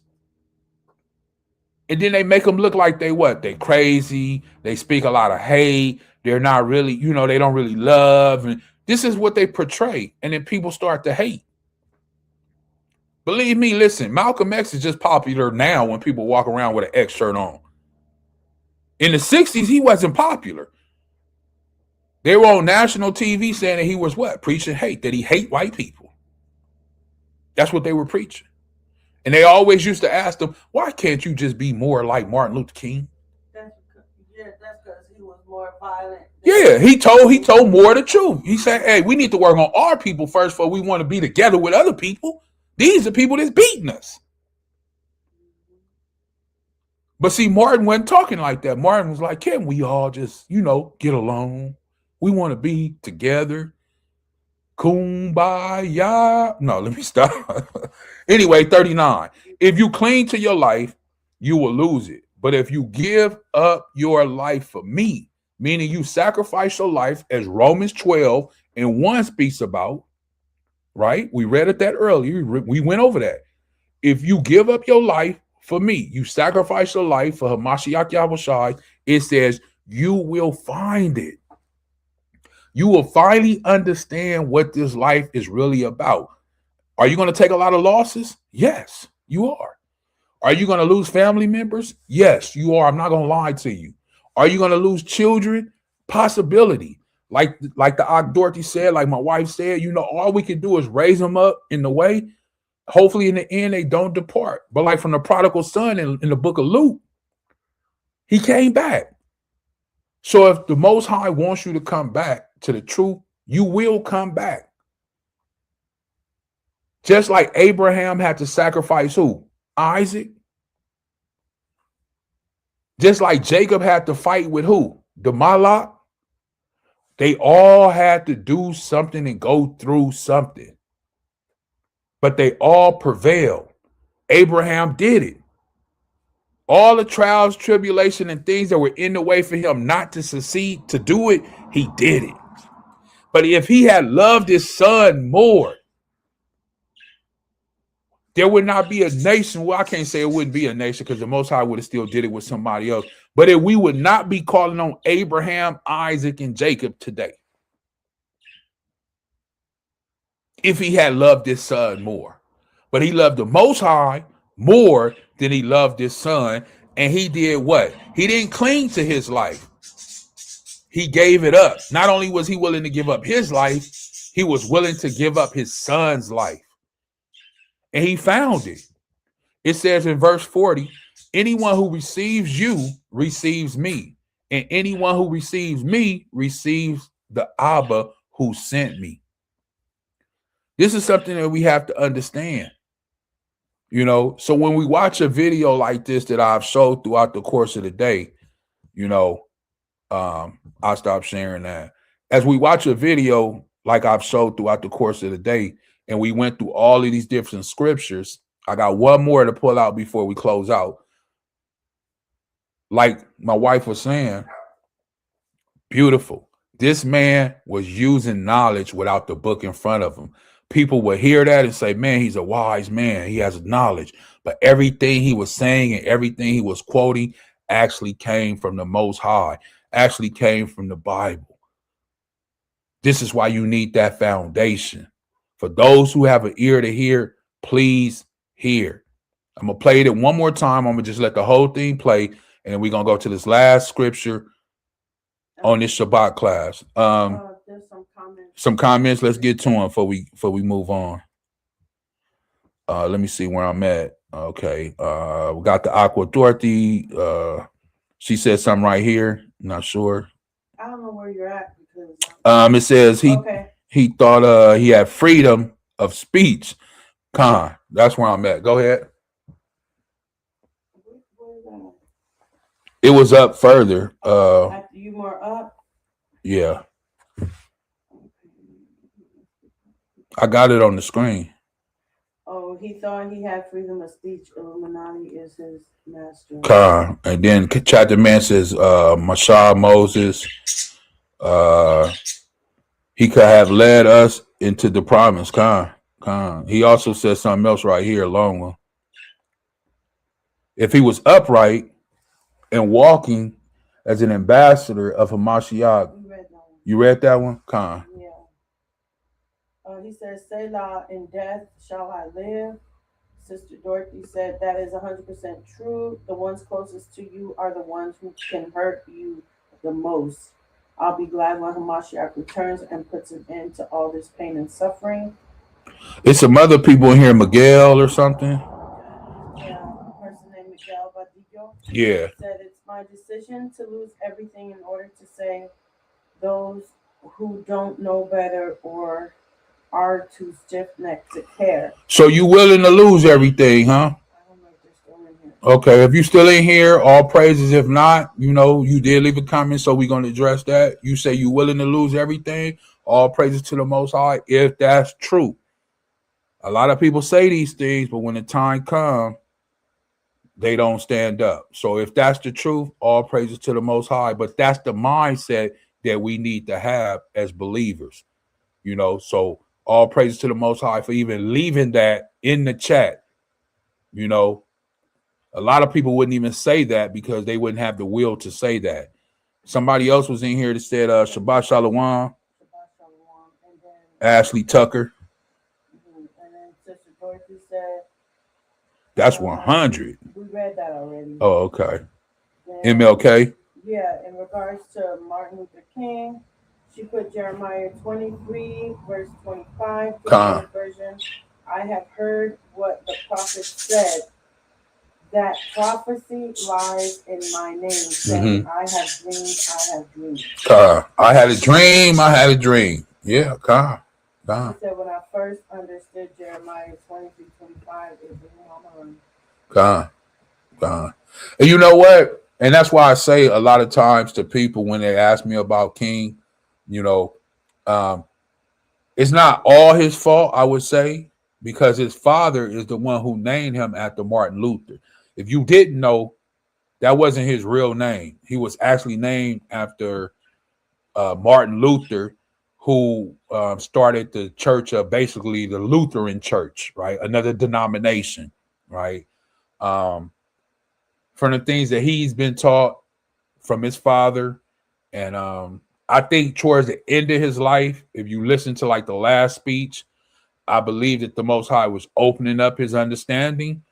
And then they make them look like they what? They crazy. They speak a lot of hate. They're not really, you know, they don't really love. And this is what they portray. And then people start to hate. Believe me, listen, Malcolm X is just popular now when people walk around with an X shirt on. In the 60s, he wasn't popular. They were on national TV saying that he was what? Preaching hate, that he hate white people. That's what they were preaching. And they always used to ask them, why can't you just be more like Martin Luther King? That's because he was more violent. Yeah, he told more of the truth. He said, hey, we need to work on our people first before we want to be together with other people. These are people that's beating us. But see, Martin wasn't talking like that. Martin was like, can't we all just, you know, get along? We want to be together. Kumbaya. No, let me stop. Anyway, 39. If you cling to your life, you will lose it. But if you give up your life for me, meaning you sacrifice your life, as Romans 12 and 1 speaks about, right? We read it that earlier. We went over that. If you give up your life for me, you sacrifice your life for Hamashiach Yahushai, it says you will find it. You will finally understand what this life is really about. Are you going to take a lot of losses? Yes, you are. Are you going to lose family members? Yes, you are. I'm not going to lie to you. Are you going to lose children? Possibility. Like the Aunt Dorothy said, like my wife said, you know, all we can do is raise them up in the way. Hopefully in the end, they don't depart. But like from the prodigal son in the book of Luke, he came back. So if the Most High wants you to come back to the truth, you will come back. Just like Abraham had to sacrifice who? Isaac. Just like Jacob had to fight with who? The Malak. They all had to do something and go through something. But they all prevailed. Abraham did it. All the trials, tribulation, and things that were in the way for him not to succeed, to do it, he did it. But if he had loved his son more, there would not be a nation. Well, I can't say it wouldn't be a nation because the Most High would have still did it with somebody else. But if we would not be calling on Abraham, Isaac, and Jacob today, if he had loved his son more. But he loved the Most High more than he loved his son. And he did what? He didn't cling to his life. He gave it up. Not only was he willing to give up his life, he was willing to give up his son's life. And he found it. It says in verse 40, anyone who receives you receives me. And anyone who receives me receives the Abba who sent me. This is something that we have to understand. You know, so when we watch a video like this that I've showed throughout the course of the day, you know, I'll stop sharing that. As we watch a video like I've showed throughout the course of the day, and we went through all of these different scriptures, I got one more to pull out before we close out. Like my wife was saying, beautiful. This man was using knowledge without the book in front of him. People would hear that and say, man, he's a wise man. He has knowledge. But everything he was saying and everything he was quoting actually came from the Most High, actually came from the Bible. This is why you need that foundation. For those who have an ear to hear, please hear. I'm going to play it one more time. I'm going to just let the whole thing play. And then we're going to go to this last scripture on this Shabbat class. There's some comments. Let's get to them before we move on. Let me see where I'm at. Okay. We got the Aqua Dorothy. She said something right here. Not sure. I don't know where you're at because it says he thought he had freedom of speech. That's where I'm at. Go ahead. It was up further. After you more up? Yeah. I got it on the screen. Oh, he thought he had freedom of speech. Illuminati is his master. And then chapter man says, Mashah Moses, he could have led us into the promise. He also says something else right here, a long one. if he was upright and walking as an ambassador of Hamashiach. You read that one? Khan. Yeah. He says, Selah, in death shall I live. Sister Dorothy said, that is 100% true. The ones closest to you are the ones who can hurt you the most. I'll be glad when Hamashiach returns and puts an end to all this pain and suffering. It's some other people in here, Miguel or something. Yeah, a person named Miguel Badillo. Yeah. Said, it's my decision to lose everything in order to save those who don't know better or are too stiff-necked to care. So you willing to lose everything, huh? I don't know if they're still in here. Okay, if you still in here, all praises. If not, you did leave a comment, so we're going to address that. You say you willing to lose everything, all praises to the Most High, if that's true. A lot of people say these things, but when the time comes, they don't stand up. So if that's the truth, all praises to the Most High. But that's the mindset that we need to have as believers. So all praises to the Most High for even leaving that in the chat. A lot of people wouldn't even say that because they wouldn't have the will to say that. Somebody else was in here that said Shabbat Shalawam. Ashley Tucker. And then Sister Dorothy said, that's 100. We read that already. Oh, okay. Then, MLK. Yeah, in regards to Martin Luther King, she put Jeremiah 23, verse 25, the version. I have heard what the prophet said. That prophecy lies in my name, saying, I have dreamed. I had a dream. I had a dream. Yeah, God. He said, when I first understood Jeremiah 23, 25, it blew my mind. God. And you know what? And that's why I say a lot of times to people when they ask me about King, it's not all his fault, I would say, because his father is the one who named him after Martin Luther. If you didn't know, that wasn't his real name. He was actually named after Martin Luther, who started the church of basically the Lutheran church, right? Another denomination, right? From the things that he's been taught from his father. And I think towards the end of his life, if you listen to like the last speech, I believe that the Most High was opening up his understanding.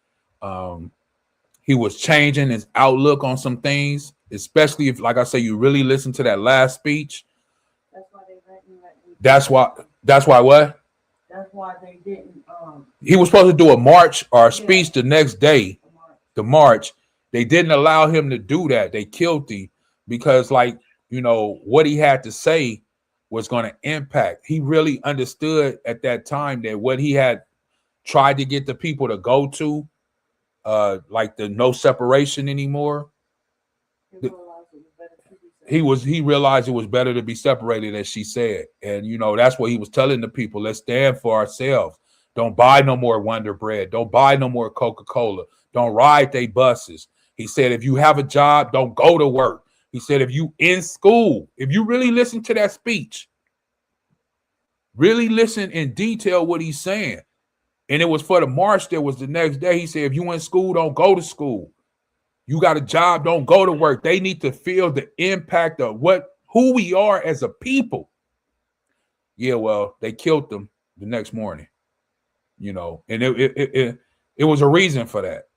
He was changing his outlook on some things, especially if, like I say, you really listen to that last speech. That's why they didn't. That's why what? That's why they didn't. He was supposed to do a march or a speech the next day. The march. They didn't allow him to do that. They killed him because, what he had to say was going to impact. He really understood at that time that what he had tried to get the people to go to, like the no separation anymore. He realized it was better to be separated, as she said. And, that's what he was telling the people. Let's stand for ourselves. Don't buy no more Wonder Bread. Don't buy no more Coca-Cola. Don't ride they buses. He said, if you have a job, don't go to work. He said, if you in school, if you really listen to that speech, really listen in detail what he's saying. And it was for the march that was the next day. He said, if you in school, don't go to school. You got a job, don't go to work. They need to feel the impact of who we are as a people. Yeah, well, they killed them the next morning, and it was a reason for that,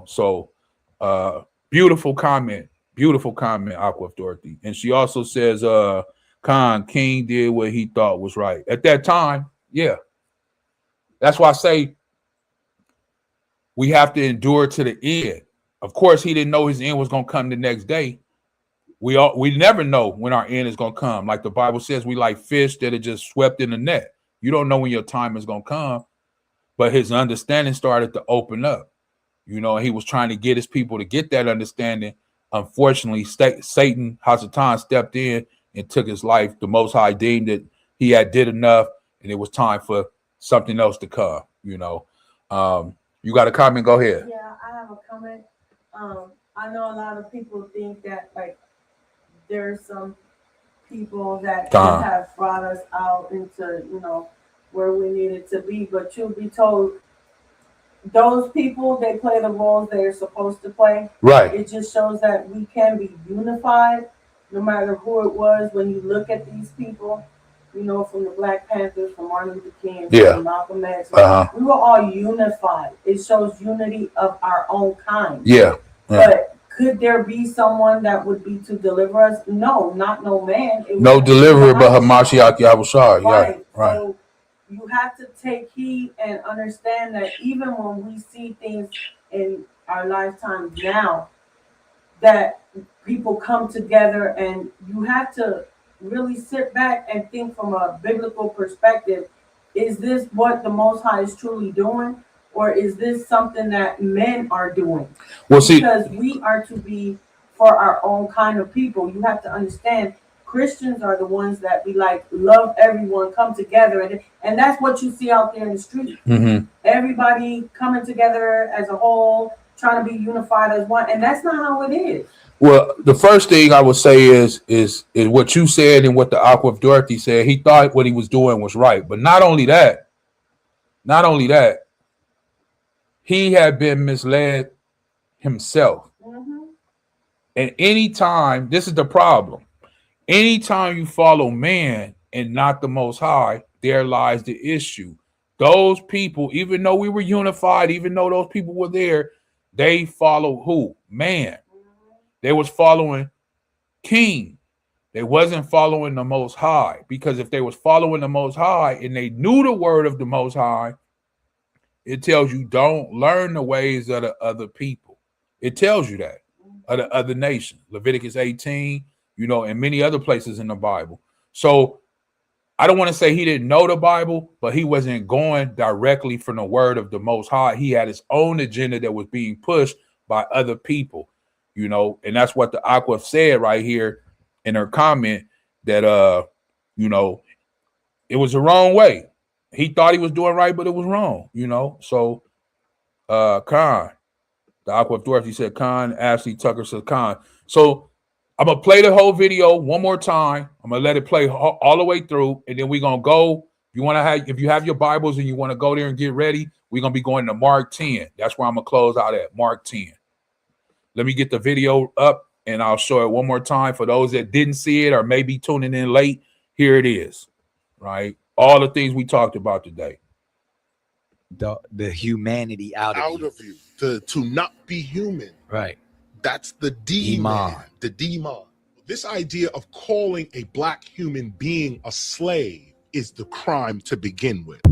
So beautiful comment, Aqua Dorothy. And she also says, King did what he thought was right. At that time, yeah. That's why I say we have to endure to the end. Of course, he didn't know his end was going to come the next day. We never know when our end is going to come. Like the Bible says, we like fish that are just swept in the net. You don't know when your time is going to come. But his understanding started to open up. He was trying to get his people to get that understanding. Unfortunately, Satan, Ahchathyam, stepped in and took his life. The Most High deemed that he had did enough, and it was time for something else to come. You got a comment? Go ahead. Yeah, I have a comment. I know a lot of people think that there's some people that have brought us out into where we needed to be, but truth be told, those people, they play the roles they're supposed to play. Right. It just shows that we can be unified, no matter who it was. When you look at these people, you know, from the Black Panthers, from Martin Luther King, from Malcolm X, we were all unified. It shows unity of our own kind. Yeah. But could there be someone that would be to deliver us? No, not no man. No deliverer but Hamashiach Yahushua. Right. Right. So you have to take heed and understand that even when we see things in our lifetimes now, that people come together, and you have to really sit back and think from a biblical perspective. Is this what the Most High is truly doing? Or is this something that men are doing? Well, see, because we are to be for our own kind of people. You have to understand, Christians are the ones that be like, love everyone, come together. And that's what you see out there in the street. Mm-hmm. Everybody coming together as a whole, trying to be unified as one. And that's not how it is. Well, the first thing I would say is what you said and what the Aqua of Dorothy said. He thought what he was doing was right. But not only that, he had been misled himself. Mm-hmm. And anytime, this is the problem, anytime you follow man and not the Most High, there lies the issue. Those people, even though we were unified, even though those people were there, they follow who? Man. They was following King. They wasn't following the Most High. Because if they was following the Most High and they knew the word of the Most High, it tells you don't learn the ways of the other people. It tells you that, of the other nations. Leviticus 18, you know, and many other places in the Bible. So I don't want to say he didn't know the Bible, but he wasn't going directly from the word of the Most High. He had his own agenda that was being pushed by other people, you know, and that's what the Aqua said right here in her comment that, you know, it was the wrong way. He thought he was doing right, but it was wrong, you know. So, Khan, the Aqua of Dorothy said Khan, Ashley Tucker said Khan. So, I'm going to play the whole video one more time. I'm going to let it play all the way through, and then we're going to go. If you have your Bibles and you want to go there and get ready, we're going to be going to Mark 10. That's where I'm going to close out at, Mark 10. Let me get the video up, and I'll show it one more time for those that didn't see it or maybe tuning in late. Here it is, right? All the things we talked about today. The humanity out of you. To not be human. Right. That's the demon. The demon. This idea of calling a black human being a slave is the crime to begin with.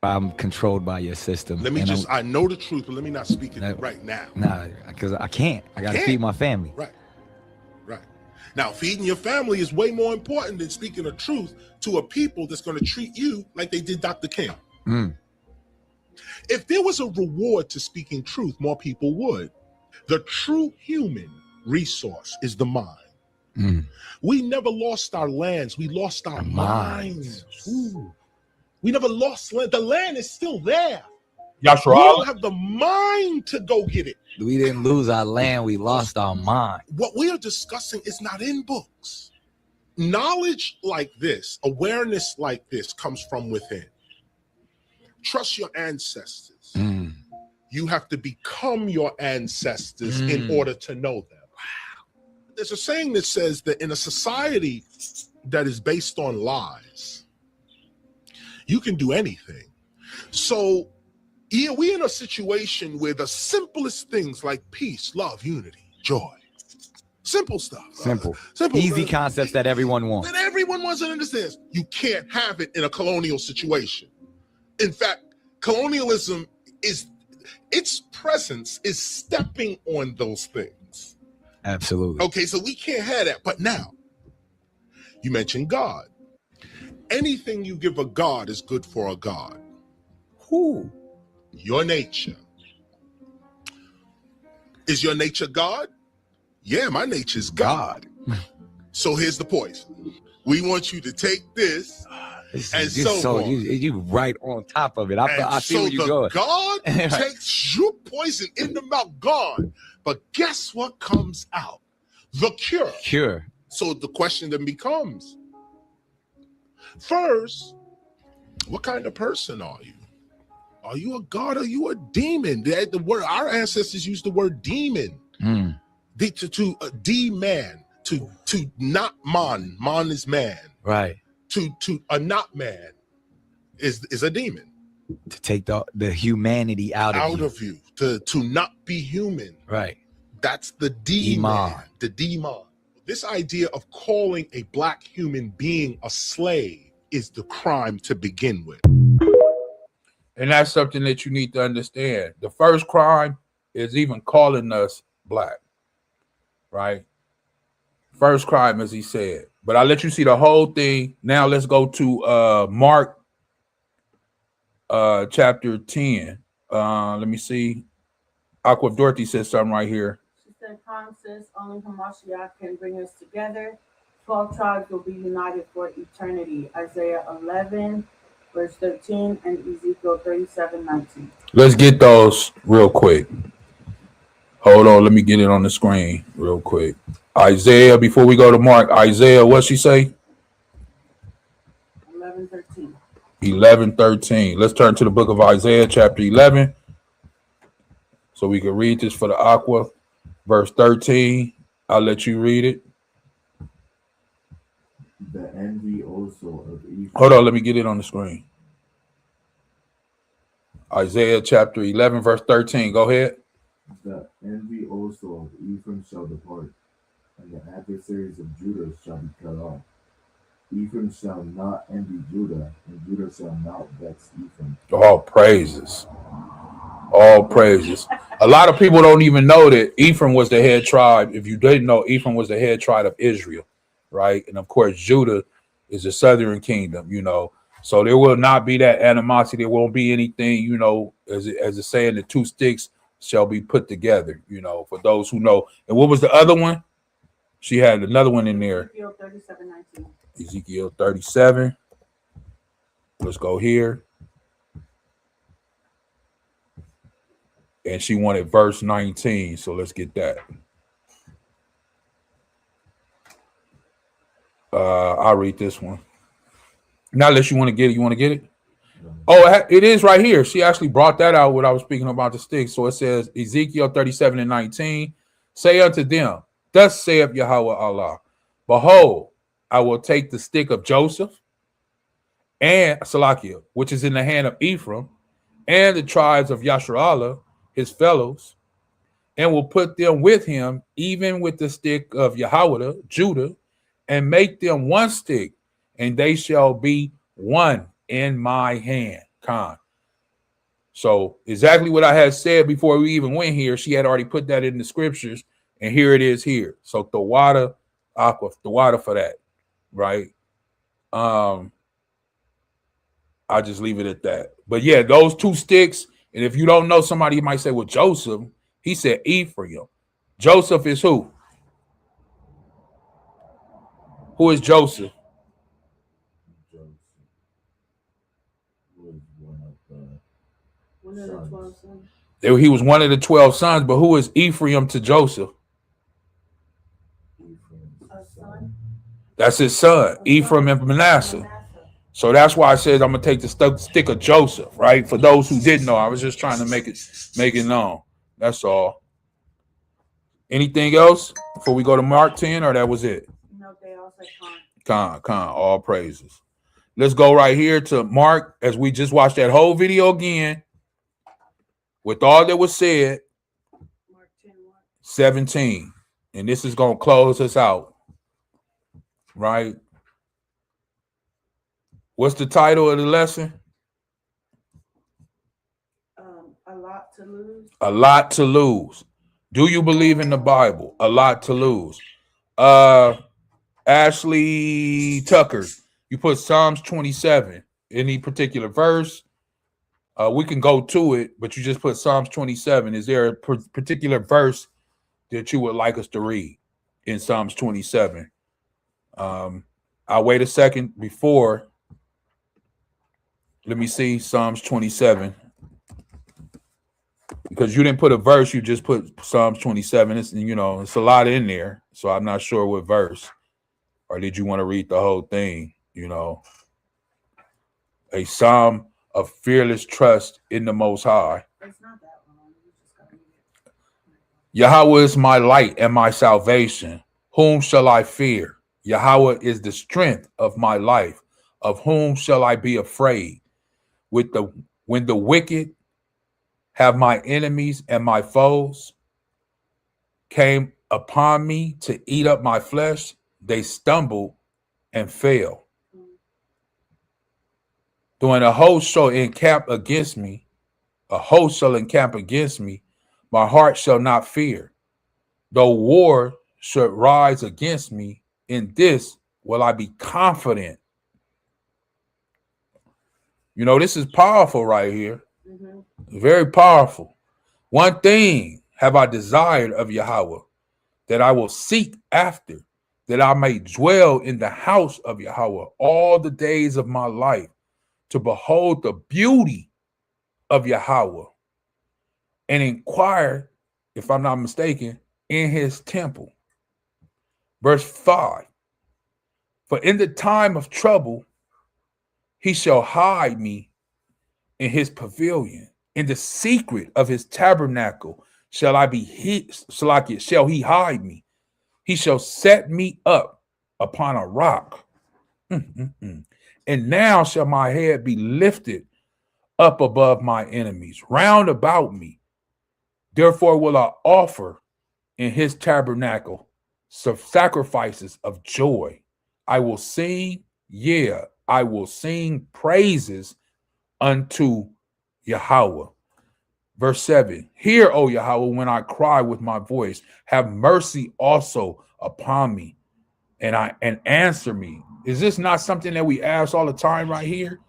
I'm controlled by your system. Let me I know the truth, but let me not speak it right now. Nah, because I can't. I got to feed my family. Right. Now, feeding your family is way more important than speaking the truth to a people that's going to treat you like they did Dr. King. Mm. If there was a reward to speaking truth, more people would. The true human resource is the mind. Mm. We never lost our lands. We lost our minds. Ooh. We never lost land. The land is still there. Yashua. We don't have the mind to go get it. We didn't lose our land. We lost our mind. What we are discussing is not in books. Knowledge like this, awareness like this comes from within. Trust your ancestors. Mm. You have to become your ancestors in order to know them. Wow. There's a saying that says that in a society that is based on lies, you can do anything. So yeah, we're in a situation where the simplest things like peace, love, unity, joy, simple stuff. Simple. Easy concepts that everyone wants. That everyone wants and understands. You can't have it in a colonial situation. In fact, colonialism its presence is stepping on those things. Absolutely. Okay, so we can't have that. But now, you mentioned God. Anything you give a God is good for a God. Who? Your nature. Is your nature God? Yeah, my nature is God. So here's the poison. We want you to take this and so on. You right on top of it. I see where you're going. God takes your poison in the mouth, gone. But guess what comes out? The cure. So the question then becomes, first, What kind of person are you? Are you a god? Or are you a demon? The word, our ancestors used the word demon. To D-man, to not man. Man is man. Right. To a not man is a demon. To take the humanity out of you. To not be human. Right. That's the demon. The demon. This idea of calling a black human being a slave is the crime to begin with. And that's something that you need to understand. The first crime is even calling us black, right? First crime, as he said. But I'll let you see the whole thing. Now let's go to Mark chapter 10. Let me see. Aqua Dorothy says something right here. She said, "Khan says only Hamashiach can bring us together. 12 tribes will be united for eternity." Isaiah 11, verse 13, and Ezekiel 37:19. Let's get those real quick. Hold on, let me get it on the screen real quick. Isaiah, before we go to Mark, Isaiah, what'd she say? 11:13. 11:13. Let's turn to the book of Isaiah, chapter 11. So we can read this for the Aqua. Verse 13. I'll let you read it. The envy also of Ephraim. Hold on, let me get it on the screen. Isaiah chapter 11, verse 13. Go ahead. The envy also of Ephraim shall depart, and the adversaries of Judah shall be cut off. Ephraim shall not envy Judah, and Judah shall not vex Ephraim. All praises. All praises. A lot of people don't even know that Ephraim was the head tribe. If you didn't know, Ephraim was the head tribe of Israel, right? And of course, Judah is the southern kingdom, you know. So there will not be that animosity. There won't be anything, you know, as it's saying, the two sticks shall be put together, you know, for those who know. And what was the other one? She had another one in there. Ezekiel 37:19. Ezekiel 37. Let's go here. And she wanted verse 19. So let's get that. I'll read this one. Not unless you want to get it. You want to get it? Oh, it is right here. She actually brought that out when I was speaking about the sticks. So it says Ezekiel 37:19. Say unto them, thus saith Yahawah Allah, behold, I will take the stick of Joseph and Salakia, which is in the hand of Ephraim, and the tribes of Yasharallah, his fellows, and will put them with him, even with the stick of Yahawah, Judah, and make them one stick, and they shall be one in my hand. Khan. So exactly what I had said before we even went here, she had already put that in the scriptures, and here it is here. So the water, aqua, the water for that, right? I'll just leave it at that. But yeah, those two sticks. And if you don't know, somebody might say, well, Joseph, he said Ephraim. Joseph is who? Who is Joseph? Joseph was One of the 12 sons. He was one of the 12 sons, but who is Ephraim to Joseph? A son. That's his son, Ephraim and Manasseh. So that's why I said I'm gonna take the stick of Joseph, right? For those who didn't know, I was just trying to make it known. That's all. Anything else before we go to Mark 10, or that was it? No, they all said Khan. Khan, all praises. Let's go right here to Mark as we just watched that whole video again with all that was said. Mark 10, 17, and this is gonna close us out, right? What's the title of the lesson? A lot to lose. A lot to lose. Do you believe in the Bible? A lot to lose. Ashley Tucker, you put Psalms 27. Any particular verse? We can go to it, but you just put Psalms 27. Is there a particular verse that you would like us to read in Psalms 27? I'll wait a second before. Let me see Psalms 27. Because you didn't put a verse, you just put Psalms 27. It's, you know, it's a lot in there. So I'm not sure what verse. Or did you want to read the whole thing, you know? A psalm of fearless trust in the Most High. It's not that long. You just gotta read it. Yahweh is my light and my salvation. Whom shall I fear? Yahweh is the strength of my life. Of whom shall I be afraid? When the wicked have my enemies and my foes came upon me to eat up my flesh, they stumbled and fell. When a host shall encamp against me, my heart shall not fear. Though war should rise against me, in this will I be confident. You know, this is powerful right here. Very powerful. One thing have I desired of Yahweh, that I will seek after, that I may dwell in the house of Yahweh all the days of my life, to behold the beauty of Yahweh and inquire, if I'm not mistaken, in his temple. Verse 5, for in the time of trouble, he shall hide me in his pavilion. In the secret of his tabernacle shall I be hid, shall he hide me. He shall set me up upon a rock. And now shall my head be lifted up above my enemies round about me. Therefore will I offer in his tabernacle sacrifices of joy. I will sing, I will sing praises unto Yahweh. Verse 7, hear, O Yahweh, when I cry with my voice, have mercy also upon me, and answer me. Is this not something that we ask all the time right here?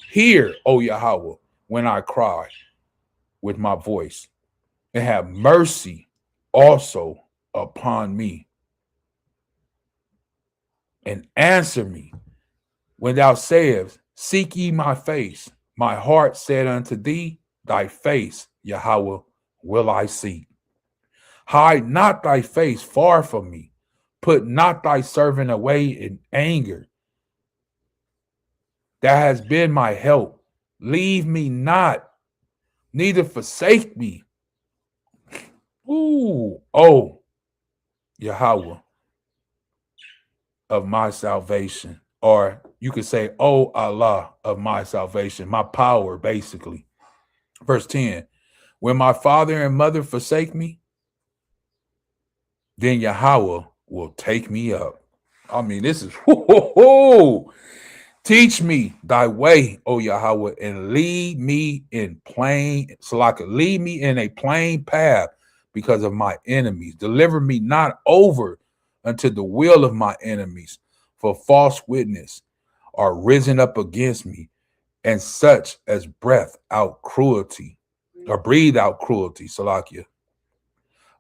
Hear, O Yahweh, when I cry with my voice, and have mercy also upon me, and answer me. When thou sayest, seek ye my face, my heart said unto thee, thy face, Yahweh, will I seek. Hide not thy face far from me. Put not thy servant away in anger. That has been my help. Leave me not, neither forsake me. Ooh, oh, Yahweh of my salvation. Or you could say, oh, Allah of my salvation, my power, basically. Verse 10, when my father and mother forsake me, then Yahweh will take me up. I mean, this is, teach me thy way, O Yahweh, and lead me in lead me in a plain path because of my enemies. Deliver me not over unto the will of my enemies, for false witness are risen up against me, and such as breathe out cruelty. Salakia.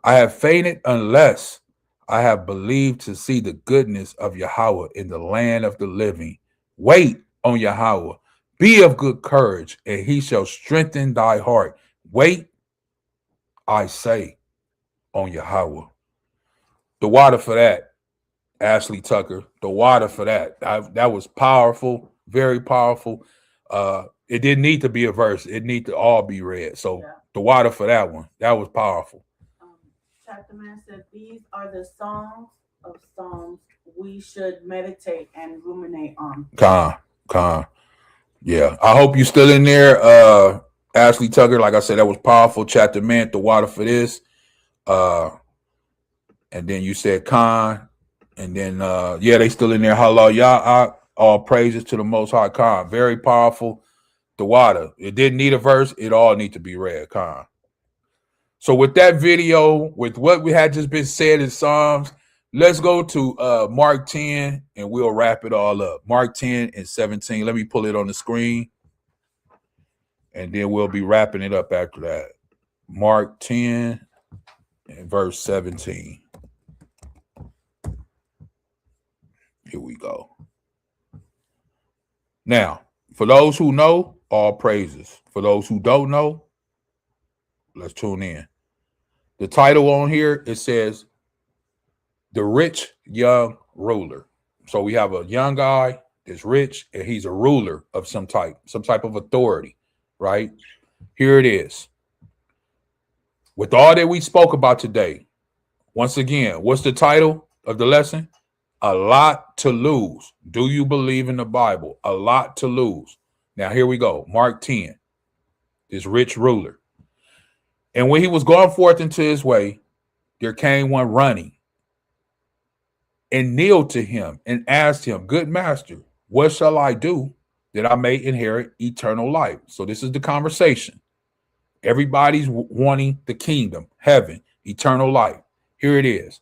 I have fainted unless I have believed to see the goodness of Yahweh in the land of the living. Wait on Yahweh. Be of good courage, and he shall strengthen thy heart. Wait, I say, on Yahweh. The water for that, Ashley Tucker. The water for that. That was powerful, very powerful. It didn't need to be a verse. It need to all be read. So the water for that one, that was powerful. Chapter Man said, these are the songs of Psalms we should meditate and ruminate on. Con. Yeah. I hope you still in there. Ashley Tucker, like I said, that was powerful. Chapter Man, the water for this. And then you said Khan. And then they still in there. Hallelujah. All praises to the Most High. Khan. Very powerful. The water. It didn't need a verse. It all need to be read. Khan. So with that video, with what we had just been said in Psalms, let's go to Mark 10 and we'll wrap it all up. Mark 10 and 17. Let me pull it on the screen. And then we'll be wrapping it up after that. Mark 10 and verse 17. Here we go. Now, for those who know, all praises. For those who don't know, let's tune in. The title on here, it says, The Rich Young Ruler. So we have a young guy that's rich, and he's a ruler of some type of authority, right? Here it is. With all that we spoke about today, once again, what's the title of the lesson? A lot to lose. Do you believe in the Bible? A lot to lose. Now, here we go. Mark 10, this rich ruler. And when he was going forth into his way, there came one running and kneeled to him and asked him, good master, what shall I do that I may inherit eternal life? So this is the conversation. Everybody's wanting the kingdom, heaven, eternal life. Here it is.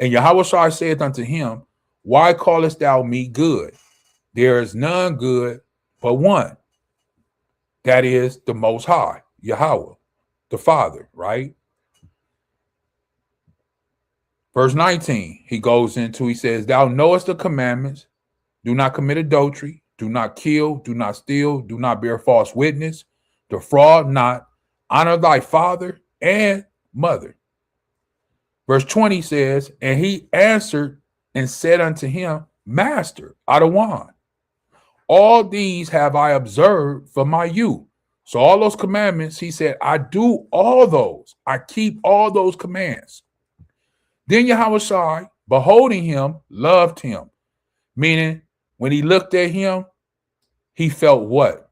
And Yahawaah saith unto him, why callest thou me good? There is none good but one. That is the Most High, Yahweh, the Father, right? Verse 19, he goes into, he says, thou knowest the commandments. Do not commit adultery. Do not kill. Do not steal. Do not bear false witness. Defraud not. Honor thy father and mother. Verse 20 says, and he answered and said unto him, Master, Adawan, all these have I observed from my youth. So all those commandments, he said, I do all those. I keep all those commands. Then Yahawaah, beholding him, loved him. Meaning, when he looked at him, he felt what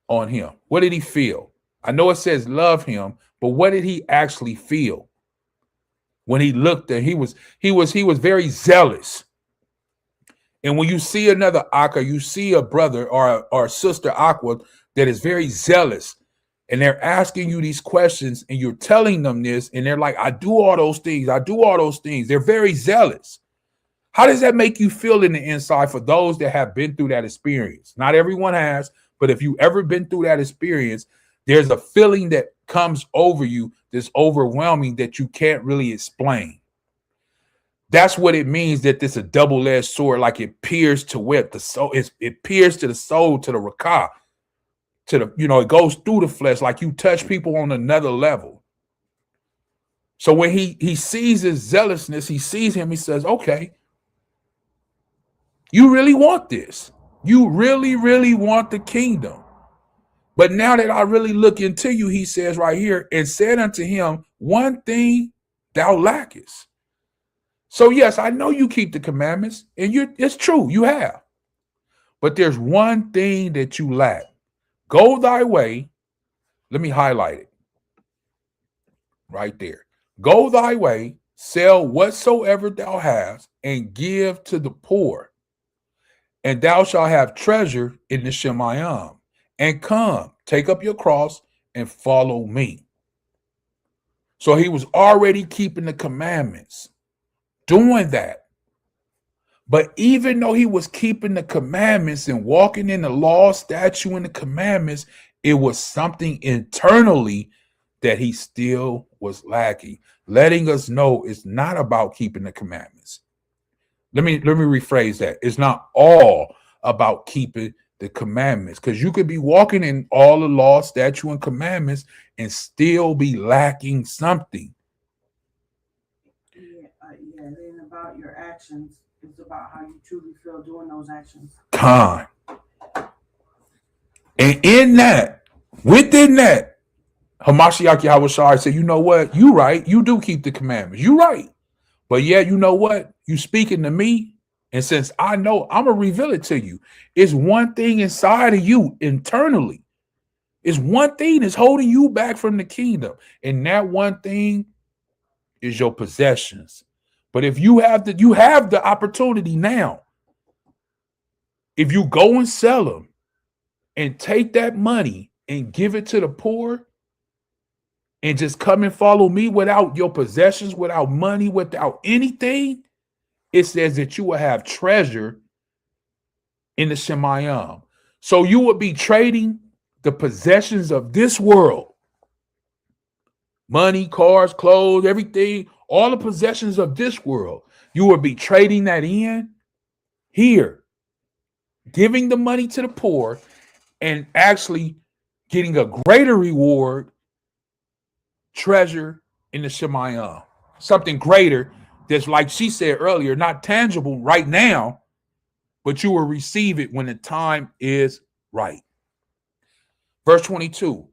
on him? What did he feel? I know it says love him, but what did he actually feel? When he looked at, he was very zealous. And when you see another Akka, you see a brother or a sister Aqua that is very zealous, and they're asking you these questions, and you're telling them this, and they're like, I do all those things. I do all those things. They're very zealous. How does that make you feel in the inside for those that have been through that experience? Not everyone has, but if you've ever been through that experience, there's a feeling that comes over you that's overwhelming that you can't really explain. That's what it means that this is a double-edged sword, like it pierces to whip the soul. It pierces to the soul, to the rakah, to the, it goes through the flesh, like you touch people on another level. So when he sees his zealousness, he sees him, he says, okay, you really want this. You really, really want the kingdom. But now that I really look into you, he says right here, and said unto him, one thing thou lackest. So yes, I know you keep the commandments, and it's true, you have. But there's one thing that you lack. Go thy way. Let me highlight it right there. Go thy way, sell whatsoever thou hast, and give to the poor. And thou shalt have treasure in the Shemayim. And come, take up your cross and follow me. So he was already keeping the commandments, doing that. But even though he was keeping the commandments and walking in the law, statute, and the commandments, it was something internally that he still was lacking, letting us know it's not about keeping the commandments. Let me rephrase that. It's not all about keeping the commandments, because you could be walking in all the law, statute, and commandments and still be lacking something. Yeah, it ain't about your actions. It's about how you truly feel doing those actions. Con. And in that, within that, Hamashiach Yahawaah said, you know what? You right. You do keep the commandments. You right. But yet, you know what? You speaking to me. And since I know, I'm going to reveal it to you. It's one thing inside of you internally. It's one thing that's holding you back from the kingdom. And that one thing is your possessions. But if you have the opportunity now. If you go and sell them and take that money and give it to the poor and just come and follow me without your possessions, without money, without anything, it says that you will have treasure in the Shemayim. So you would be trading the possessions of this world, money, cars, clothes, everything, all the possessions of this world. You would be trading that in here, giving the money to the poor and actually getting a greater reward, treasure in the Shemayim, something greater. That's, like she said earlier, not tangible right now, but you will receive it when the time is right. Verse 22,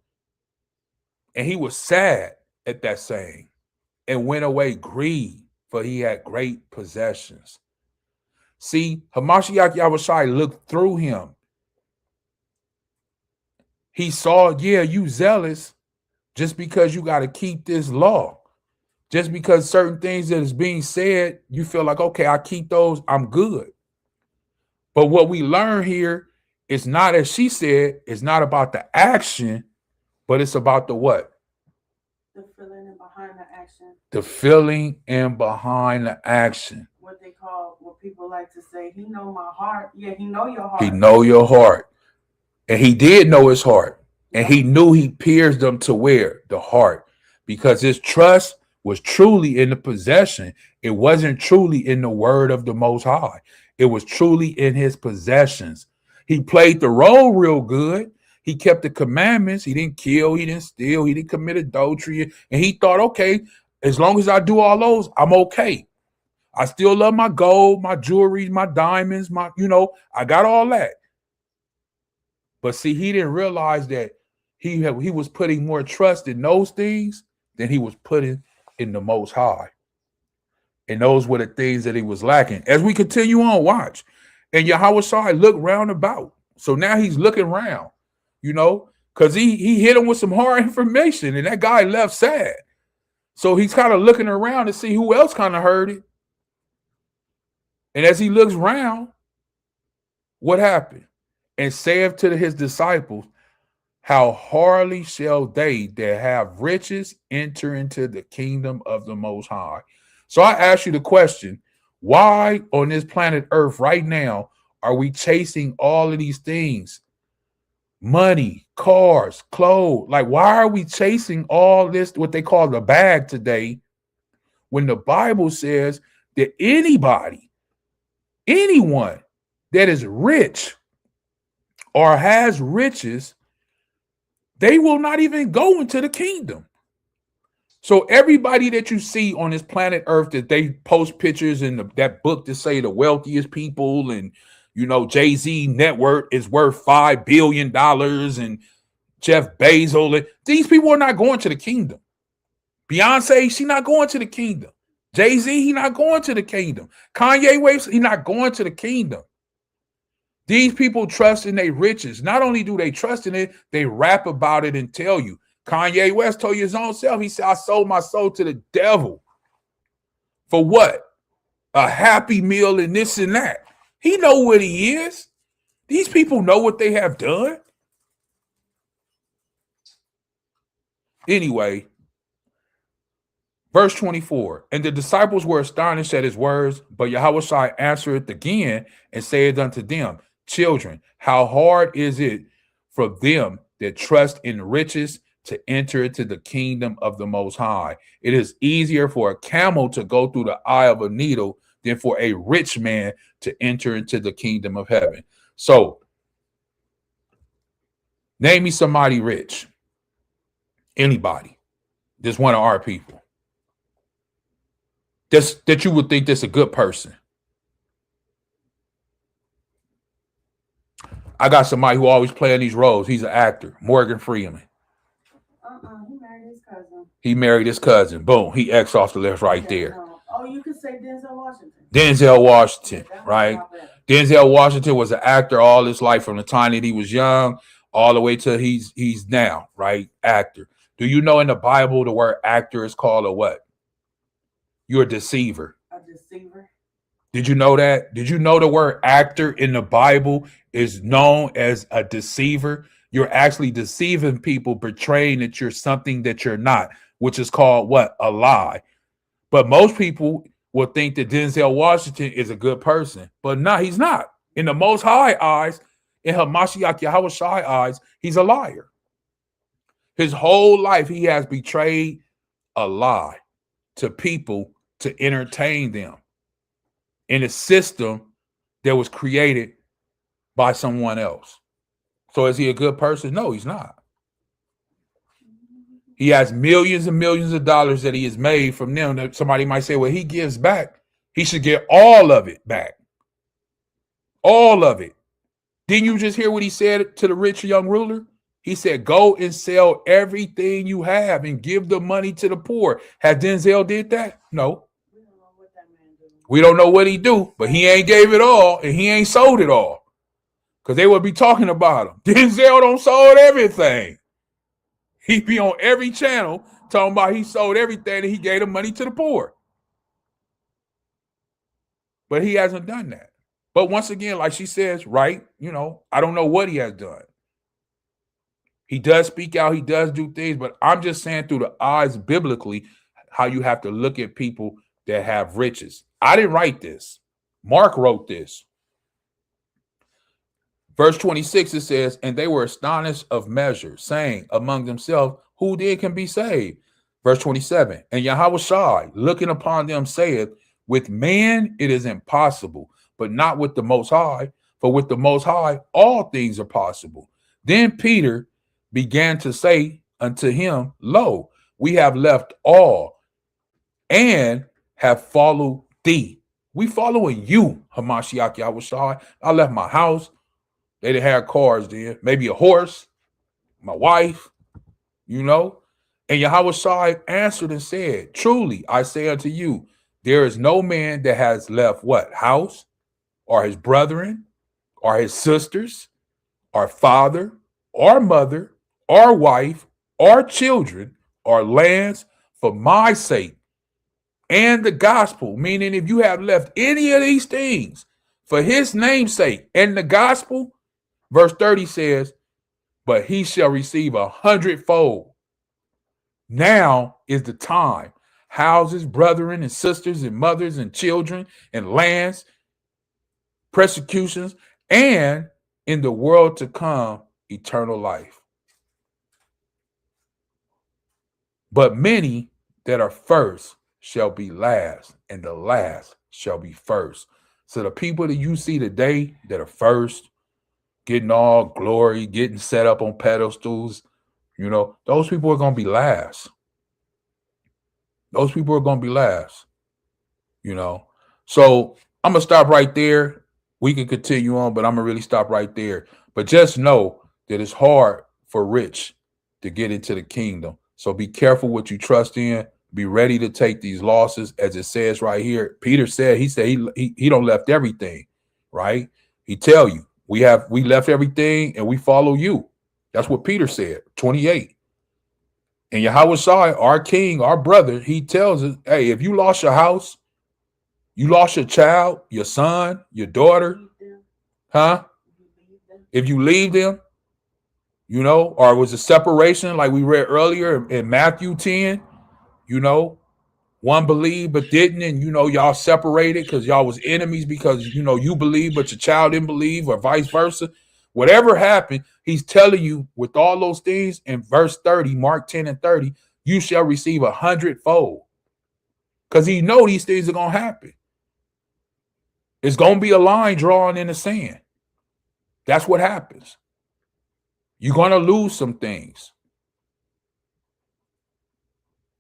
and he was sad at that saying and went away grieved, for he had great possessions. See, Hamashiach Yahushai looked through him. He saw, yeah, you zealous just because you got to keep this law. Just because certain things that is being said, you feel like, okay, I keep those, I'm good. But what we learn here is not, as she said, it's not about the action, but it's about the what? The feeling and behind the action. The feeling and behind the action. What they call, what people like to say, he know my heart. Yeah, he know your heart. He know your heart. And he did know his heart. And he knew he pierced them to where? The heart. Because his trust was truly in the possession. It wasn't truly in the word of the Most High. It was truly in his possessions. He played the role real good. He kept the commandments. He didn't kill. He didn't steal. He didn't commit adultery. And he thought, okay, as long as I do all those, I'm okay. I still love my gold, my jewelry, my diamonds, I got all that. But see, he didn't realize that he was putting more trust in those things than he was putting in the Most High. And those were the things that he was lacking. As we continue on, watch. And Yahawashi looked round about. So now he's looking around, because he hit him with some hard information, and that guy left sad. So he's kind of looking around to see who else kind of heard it. And as he looks around, what happened? And saith to his disciples, how hardly shall they that have riches enter into the kingdom of the Most High. So I ask you the question, why on this planet Earth right now are we chasing all of these things? Money, cars, clothes. Like, why are we chasing all this, what they call the bag today, when the Bible says that anyone that is rich or has riches, they will not even go into the kingdom. So everybody that you see on this planet Earth that they post pictures in that book to say the wealthiest people, and Jay-Z net worth is worth $5 billion, and Jeff Bezos, these people are not going to the kingdom. Beyonce, she's not going to the kingdom. Jay-Z, he's not going to the kingdom. Kanye West, he's not going to the kingdom. These people trust in their riches. Not only do they trust in it, they rap about it and tell you. Kanye West told you his own self. He said, I sold my soul to the devil. For what? A happy meal and this and that. He know what he is. These people know what they have done. Anyway, verse 24, and the disciples were astonished at his words, but Yahawashi answered again and said unto them, children, how hard is it for them that trust in riches to enter into the kingdom of the Most High? It is easier for a camel to go through the eye of a needle than for a rich man to enter into the kingdom of heaven. So, name me somebody rich. Anybody. Just one of our people. That you would think that's a good person. I got somebody who always playing these roles. He's an actor, Morgan Freeman. He married his cousin. He married his cousin. Boom. He X off the list right there. No. Oh, you could say Denzel Washington. Denzel Washington, right? Denzel Washington was an actor all his life, from the time that he was young all the way till he's now, right? Actor. Do you know in the Bible the word actor is called a what? You're a deceiver. A deceiver. Did you know that? Did you know the word actor in the Bible is known as a deceiver? You're actually deceiving people, portraying that you're something that you're not, which is called what? A lie. But most people will think that Denzel Washington is a good person, but no, he's not. In the Most High eyes, in Hamashiach Yahawashi eyes, he's a liar. His whole life, he has betrayed a lie to people to entertain them in a system that was created by someone else. So is he a good person? No, he's not. He has millions and millions of dollars that he has made from them. That somebody might say, well, he gives back. He should get all of it back. All of it. Didn't you just hear what he said to the rich young ruler? He said, go and sell everything you have and give the money to the poor. Has Denzel did that? No. We don't know what he do, but he ain't gave it all and he ain't sold it all. Because they would be talking about him. Denzel don't sold everything. He be on every channel talking about he sold everything and he gave the money to the poor. But he hasn't done that. But once again, like she says, right, I don't know what he has done. He does speak out, he does do things, but I'm just saying through the eyes biblically, how you have to look at people that have riches. I didn't write this. Mark wrote this. Verse 26, it says, and they were astonished of measure, saying among themselves, who then can be saved? Verse 27, and YAHAWAH, looking upon them, saith, with man it is impossible, but not with the Most High, for with the Most High all things are possible. Then Peter began to say unto him, lo, we have left all and have followed thee. We following you, Hamashiach Yahushua. I left my house. They didn't have cars then. Maybe a horse, my wife, And Yahushua answered and said, truly, I say unto you, there is no man that has left what? House, or his brethren, or his sisters, or father, or mother, or wife, or children, or lands for my sake and the gospel. Meaning if you have left any of these things for his name's sake and the gospel, verse 30 says, but he shall receive 100-fold. Now is the time. Houses, brethren, and sisters, and mothers, and children, and lands, persecutions, and in the world to come, eternal life. But many that are first shall be last, and the last shall be first. So the people that you see today that are first, getting all glory, getting set up on pedestals, those people are going to be last. Those people are going to be last, So I'm going to stop right there. We can continue on, but I'm going to really stop right there. But just know that it's hard for rich to get into the kingdom. So be careful what you trust in. Be ready to take these losses, as it says right here. Peter said, he don't left everything, right? He tell you, we left everything and we follow you. That's what Peter said, 28. And YAHAWAH, our king, our brother, he tells us, hey, if you lost your house, you lost your child, your son, your daughter, if you leave them, or it was a separation like we read earlier in Matthew 10, one believed but didn't, and y'all separated because y'all was enemies because you believe but your child didn't believe, or vice versa. Whatever happened, he's telling you with all those things in verse 30, Mark 10 and 30, you shall receive 100-fold. Because he know these things are going to happen. It's going to be a line drawn in the sand. That's what happens. You're going to lose some things.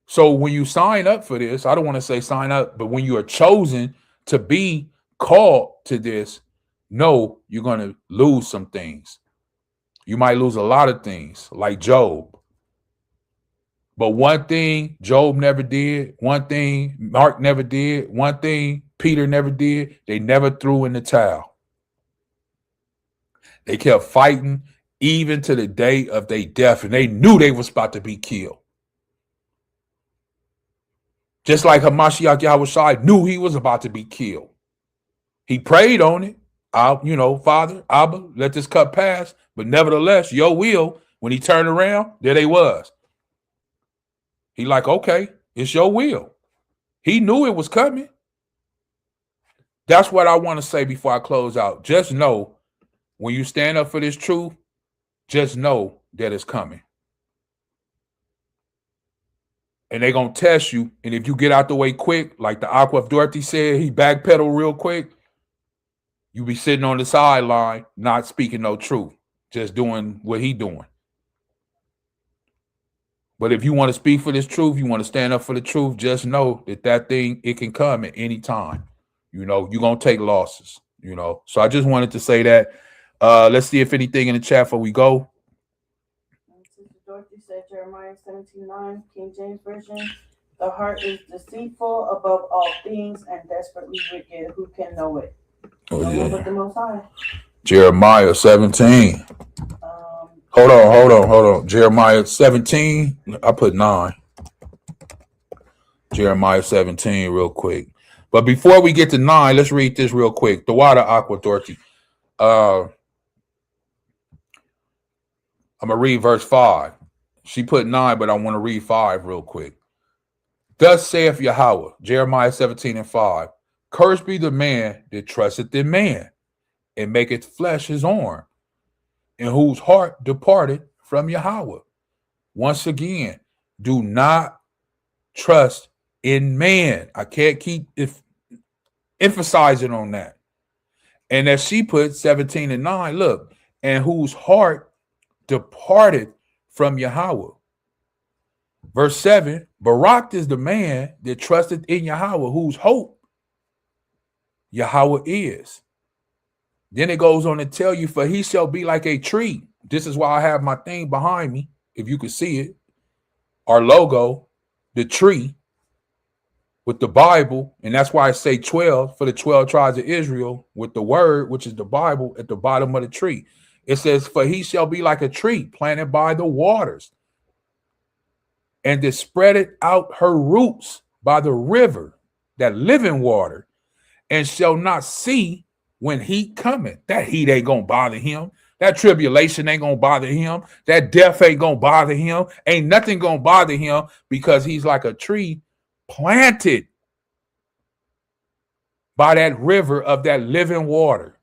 So when you sign up for this, I don't want to say sign up, but when you are chosen to be called to this, know you're going to lose some things. You might lose a lot of things, like Job. But one thing Job never did, one thing Mark never did, one thing Peter never did, they never threw in the towel. They kept fighting even to the day of their death, and they knew they was about to be killed. Just like Hamashiach Yahushua knew he was about to be killed. He prayed on it. Father, Abba, let this cup pass. But nevertheless, your will, when he turned around, there they was. He like, okay, it's your will. He knew it was coming. That's what I want to say before I close out. Just know, when you stand up for this truth, just know that it's coming. And they're going to test you. And if you get out the way quick, like the Aqua Dorothy said, he backpedaled real quick, you be sitting on the sideline, not speaking no truth, just doing what he doing. But if you want to speak for this truth, you want to stand up for the truth, just know that thing, it can come at any time. You're going to take losses. you know. So I just wanted to say that. Let's see if anything in the chat before we go. Sister Dorothy said Jeremiah 17:9, King James Version. The heart is deceitful above all things and desperately wicked. Who can know it? Oh, No one but yeah. the Most High. Jeremiah 17. Hold on. Jeremiah 17. I put 9. Jeremiah 17 real quick. But before we get to 9, let's read this real quick. The water aqua Dorothy. I'm going to read verse 5. She put 9, but I want to read 5 real quick. Thus saith Yahawah, Jeremiah 17:5. Cursed be the man that trusteth in man, and maketh flesh his arm, and whose heart departed from Yahawah. Once again, do not trust in man. I can't keep emphasizing on that. And as she put 17:9, look, and whose heart departed from Yahawah. Verse 7, Barak is the man that trusted in Yahawah, whose hope Yahawah is. Then it goes on to tell you, for he shall be like a tree. This is why I have my thing behind me, if you can see it. Our logo, the tree, with the Bible, and that's why I say 12 for the 12 tribes of Israel, with the word, which is the Bible, at the bottom of the tree. It says, for he shall be like a tree planted by the waters, and that spreadeth out her roots by the river, that living water, and shall not see when heat cometh. That heat ain't gonna bother him. That tribulation ain't gonna bother him. That death ain't gonna bother him. Ain't nothing gonna bother him, because he's like a tree planted by that river of that living water.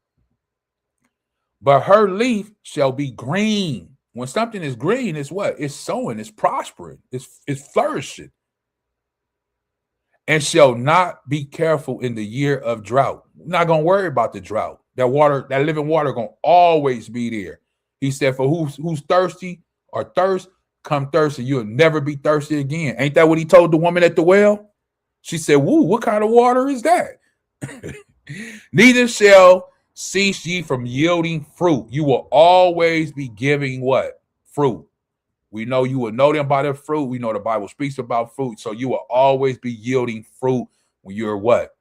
But her leaf shall be green. When something is green, it's what? It's sowing, it's prospering, it's flourishing. And shall not be careful in the year of drought. We're not going to worry about the drought. That water, that living water, going to always be there. He said, for who's thirsty or thirst, come thirsty. You'll never be thirsty again. Ain't that what he told the woman at the well? She said, woo, what kind of water is that? Neither shall cease ye from yielding fruit. You will always be giving what? Fruit. We know you will know them by their fruit. We know the Bible speaks about fruit. So you will always be yielding fruit when you're what?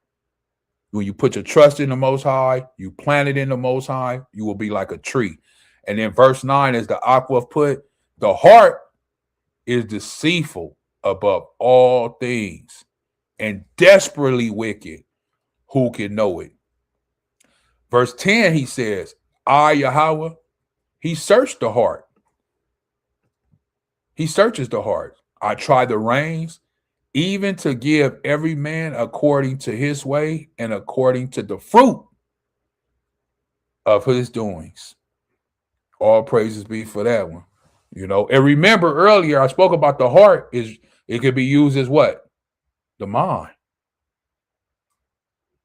When you put your trust in the Most High, you plant it in the Most High, you will be like a tree. And then verse 9, as the Aqua put, the heart is deceitful above all things and desperately wicked. Who can know it? Verse 10, he says, I, Yahawah, he searched the heart. He searches the heart. I try the reins, even to give every man according to his way and according to the fruit of his doings. All praises be for that one. You know, and remember earlier I spoke about the heart it could be used as what? The mind.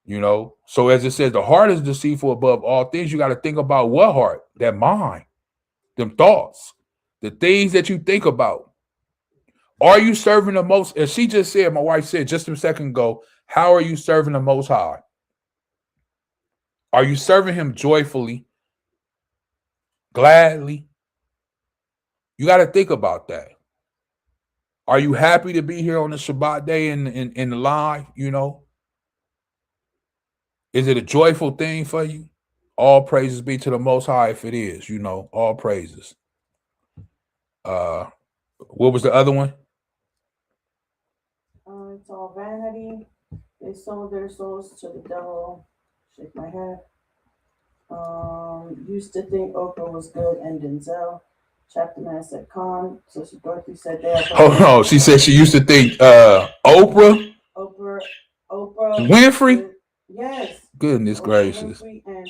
You know, so as it says, the heart is deceitful above all things. You got to think about what heart? That mind, them thoughts, the things that you think about. Are you serving the most? As she just said, my wife said just a second ago, how are you serving the Most High? Are you serving him joyfully, gladly? You got to think about that. Are you happy to be here on the Shabbat day in the live, you know? Is it a joyful thing for you? All praises be to the Most High if it is, you know, all praises. What was the other one? It's all vanity. They sold their souls to the devil. Shake my head. Used to think Oprah was good and Denzel. Chapter 9 said Khan. So she Dorothy said that. Oh no, she said she used to think Oprah Winfrey. Good. Yes. Goodness Oprah gracious. Winfrey and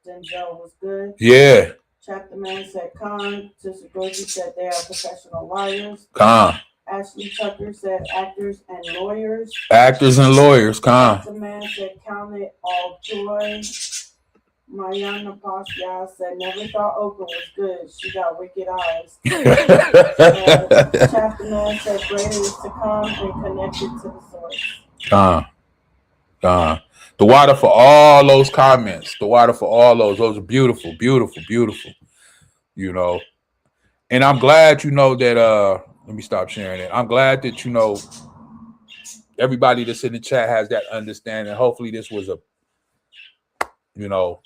Denzel was good. Yeah. Chapter 9 said Khan. Sister Dorothy said they are professional liars. Khan. Ashley Tucker said actors and lawyers. Actors and lawyers, Khan. Chapter Man said count it all joy. Mariana Pascal said never thought Oprah was good. She got wicked eyes. Chapter 9 said greater is to come and connected to the source. Khan. The water for all those comments. The water for all those. Those are beautiful, beautiful, beautiful. You know. And I'm glad, you know, that let me stop sharing it. I'm glad that, you know, everybody that's in the chat has that understanding. Hopefully this was a, you know,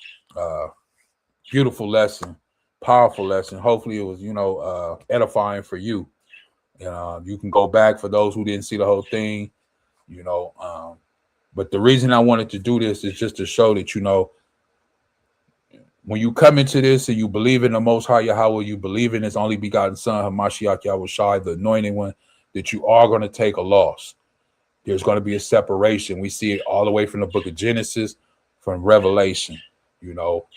beautiful lesson, powerful lesson. Hopefully it was, you know, edifying for you. You can go back for those who didn't see the whole thing, you know. But the reason I wanted to do this is just to show that, you know, when you come into this and you believe in the Most High Yahawah, you believe in His only begotten Son, Hamashiach Yahushai, the Anointed One, that you are going to take a loss. There's going to be a separation. We see it all the way from the book of Genesis, from Revelation. You know,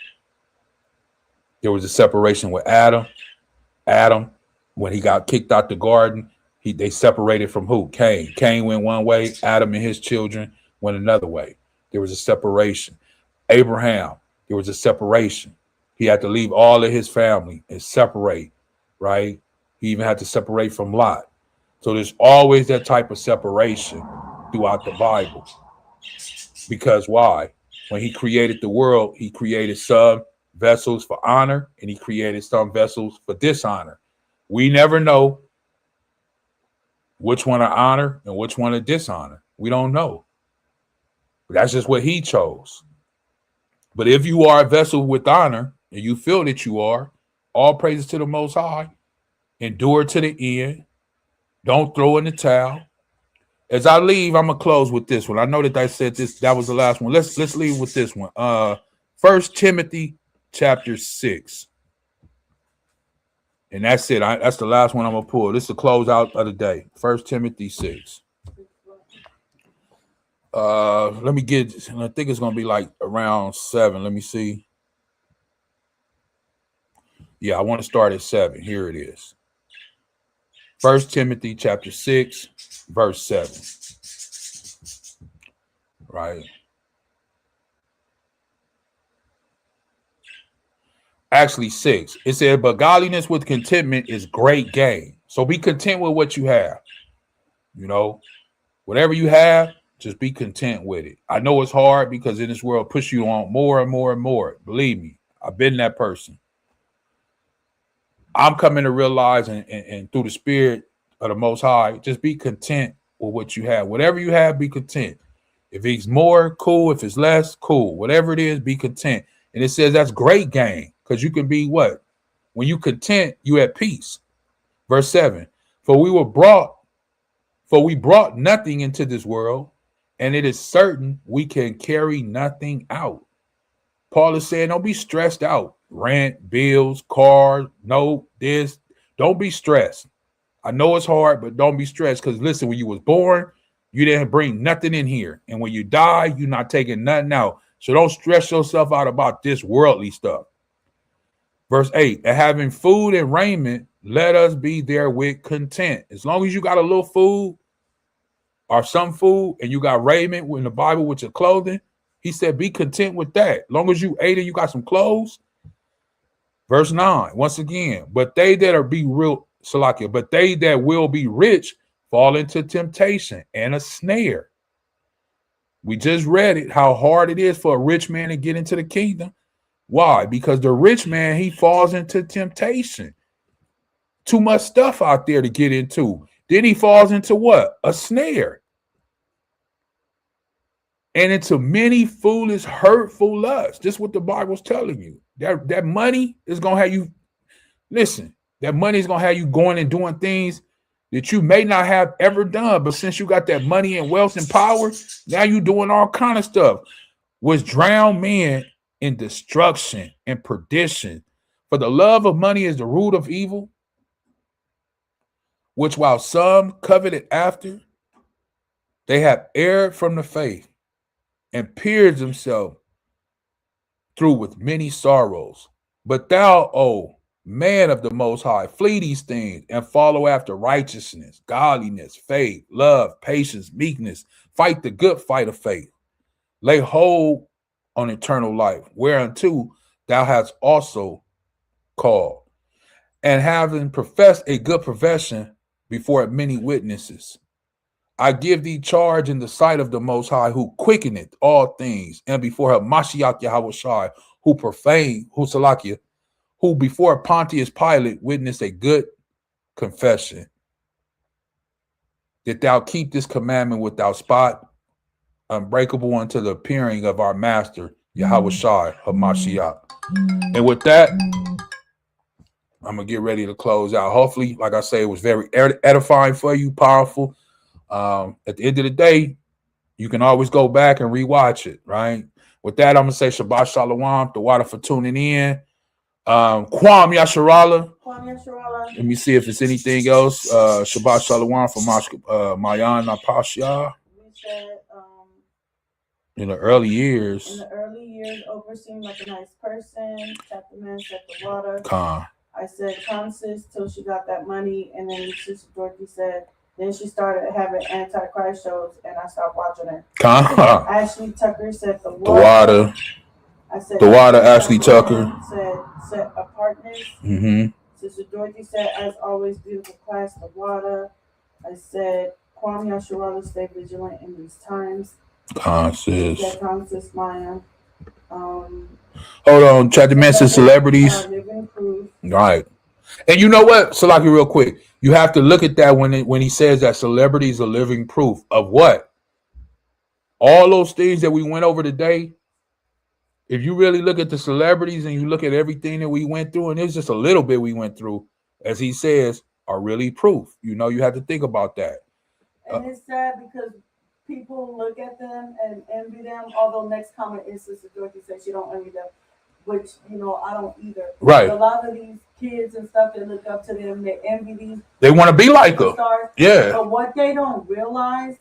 there was a separation with Adam. Adam, when he got kicked out the garden, they separated from who? Cain. Cain went one way. Adam and his children went another way. There was a separation. Abraham, there was a separation. He had to leave all of his family and separate, right? He even had to separate from Lot. So there's always that type of separation throughout the Bible. Because why? When he created the world, he created some vessels for honor and he created some vessels for dishonor. We never know which one are honor and which one are dishonor. We don't know. But that's just what he chose. But if you are a vessel with honor and you feel that you are, all praises to the Most High, endure to the end. Don't throw in the towel. As I leave, I'm gonna close with this one. I know that I said this, that was the last one. Let's leave with this one. 1 Timothy chapter 6. And that's it. That's the last one I'm gonna pull. This is the closeout of the day. 1 Timothy 6. Let me get, I think it's gonna be like around 7. Let me see. Yeah, I want to start at 7. Here it is. 1 Timothy chapter 6, verse 7. Right. Actually 6. It said, but godliness with contentment is great gain. So be content with what you have. You know, whatever you have, just be content with it. I know it's hard because in this world push you on more and more and more. Believe me, I've been that person. I'm coming to realize and through the spirit of the Most High, just be content with what you have. Whatever you have, be content. If it's more, cool. If it's less, cool. Whatever it is, be content. And it says that's great gain because you can be what? When you content, you at peace. Verse 7, for we brought nothing into this world, and it is certain we can carry nothing out. Paul is saying, don't be stressed out. Rent, bills, cars, no, this. Don't be stressed. I know it's hard, but don't be stressed because listen, when you was born, you didn't bring nothing in here. And when you die, you're not taking nothing out. So don't stress yourself out about this worldly stuff. Verse 8, and having food and raiment, let us be therewith content. As long as you got a little food or some food and you got raiment in the Bible with your clothing, he said, be content with that. As long as you ate and you got some clothes. Verse 9, once again, but they that will be rich fall into temptation and a snare. We just read it, how hard it is for a rich man to get into the kingdom. Why? Because the rich man, he falls into temptation. Too much stuff out there to get into. Then he falls into what? A snare. And into many foolish, hurtful lusts. This is what the Bible's telling you. That money is going to have you, listen, that money is going to have you going and doing things that you may not have ever done. But since you got that money and wealth and power, now you're doing all kind of stuff, which drown men in destruction and perdition. For the love of money is the root of evil, which while some coveted after, they have erred from the faith and pierced themselves through with many sorrows. But thou, O man of the Most High, flee these things and follow after righteousness, godliness, faith, love, patience, meekness. Fight the good fight of faith. Lay hold on eternal life, whereunto thou hast also called, and having professed a good profession before many witnesses. I give thee charge in the sight of the Most High, who quickeneth all things, and before her Mashiach YAHAWAH, who profane, who Salakia, who before Pontius Pilate witnessed a good confession, that thou keep this commandment without spot, unbreakable unto the appearing of our Master YAHAWAH HaMashiach. And with that, I'm gonna get ready to close out. Hopefully, like I say, it was very edifying for you, powerful. At the end of the day, you can always go back and rewatch it, right? With that, I'm gonna say Shabbat Shalawam, the water for tuning in. Kwam Yasharala. Let me see if it's anything else. Shabbat Shalawam from Mayan Apashya. We said In the early years. in the early years, Oprah seemed like a nice person. Chapter man set the water. Khan. I said, "Come, sis," till she got that money, and then Sister Dorothy said. Then she started having Antichrist shows, and I stopped watching her. Khan. Ashley Tucker said the The water. I said The water, Ashley Tucker. Said set apartness. Mm-hmm. Sister Dorothy said, as always, beautiful class, the water. I said, Kwame Yasharala, stay vigilant in these times. Khan sis. That sis Maya. Hold on, try to mention celebrities. Living proof. Right. And you know what, Salaki, real quick, you have to look at that when he says that celebrities are living proof of what? All those things that we went over today. If you really look at the celebrities and you look at everything that we went through, and it's just a little bit we went through, as he says, are really proof. You know, you have to think about that. And it's sad because people look at them and envy them, although next comment is Sister Dorothy says she don't envy them, which, you know, I don't either. Right. But a lot of these kids and stuff that look up to them, they envy these. They want to be like her. Stars. Yeah. But what they don't realize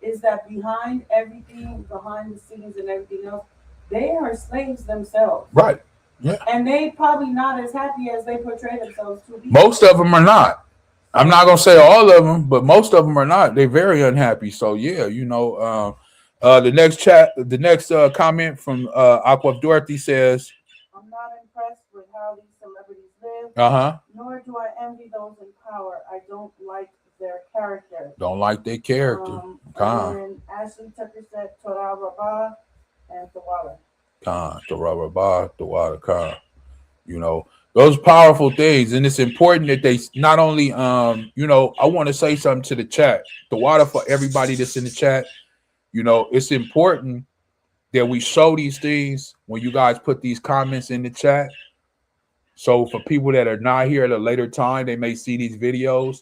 is that behind everything, behind the scenes and everything else, they are slaves themselves. Right. Yeah. And they probably not as happy as they portray themselves to be. Most of them are not. I'm not gonna say all of them, but most of them are not. They're very unhappy. So yeah, you know, the next comment from Aqua Dorothy says, I'm not impressed with how these celebrities live. Nor do I envy those in power. I don't like their character. Don't like their character. And Ashley Tucker said Torah Rabbah and the water. Torah Rabbah, the water. You know, those powerful things, and it's important that they not only you know, I want to say something to the chat. The water for everybody that's in the chat. You know, it's important that we show these things when you guys put these comments in the chat. So for people that are not here at a later time, they may see these videos.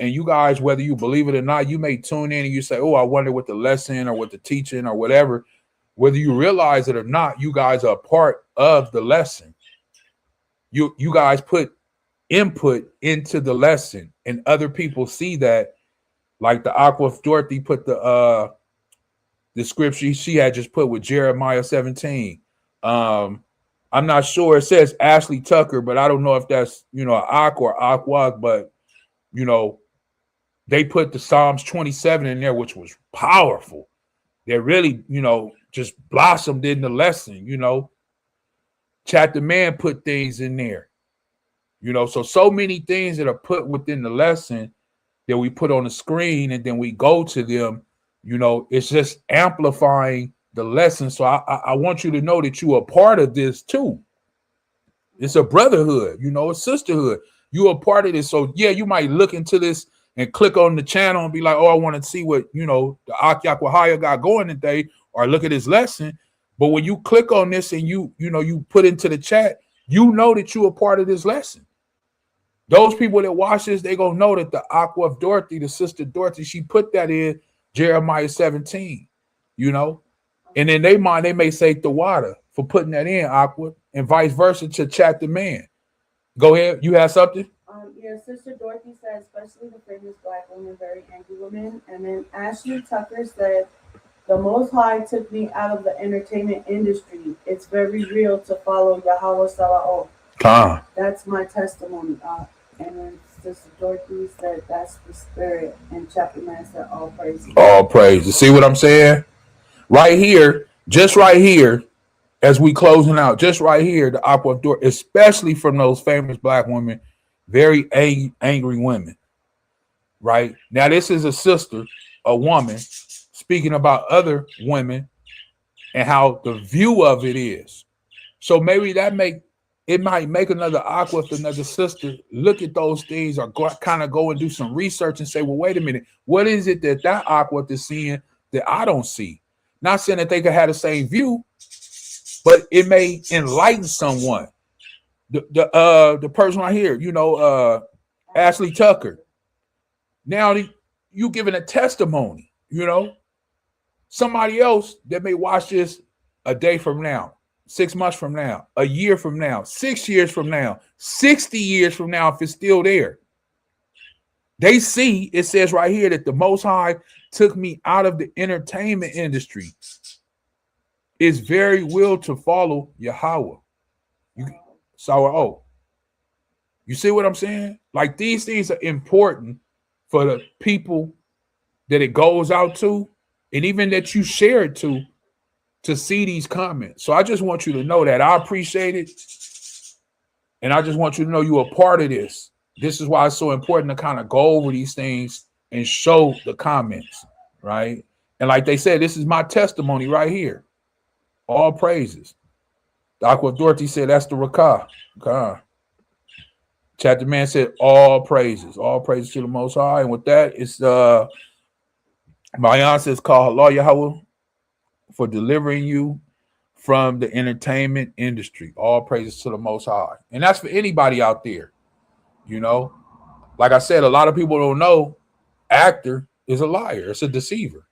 And you guys, whether you believe it or not, you may tune in and you say, oh, I wonder what the lesson or what the teaching or whatever. Whether you realize it or not, you guys are part of the lesson. You guys put input into the lesson, and other people see that. Like the Aqua Dorothy put the scripture she had just put with Jeremiah 17. I'm not sure. It says Ashley Tucker, but I don't know if that's, you know, Aqua or Aqua, but you know, they put the Psalms 27 in there, which was powerful. They really, you know, just blossomed in the lesson, you know. Chat the man put things in there, you know, so many things that are put within the lesson that we put on the screen and then we go to them, you know, it's just amplifying the lesson. So I want you to know that you are part of this too. It's a brotherhood, you know, a sisterhood. You are part of this. So yeah, you might look into this and click on the channel and be like, oh, I want to see what, you know, the YAHAWAH got going today, or look at his lesson. But when you click on this and you put into the chat, you know that you are part of this lesson. Those people that watch this, they gonna know that the Aqua of Dorothy, the sister Dorothy, she put that in Jeremiah 17, you know. And then they may say the water for putting that in, Aqua, and vice versa to chat the man. Go ahead, you have something? Yeah, Sister Dorothy said, especially the famous black women, very angry women. And then Ashley Tucker said, the Most High took me out of the entertainment industry. It's very real to follow YAHAWAH Shalawam. That's my testimony. And then Sister Dorothy said, that's the spirit. And Chapter Man said, all praise. All praise. You see what I'm saying? Right here, just right here, as we closing out, just right here, the Aqua Door, especially from those famous black women, very angry women. Right now, this is a sister a woman speaking about other women and how the view of it is. So maybe it might make another aqua with another sister look at those things or kind of go and do some research and say, well, wait a minute, what is it that aqua is seeing that I don't see? Not saying that they could have the same view, but it may enlighten someone. The person right here, Ashley Tucker. Now you giving a testimony, somebody else that may watch this a day from now, 6 months from now, a year from now, 6 years from now, 60 years from now, if it's still there. They see, it says right here that the Most High took me out of the entertainment industry. It's very will to follow Yahawah. You see what I'm saying? Like, these things are important for the people that it goes out to, and even that you share it to see these comments. So I just want you to know that I appreciate it. And I just want you to know you're a part of this. This is why it's so important to kind of go over these things and show the comments, right? And like they said, this is my testimony right here. All praises. Aqua Dorothy said that's the Rakah. God. Chapter Man said all praises to the Most High. And with that, it's my answer is called Allah Yahawah for delivering you from the entertainment industry. All praises to the Most High. And that's for anybody out there. Like I said, a lot of people don't know actor is a liar. It's a deceiver.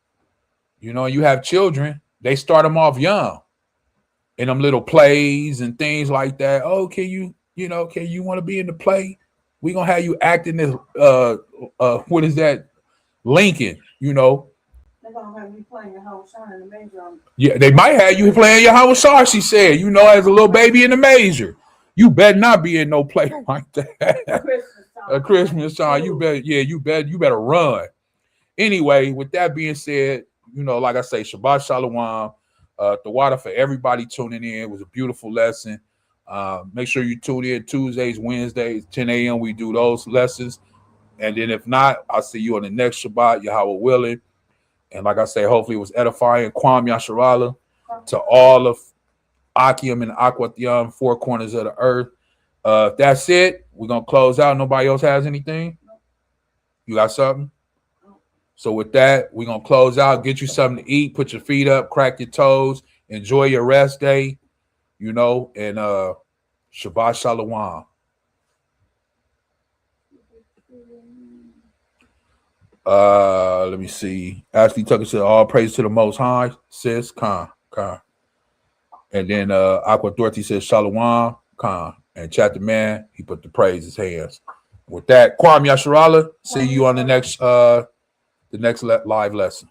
You have children, they start them off young in them little plays and things like that. Oh, can you want to be in the play? We're going to have you acting this, what is that? Lincoln, They're going to have you playing YAHAWAH in the major. Yeah, they might have you playing YAHAWAH, she said, as a little baby in the major. You better not be in no play like that. A Christmas song. You better run. Anyway, with that being said, like I say, Shabbat Shalawam, the water for everybody tuning in. It was a beautiful lesson. Make sure you tune in Tuesdays, Wednesdays, 10 a.m. We do those lessons. And then if not, I'll see you on the next Shabbat, Yahawah willing. And like I say, hopefully it was edifying. Kwam Yasharala to all of Ahchyam and Ahchathyam, 4 corners of the earth. That's it. We're going to close out. Nobody else has anything? You got something? So with that, we're going to close out. Get you something to eat. Put your feet up. Crack your toes. Enjoy your rest day. And Shabbat Shalawam. Let me see. Ashley Tucker said, all praise to the Most High. Sis, Khan. And then Aqua Dorothy says, Shalawam, Khan. And Chapter Man, he put the praise his hands. With that, Kwam Yasharala, see you on the next live lesson.